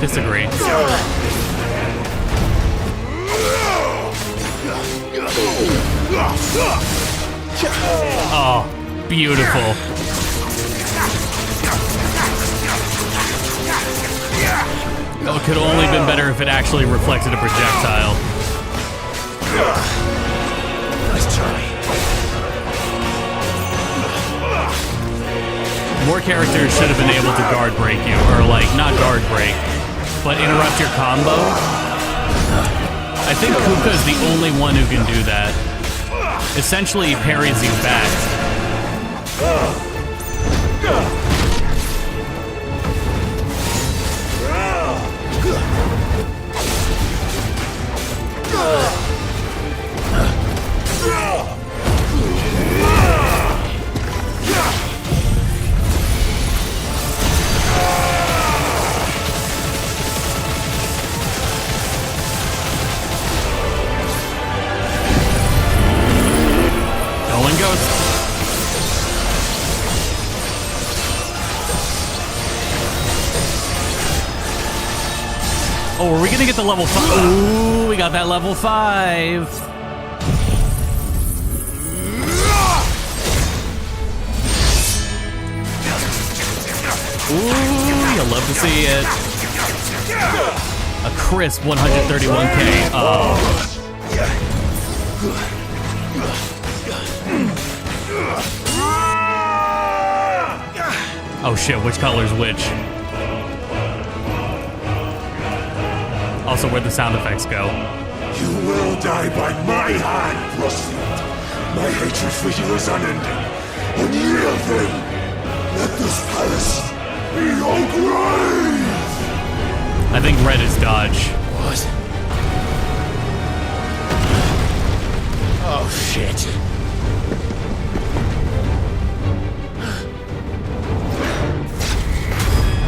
Disagree. Oh, beautiful. Oh, it could have only been better if it actually reflected a projectile. Nice try. More characters should have been able to guard break you, or like, not guard break, but interrupt your combo. I think Kupka is the only one who can do that. Essentially, he parries you back. Going Ghost. Oh, are we gonna get the level 5? Ooh, we got that level 5. Ooh, you'll love to see it. A crisp 131k. Oh. Oh shit, which color's which? Also, where'd the sound effects go? You will die by my hand, Frostfield. My hatred for you is unending. Unyielding. Let this palace be your grave! I think red is dodge. What? Oh, shit.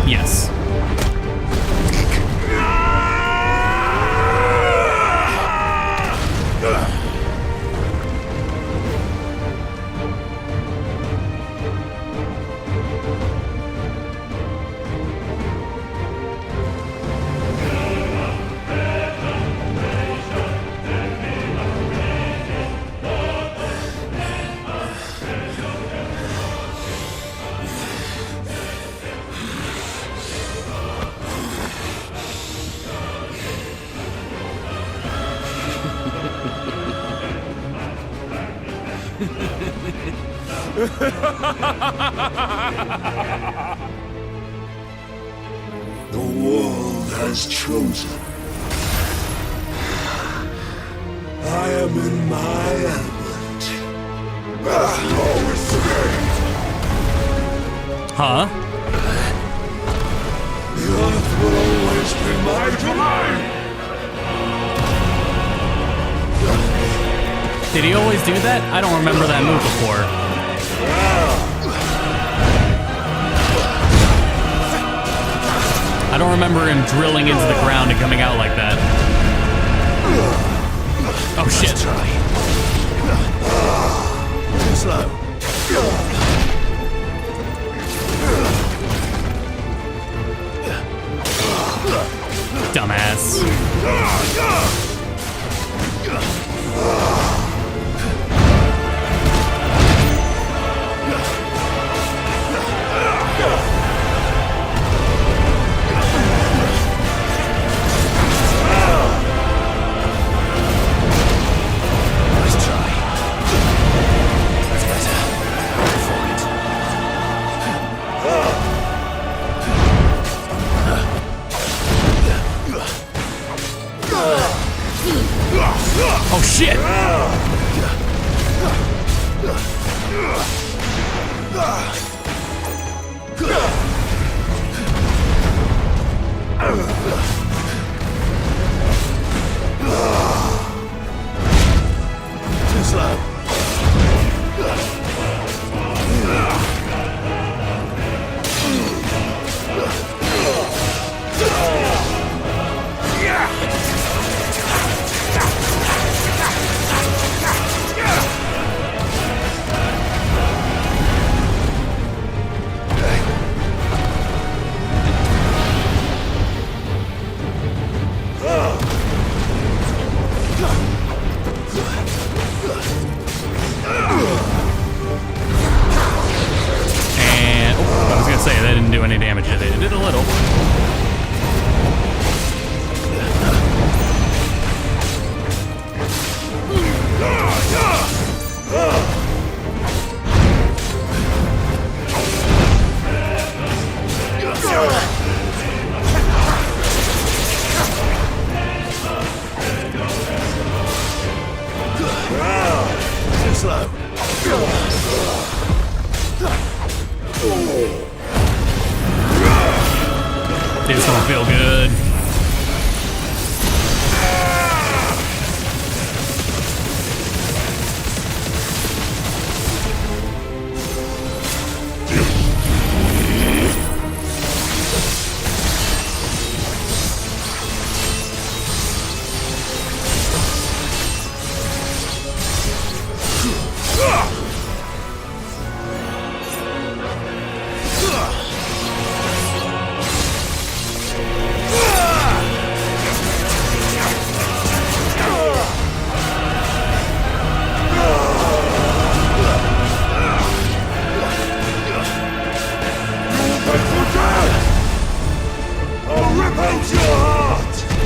Yes. The world has chosen. I am in my element. Always today. Huh? The earth will always be my domain. Did he always do that? I don't remember that move before. I don't remember him drilling into the ground and coming out like that. Oh shit. Too slow. Dumbass. Oh shit! Too slow. slow. This don't feel good.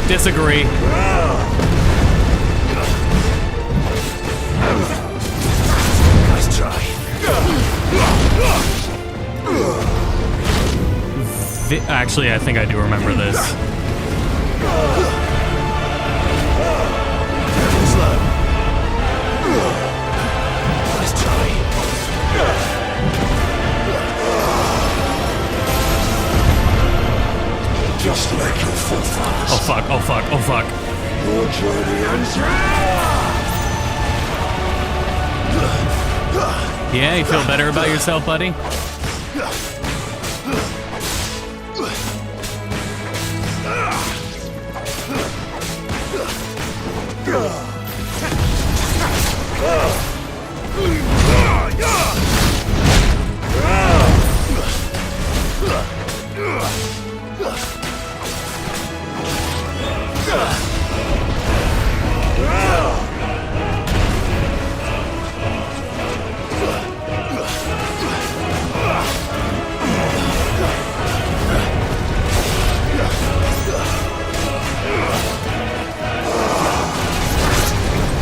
Disagree. Nice try. Actually, I think I do remember this. Slow. Nice try. Just like your forefathers. Oh fuck, oh fuck, oh fuck. Your journey ends here. Yeah, you feel better about yourself, buddy?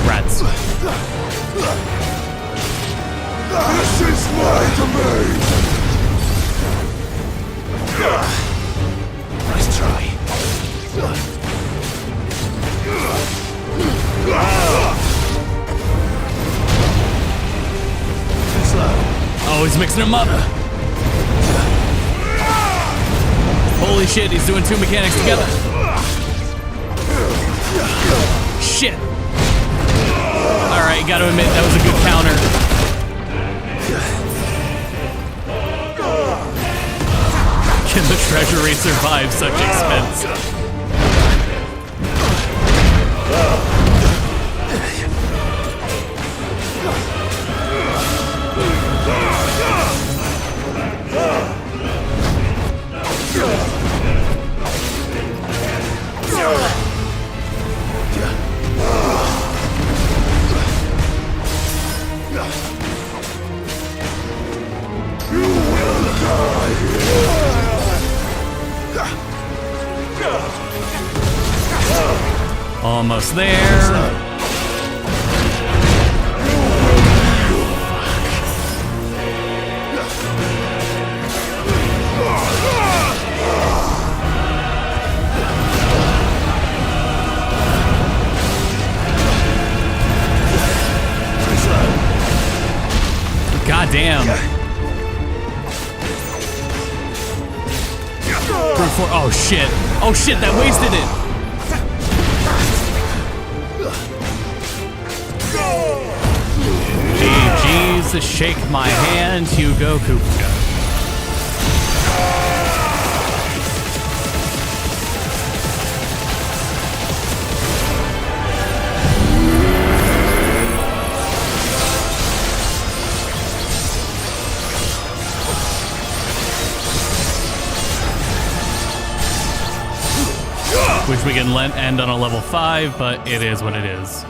Rats. This is my domain. Nice try. Oh, he's mixing them up. Holy shit, he's doing two mechanics together. Shit. Alright, gotta admit, that was a good counter. Can the treasury survive such expense? Almost there. God damn. Oh shit. Oh shit, that wasted it. Jeez, shake my hand, Hugo Kupka. Wish we could end on a level 5, but it is what it is.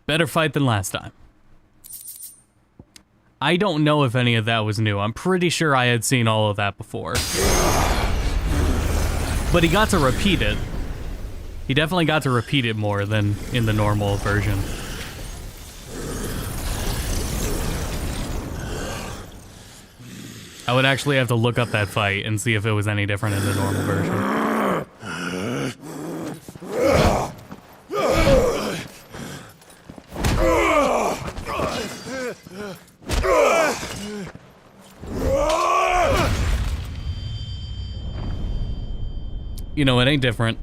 Better fight than last time. I don't know if any of that was new. I'm pretty sure I had seen all of that before. But he got to repeat it. He definitely got to repeat it more than in the normal version. I would actually have to look up that fight and see if it was any different in the normal version. You know, it ain't different.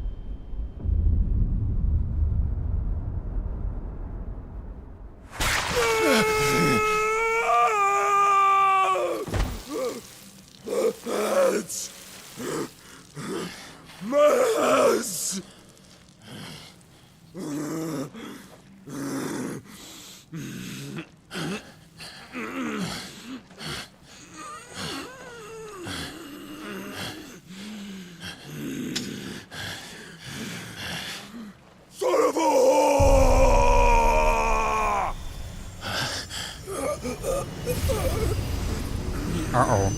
Uh-oh.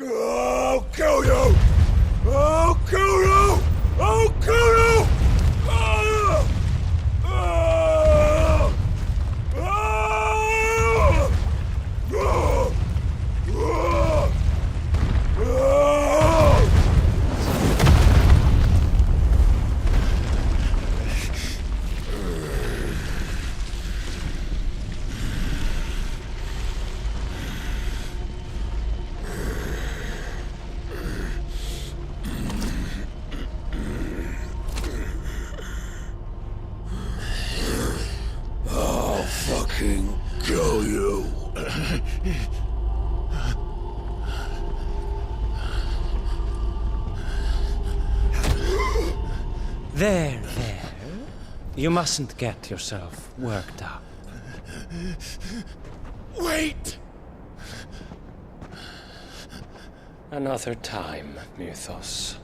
I'll kill you! I'll kill you! I'll kill you! Kill you. There. You mustn't get yourself worked up. Wait! Another time, Mythos.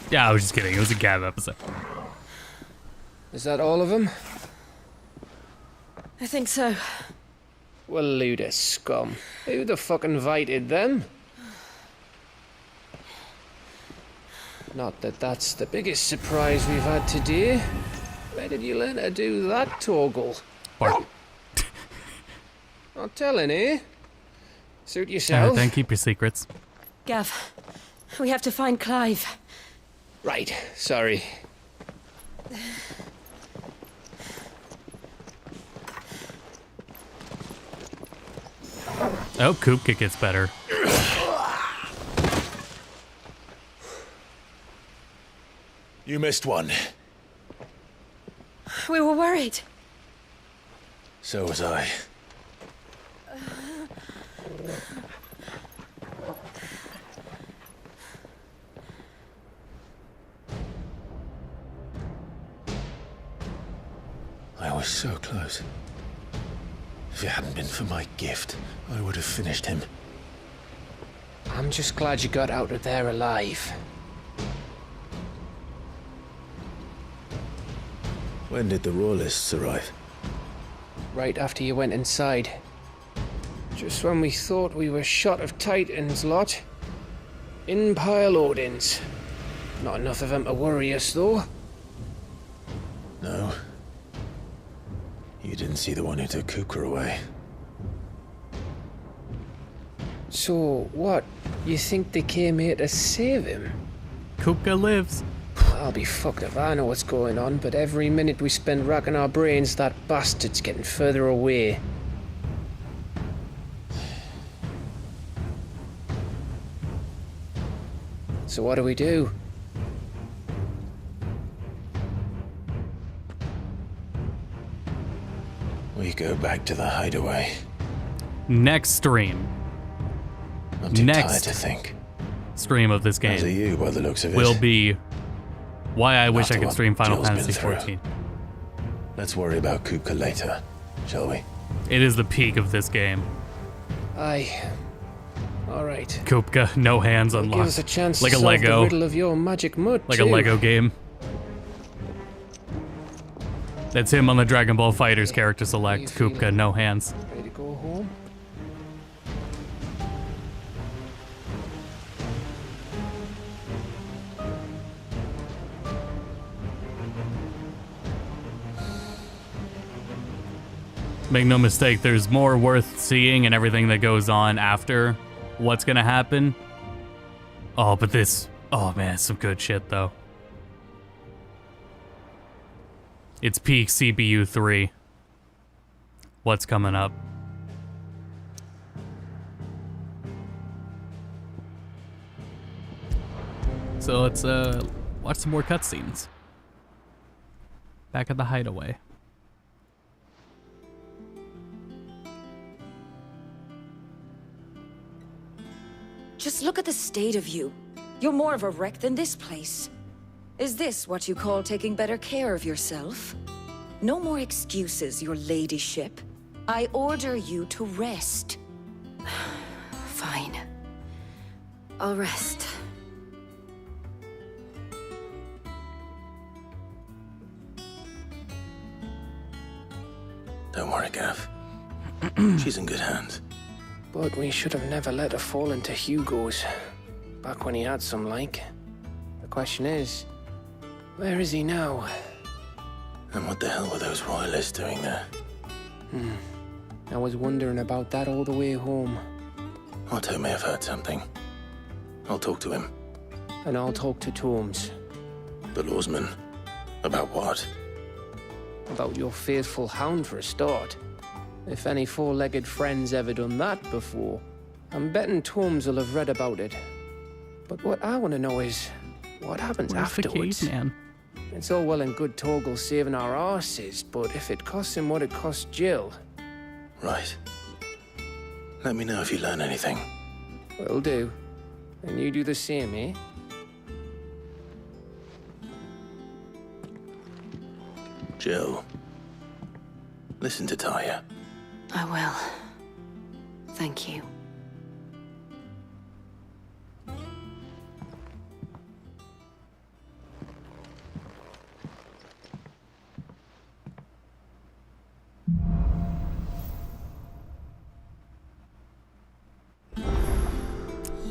Yeah, I was just kidding. It was a Gab episode. Is that all of them? I think so. Well, load of scum. Who the fuck invited them? Not that that's the biggest surprise we've had today. Where did you learn to do that, Torgal? Bark. Not telling, eh? Suit yourself. Then keep your secrets. Gav, we have to find Clive. Right, sorry. Oh, Kupka gets better. You missed one. We were worried. So was I. I was so close. If it hadn't been for my gift, I would have finished him. I'm just glad you got out of there alive. When did the Royalists arrive? Right after you went inside. Just when we thought we were shot of Titans, lot. In pile Odins. Not enough of them to worry us, though. No. You didn't see the one who took Kupka away. So, what? You think they came here to save him? Kupka lives. I'll be fucked if I know what's going on, but every minute we spend racking our brains, that bastard's getting further away. So what do we do? We go back to the hideaway. Next stream. I'm too tired to think. Stream of this game. As are you, by the looks of it. Will be why I wish After I could what stream Final Jill's been Fantasy through. 14. Let's worry about Kupka later, shall we? It is the peak of this game. Aye. All right. Kupka, no hands Give unlocked. us a chance like to a solve Lego. the riddle of your magic mud, Like too. a Lego game. That's him on the Dragon Ball Fighters character select. Kupka, no hands. Ready to go home? Make no mistake, there's more worth seeing and everything that goes on after what's gonna happen. Oh, but this... Oh man, some good shit though. It's peak CPU 3. What's coming up? So let's watch some more cutscenes. Back at the hideaway. Just look at the state of you. You're more of a wreck than this place. Is this what you call taking better care of yourself? No more excuses, your ladyship. I order you to rest. Fine. I'll rest. Don't worry, Gav. She's in good hands. But we should have never let her fall into Hugo's. Back when he had some like. The question is, where is he now? And what the hell were those royalists doing there? I was wondering about that all the way home. Otto may have heard something. I'll talk to him. And I'll talk to Tomes. The lawsman? About what? About your faithful hound for a start. If any four-legged friend's ever done that before, I'm betting Tomes will have read about it. But what I want to know is, what happens afterwards? The caveman? It's all well and good Torgal saving our arses, but if it costs him what it cost Jill... Right. Let me know if you learn anything. Will do. And you do the same, eh? Jill, listen to Taya. I will. Thank you.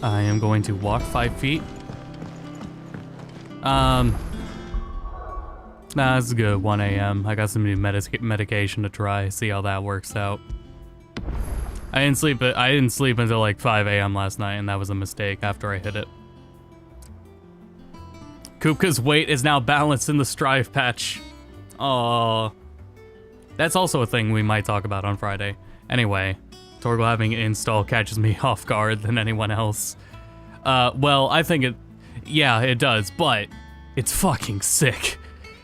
I am going to walk 5 feet. Nah, it's good. 1 a.m. I got some new medication to try. See how that works out. I didn't sleep until like 5 a.m. last night, and that was a mistake after I hit it. Kupka's weight is now balanced in the Strive patch. Aww. That's also a thing we might talk about on Friday. Anyway, Torgal having it installed catches me off guard than anyone else. Well, I think yeah, it does, but it's fucking sick.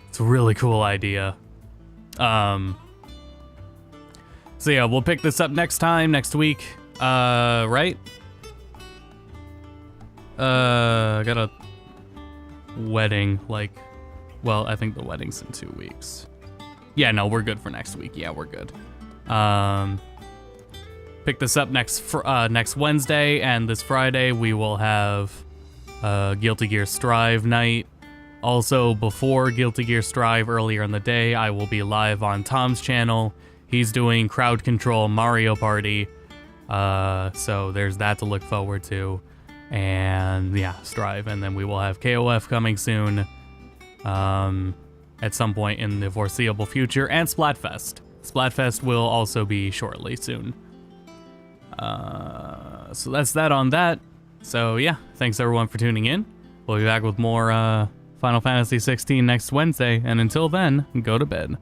It's a really cool idea. So yeah, we'll pick this up next week. Right? I got a wedding, well, I think the wedding's in 2 weeks. Yeah, no, we're good for next week. Yeah, we're good. Pick this up next Wednesday, and this Friday we will have Guilty Gear Strive night. Also, before Guilty Gear Strive, earlier in the day, I will be live on Tom's channel. He's doing Crowd Control Mario Party, so there's that to look forward to. And yeah, Strive, and then we will have KOF coming soon, at some point in the foreseeable future, and Splatfest. Splatfest will also be shortly soon. So that's that on that. So yeah, thanks everyone for tuning in. We'll be back with more Final Fantasy XVI next Wednesday, and until then, go to bed.